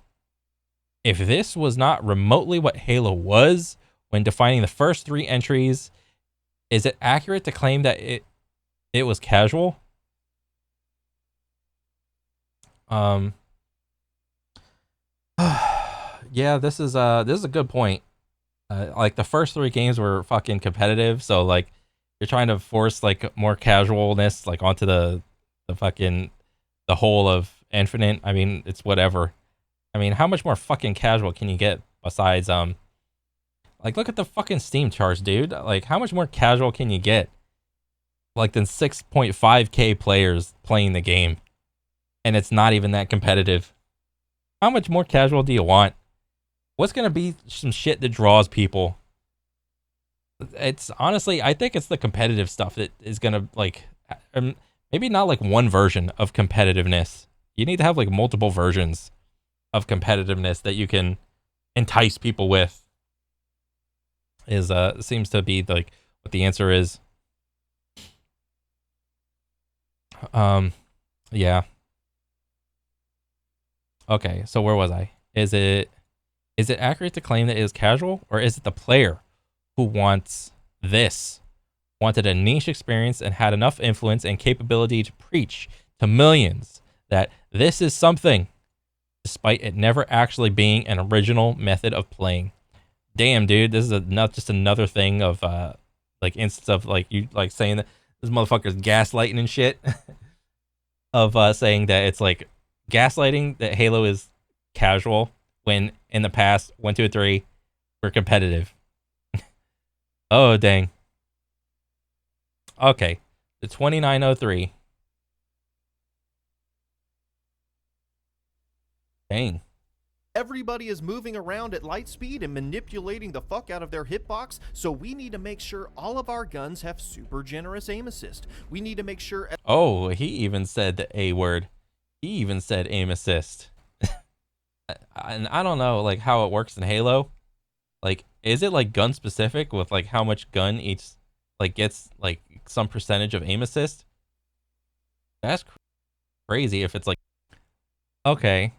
if this was not remotely what Halo was when defining the first 3 entries, is it accurate to claim that it was casual? Yeah, this is a good point. Like the first 3 games were fucking competitive, so like you're trying to force like more casualness like onto the fucking the whole of Infinite. I mean, it's whatever. I mean, how much more fucking casual can you get besides like look at the fucking Steam charts, dude. Like how much more casual can you get? Like than 6.5k players playing the game, and it's not even that competitive. How much more casual do you want? What's gonna be some shit that draws people? It's honestly, I think it's the competitive stuff that is gonna like, maybe not like one version of competitiveness. You need to have like multiple versions of competitiveness that you can entice people with. Is seems to be like what the answer is. Yeah. Okay, so where was I? Is it accurate to claim that it is casual, or is it the player who wanted a niche experience and had enough influence and capability to preach to millions that this is something, despite it never actually being an original method of playing? Damn, dude, this is not just another thing of like instance of like you like saying that this motherfucker's gaslighting and shit. Of saying that it's like gaslighting that Halo is casual when in the past 1, 2, and 3 were competitive. Oh dang. Okay, the 2903. Dang. Everybody is moving around at light speed and manipulating the fuck out of their hitbox, so we need to make sure all of our guns have super generous aim assist. We need to make sure... Oh, he even said the A word. He even said aim assist. And I don't know like how it works in Halo. Like, is it like gun specific with like how much gun each like gets like some percentage of aim assist? That's crazy if it's like... Okay.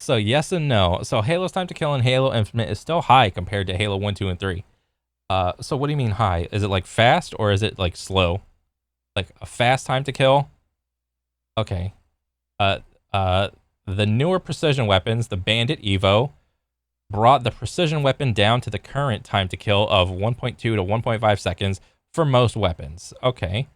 So yes and no. So Halo's time to kill in Halo Infinite is still high compared to Halo 1, 2, and 3. So what do you mean high? Is it like fast or is it like slow? Like a fast time to kill? Okay. The newer precision weapons, the Bandit Evo, brought the precision weapon down to the current time to kill of 1.2 to 1.5 seconds for most weapons. Okay.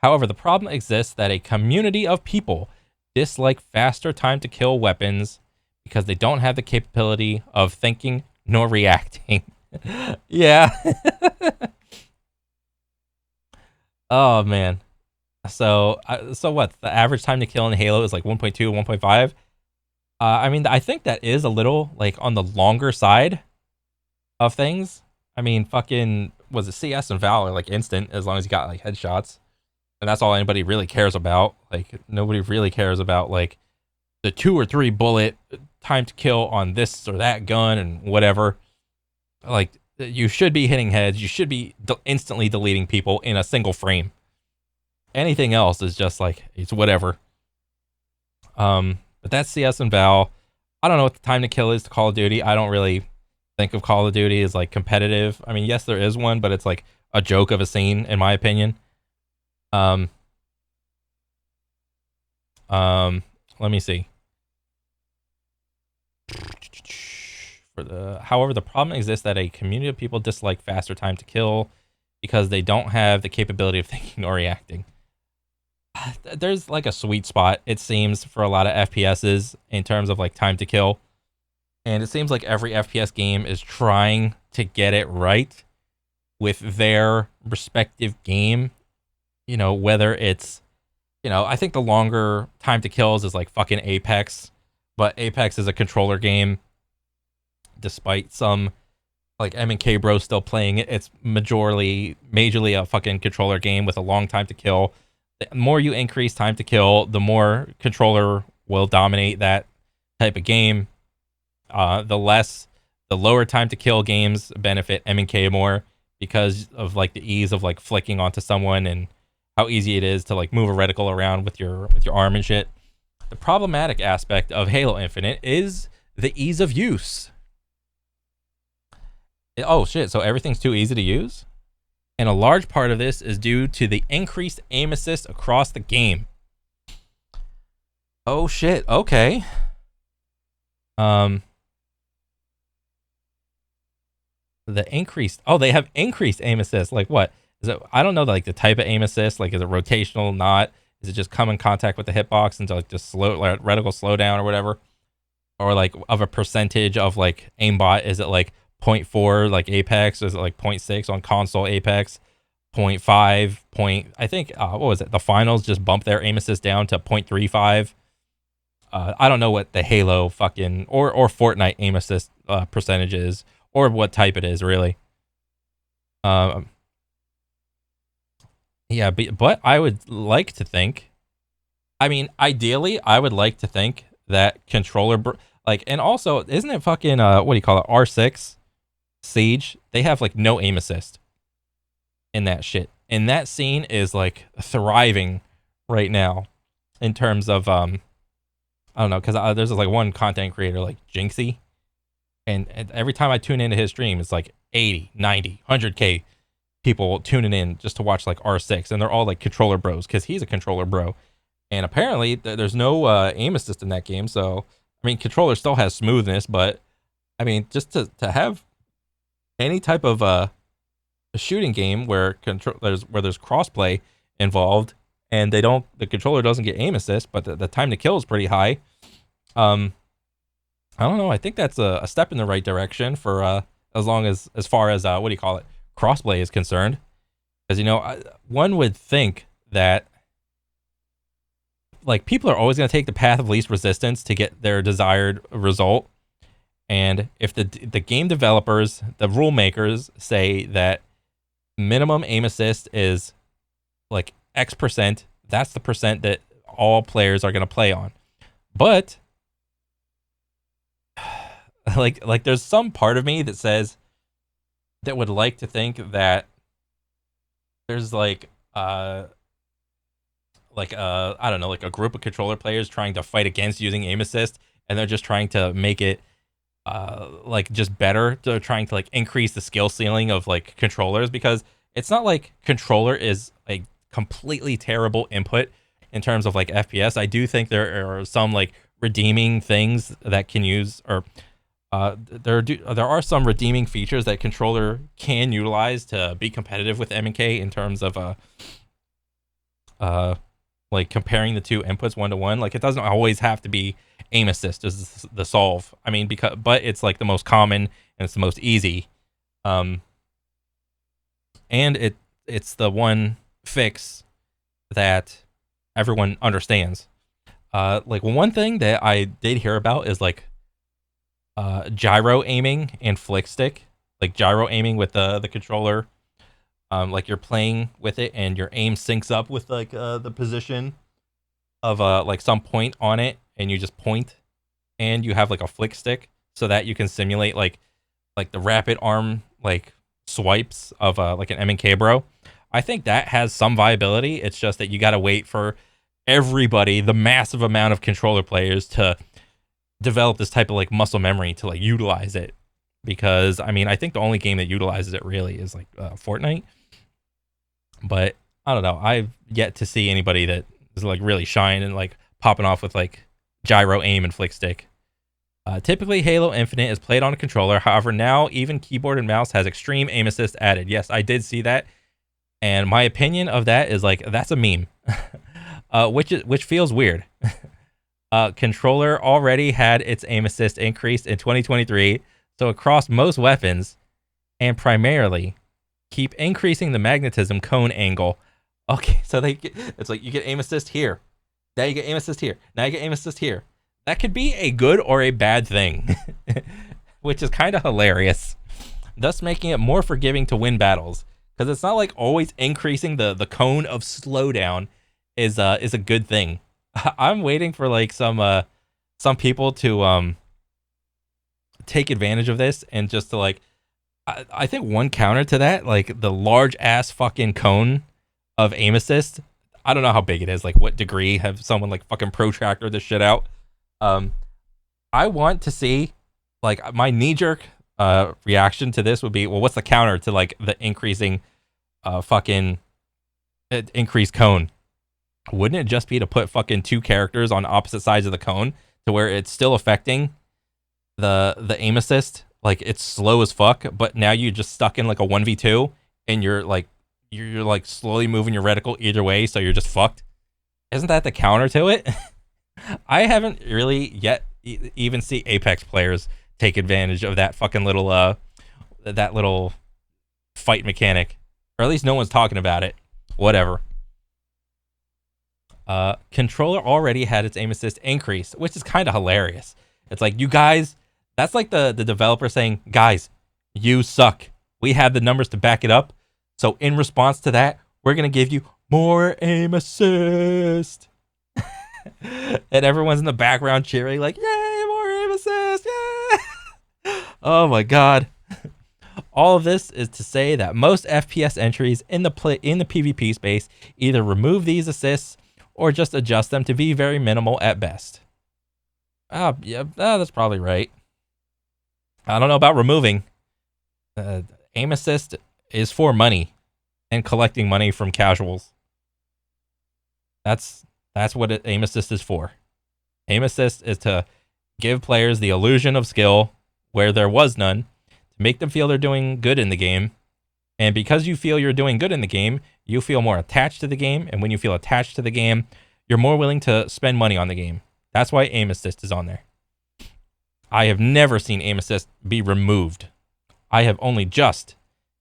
However, the problem exists that a community of people dislike faster time to kill weapons because they don't have the capability of thinking nor reacting. Yeah. Oh man. So what? The average time to kill in Halo is like 1.2, 1.5. I mean, I think that is a little like on the longer side of things. I mean, fucking was it CS and Val are like instant as long as you got like headshots, and that's all anybody really cares about. Like nobody really cares about like the 2 or 3 bullet time to kill on this or that gun and whatever. Like you should be hitting heads. You should be instantly deleting people in a single frame. Anything else is just like it's whatever. But that's CS and Val. I don't know what the time to kill is to Call of Duty. I don't really think of Call of Duty as like competitive. I mean, yes, there is one, but it's like a joke of a scene, in my opinion. Let me see. However, the problem exists that a community of people dislike faster time to kill because they don't have the capability of thinking or reacting. There's like a sweet spot, it seems, for a lot of FPSs in terms of like time to kill. And it seems like every FPS game is trying to get it right with their respective game. You know, whether it's, you know, I think the longer time to kills is like fucking Apex, but Apex is a controller game. despite some like M&K bros still playing it. It's majorly a fucking controller game with a long time to kill. The more you increase time to kill, the more controller will dominate that type of game. The lower time to kill games benefit M&K more because of like the ease of like flicking onto someone and how easy it is to like move a reticle around with your arm and shit. The problematic aspect of Halo Infinite is the ease of use. Oh shit, so everything's too easy to use? And a large part of this is due to the increased aim assist across the game. Oh shit, okay. They have increased aim assist. Like what? Is it, I don't know, like the type of aim assist, like is it rotational, not? Is it just come in contact with the hitbox and like just slow, like reticle slow down or whatever? Or like of a percentage of like aimbot, is it like 0.4 like Apex? Is it like 0.6 on console Apex? 0.5 I think what was it? The finals just bumped their aim assist down to 0.35. I don't know what the Halo fucking or Fortnite aim assist percentage is, or what type it is really. Yeah, but I would like to think, I mean, ideally, I would like to think that controller, like, and also, isn't it fucking, what do you call it, R6 Siege? They have, like, no aim assist in that shit. And that scene is, like, thriving right now in terms of, I don't know, because there's, like, one content creator, like, Jinxie, and every time I tune into his stream, it's, like, 80, 90, 100K people tuning in just to watch, like, R6, and they're all, like, controller bros, because he's a controller bro. And apparently, there's no aim assist in that game. So, I mean, controller still has smoothness, but I mean, just to have any type of a shooting game where there's crossplay involved, and the controller doesn't get aim assist, but the time to kill is pretty high. I don't know. I think that's a step in the right direction for as far as what do you call it, crossplay is concerned. Because one would think that, like, people are always going to take the path of least resistance to get their desired result. And if the game developers, the rule makers, say that minimum aim assist is like X%, that's the percent that all players are going to play on. But like there's some part of me that would like to think that there's I don't know, like a group of controller players trying to fight against using aim assist, and they're just trying to make it like just better. They're trying to like increase the skill ceiling of like controllers, because it's not like controller is a completely terrible input in terms of like FPS. I do think there are some like redeeming things that can use, or there are some redeeming features that controller can utilize to be competitive with M&K in terms of like comparing the two inputs 1-to-1. Like, it doesn't always have to be aim assist as the solve. I mean, but it's like the most common and it's the most easy. And it's the one fix that everyone understands. Like, one thing that I did hear about is like gyro aiming and flick stick. Like gyro aiming with the controller. Like you're playing with it and your aim syncs up with like the position of like some point on it, and you just point, and you have like a flick stick so that you can simulate like the rapid arm like swipes of like an M&K bro. I think that has some viability. It's just that you got to wait for everybody, the massive amount of controller players, to develop this type of like muscle memory to like utilize it. Because I mean, I think the only game that utilizes it really is like Fortnite. But I don't know. I've yet to see anybody that is like really shine and like popping off with like gyro aim and flick stick. Typically, Halo Infinite is played on a controller. However, now even keyboard and mouse has extreme aim assist added. Yes, I did see that, and my opinion of that is like that's a meme, which feels weird. Controller already had its aim assist increased in 2023, so across most weapons, and primarily keep increasing the magnetism cone angle. Okay, so it's like you get aim assist here, now you get aim assist here, now you get aim assist here. That could be a good or a bad thing. which is kind of hilarious, thus making it more forgiving to win battles. Because it's not like always increasing the cone of slowdown is a good thing. I'm waiting for like some people to take advantage of this and just to like I think one counter to that, like the large ass fucking cone of aim assist. I don't know how big it is, like what degree, have someone like fucking protractor this shit out. I want to see, like, my knee-jerk reaction to this would be, well, what's the counter to like the increasing fucking increased cone? Wouldn't it just be to put fucking two characters on opposite sides of the cone to where it's still affecting the aim assist? Like, it's slow as fuck, but now you're just stuck in like a 1v2 and you're like slowly moving your reticle either way, so you're just fucked. Isn't that the counter to it? I haven't really yet even see Apex players take advantage of that fucking little that little fight mechanic, or at least no one's talking about it. Whatever. Controller already had its aim assist increased, which is kind of hilarious. It's like, you guys, that's like the developer saying, guys, you suck. We have the numbers to back it up. So in response to that, we're going to give you more aim assist. And everyone's in the background cheering like, yay, more aim assist, yeah. Oh my god. All of this is to say that most FPS entries in the PvP space either remove these assists or just adjust them to be very minimal at best. Yeah, that's probably right. I don't know about removing. Aim assist is for money and collecting money from casuals. That's what aim assist is for. Aim assist is to give players the illusion of skill where there was none, to make them feel they're doing good in the game. And because you feel you're doing good in the game, you feel more attached to the game. And when you feel attached to the game, you're more willing to spend money on the game. That's why aim assist is on there. I have never seen aim assist be removed. I have only just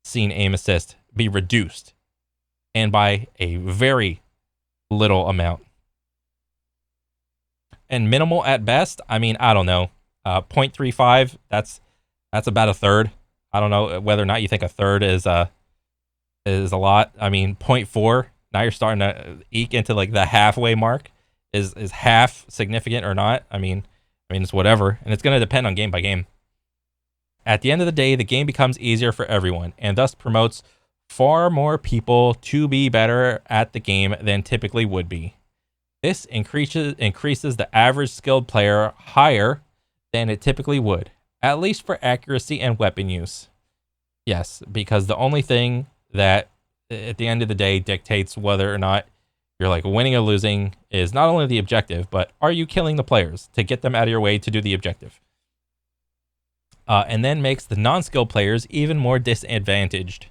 seen aim assist be reduced, and by a very little amount. And minimal at best, I mean, I don't know. 0.35, that's about a third. I don't know whether or not you think a third is a lot. I mean, 0.4, now you're starting to eke into like the halfway mark. Is half significant or not? I mean it's whatever, and it's going to depend on game by game. At the end of the day, the game becomes easier for everyone, and thus promotes far more people to be better at the game than typically would be. This increases the average skilled player higher than it typically would, at least for accuracy and weapon use. Yes, because the only thing that at the end of the day dictates whether or not you're like winning or losing is not only the objective, but are you killing the players to get them out of your way to do the objective? And then makes the non-skilled players even more disadvantaged.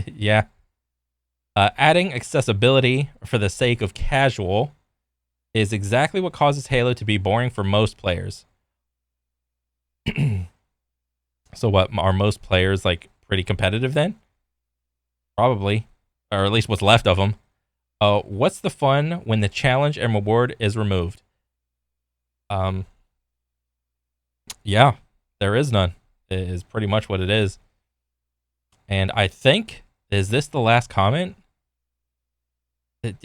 Yeah. Adding accessibility for the sake of casual is exactly what causes Halo to be boring for most players. So what, are most players like pretty competitive then? Probably, or at least what's left of them. What's the fun when the challenge and reward is removed? Yeah, there is none. It is pretty much what it is. And I think, is this the last comment?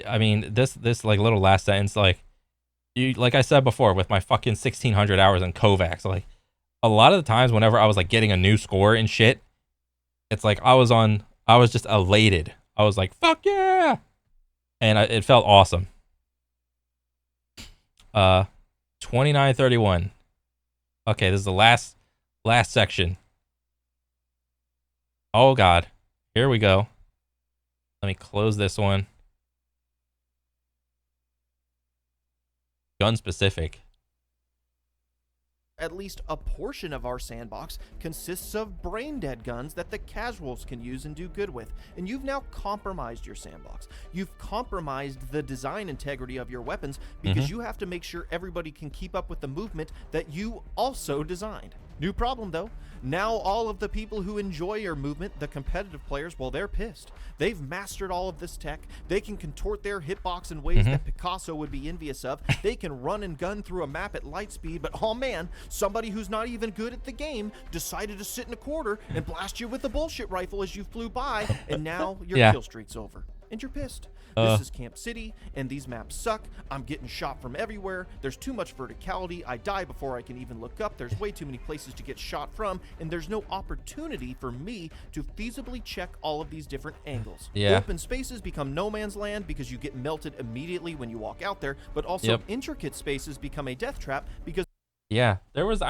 I mean, this like little last sentence, like I said before, with my fucking 1600 hours in Kovacs, like a lot of the times whenever I was like getting a new score and shit, it's like I was just elated. I was like, fuck yeah. And it felt awesome. 2931. Okay, this is the last section. Oh god. Here we go. Let me close this one. Gun specific. At least a portion of our sandbox consists of brain-dead guns that the casuals can use and do good with. And you've now compromised your sandbox. You've compromised the design integrity of your weapons because you have to make sure everybody can keep up with the movement that you also designed. New problem though. Now all of the people who enjoy your movement, the competitive players, well, they're pissed. They've mastered all of this tech. They can contort their hitbox in ways that Picasso would be envious of. They can run and gun through a map at light speed, but oh man, somebody who's not even good at the game decided to sit in a corner and blast you with a bullshit rifle as you flew by, and now your kill streak's over. And you're pissed. This is Camp City, and these maps suck. I'm getting shot from everywhere. There's too much verticality. I die before I can even look up. There's way too many places to get shot from, and there's no opportunity for me to feasibly check all of these different angles. Open spaces become no man's land because you get melted immediately when you walk out there, but also intricate spaces become a death trap because I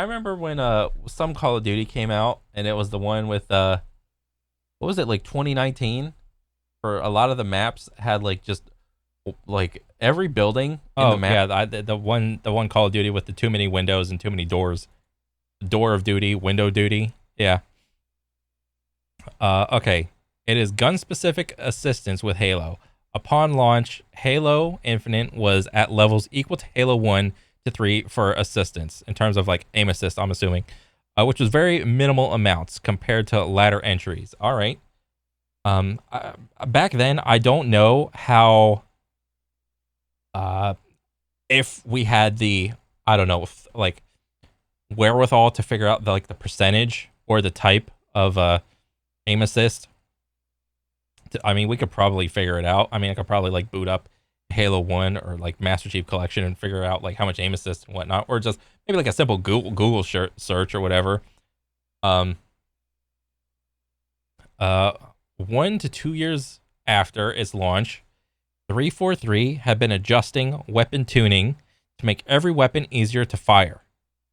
remember when some Call of Duty came out, and it was the one with what was it, like 2019? For a lot of the maps had like just like every building in the map. The one Call of Duty with the too many windows and too many doors. Door of duty, window duty. Yeah. Okay. It is gun specific assistance with Halo. Upon launch, Halo Infinite was at levels equal to Halo 1 to 3 for assistance in terms of like aim assist, I'm assuming, which was very minimal amounts compared to latter entries. All right. Back then, I don't know how, if we had the, I don't know, like wherewithal to figure out the percentage or the type of aim assist. I mean, we could probably figure it out. I mean, I could probably like boot up Halo 1 or like Master Chief Collection and figure out like how much aim assist and whatnot, or just maybe like a simple Google search or whatever. 1 to 2 years after its launch, 343 had been adjusting weapon tuning to make every weapon easier to fire,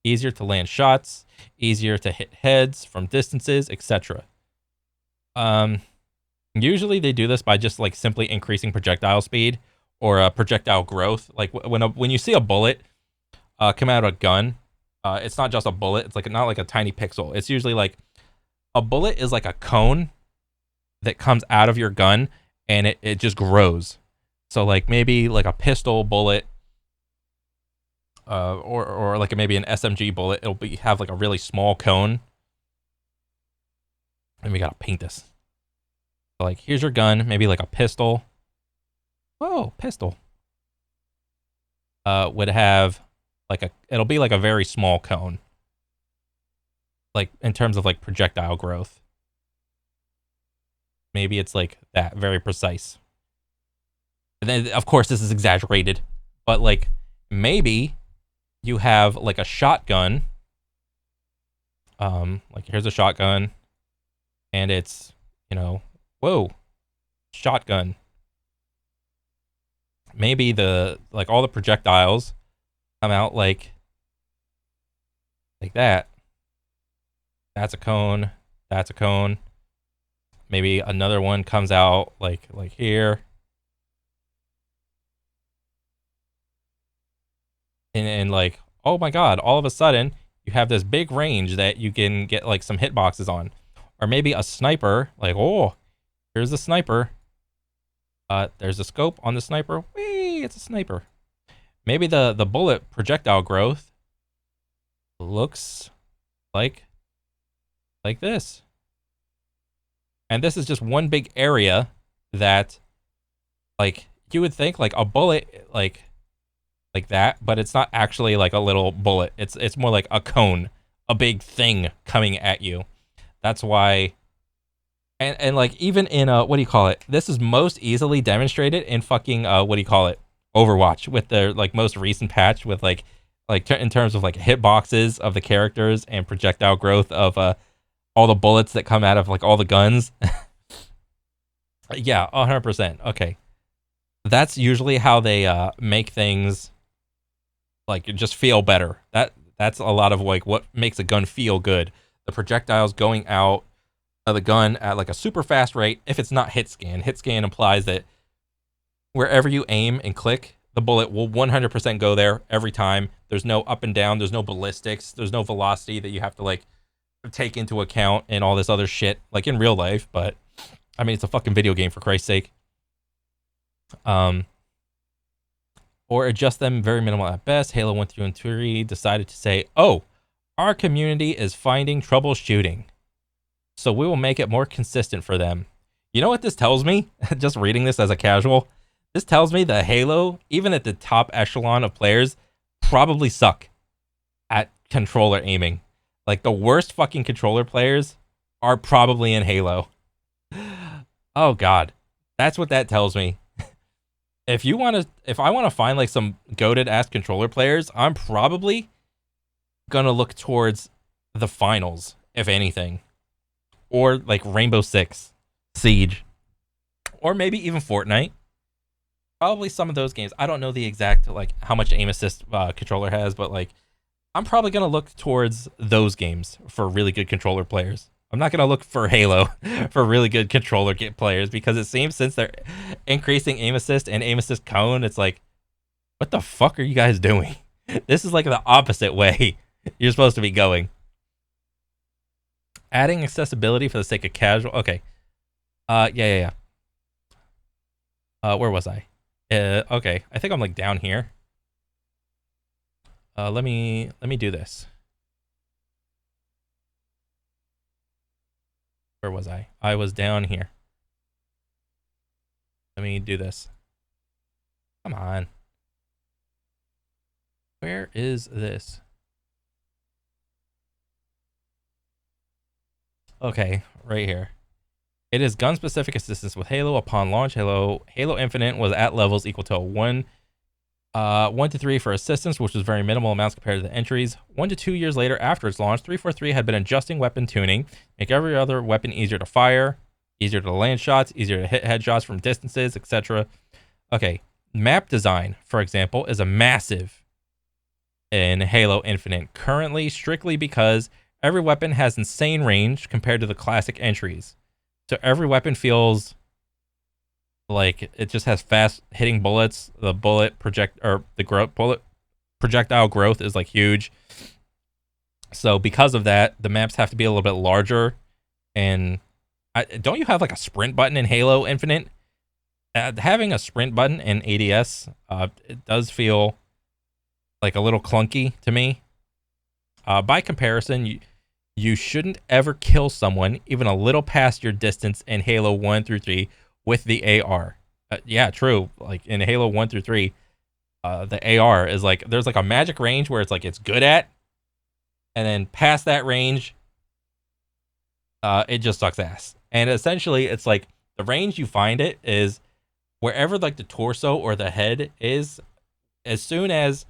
easier to land shots, easier to hit heads from distances, etc. Usually they do this by just like simply increasing projectile speed or projectile growth. Like when you see a bullet come out of a gun, it's not just a bullet. It's like not like a tiny pixel. It's usually like a bullet is like a cone that comes out of your gun, and it just grows. So like maybe like a pistol bullet, or like maybe an SMG bullet, it'll have like a really small cone. And we gotta paint this. So like here's your gun, maybe like a pistol. Whoa, pistol. Would have like it'll be like a very small cone. Like in terms of like projectile growth. Maybe it's like that, very precise. And then, of course, this is exaggerated, but like maybe you have like a shotgun. Like here's a shotgun, and it's, whoa, shotgun. Maybe like all the projectiles come out like that. That's a cone. That's a cone. Maybe another one comes out like here. And like, oh my god, all of a sudden you have this big range that you can get like some hitboxes on. Or maybe a sniper, like, oh, here's the sniper. There's a scope on the sniper. Whee, it's a sniper. Maybe the bullet projectile growth looks like this. And this is just one big area that, like, you would think like a bullet like that, but it's not actually like a little bullet. It's more like a cone, a big thing coming at you. That's why. And like even in what do you call it? This is most easily demonstrated in fucking what do you call it? Overwatch, with their like most recent patch with like in terms of like hitboxes of the characters and projectile growth of all the bullets that come out of like all the guns. Yeah, 100%. Okay. That's usually how they make things like just feel better. That's a lot of like what makes a gun feel good. The projectiles going out of the gun at like a super fast rate. If it's not hit scan implies that wherever you aim and click, the bullet will 100% go there every time. There's no up and down, there's no ballistics, there's no velocity that you have to like take into account and all this other shit like in real life. But I mean, it's a fucking video game, for Christ's sake. Or adjust them very minimal at best. Halo 1 through and 3 decided to say, oh, Our community is finding troubleshooting, so we will make it more consistent for them. You know what this tells me? Just reading this as a casual, this tells me that Halo, even at the top echelon of players, probably suck at controller aiming. Like the worst fucking controller players are probably in Halo. Oh god. That's what that tells me. If I want to find like some goated ass controller players, I'm probably gonna look towards the finals, if anything. Or like Rainbow Six, Siege, or maybe even Fortnite. Probably some of those games. I don't know the exact like how much aim assist controller has, but like I'm probably gonna look towards those games for really good controller players. I'm not gonna look for Halo for really good controller players because it seems since they're increasing aim assist and aim assist cone, it's like, what the fuck are you guys doing? This is like the opposite way you're supposed to be going. Adding accessibility for the sake of casual. Okay. Yeah. Where was I? Okay. I think I'm like down here. Let me do this. Where was I? I was down here. Let me do this. Come on. Where is this? Okay, right here. It is gun-specific assistance with Halo. Upon launch, Halo Infinite was at levels equal to 1 to 3 for assistance, which was very minimal amounts compared to the entries. 1 to 2 years later, after its launch, 343 had been adjusting weapon tuning, make every other weapon easier to fire, easier to land shots, easier to hit headshots from distances, etc. Okay, map design, for example, is a massive in Halo Infinite currently, strictly because every weapon has insane range compared to the classic entries. So every weapon feels like it just has fast hitting bullets. The bullet bullet projectile growth is like huge. So because of that, the maps have to be a little bit larger. And don't you have like a sprint button in Halo Infinite? Having a sprint button in ADS, it does feel like a little clunky to me. By comparison, you shouldn't ever kill someone even a little past your distance in Halo 1 through 3 with the AR. Yeah, true. Like in Halo 1 through 3, the AR is like, there's like a magic range where it's like it's good at, and then past that range, it just sucks ass. And essentially, it's like the range you find it is wherever like the torso or the head is. As soon as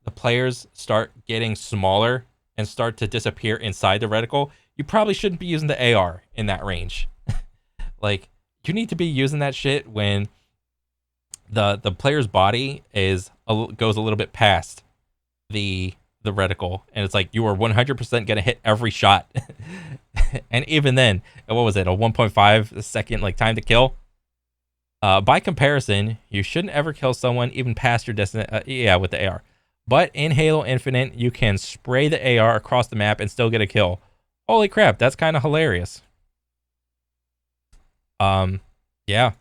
the players start getting smaller and start to disappear inside the reticle, you probably shouldn't be using the AR in that range. Like, you need to be using that shit when the player's body goes a little bit past the reticle, and it's like you are 100% gonna hit every shot. And even then, what was it, a 1.5 second like time to kill? By comparison, you shouldn't ever kill someone even past your distance. Yeah, with the AR. But in Halo Infinite, you can spray the AR across the map and still get a kill. Holy crap, that's kind of hilarious. Yeah.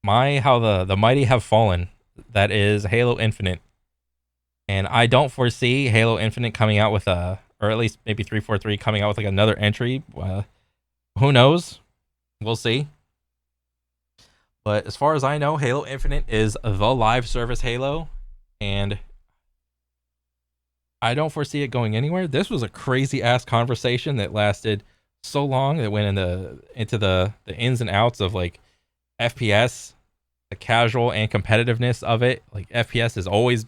How the mighty have fallen. That is Halo Infinite. And I don't foresee Halo Infinite coming out with or at least maybe 343 coming out with like another entry. Who knows? We'll see. But as far as I know, Halo Infinite is the live service Halo, and I don't foresee it going anywhere. This was a crazy ass conversation that lasted so long. That went into the ins and outs of like FPS, the casual and competitiveness of it. Like FPS is always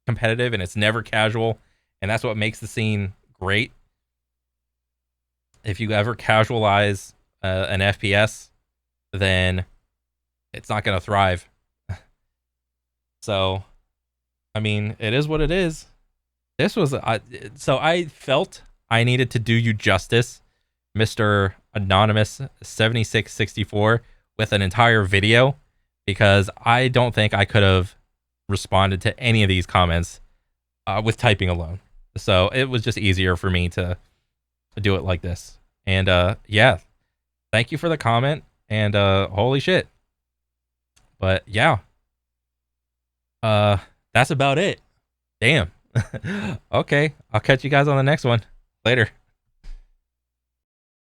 competitive and it's never casual, and that's what makes the scene great. If you ever casualize an FPS, then it's not going to thrive. So, I mean, it is what it is. This was so I felt I needed to do you justice, Mr. Anonymous 7664, with an entire video, because I don't think I could have responded to any of these comments with typing alone. So it was just easier for me to do it like this. And yeah, thank you for the comment. And holy shit. But yeah, that's about it. Damn. Okay, I'll catch you guys on the next one. Later.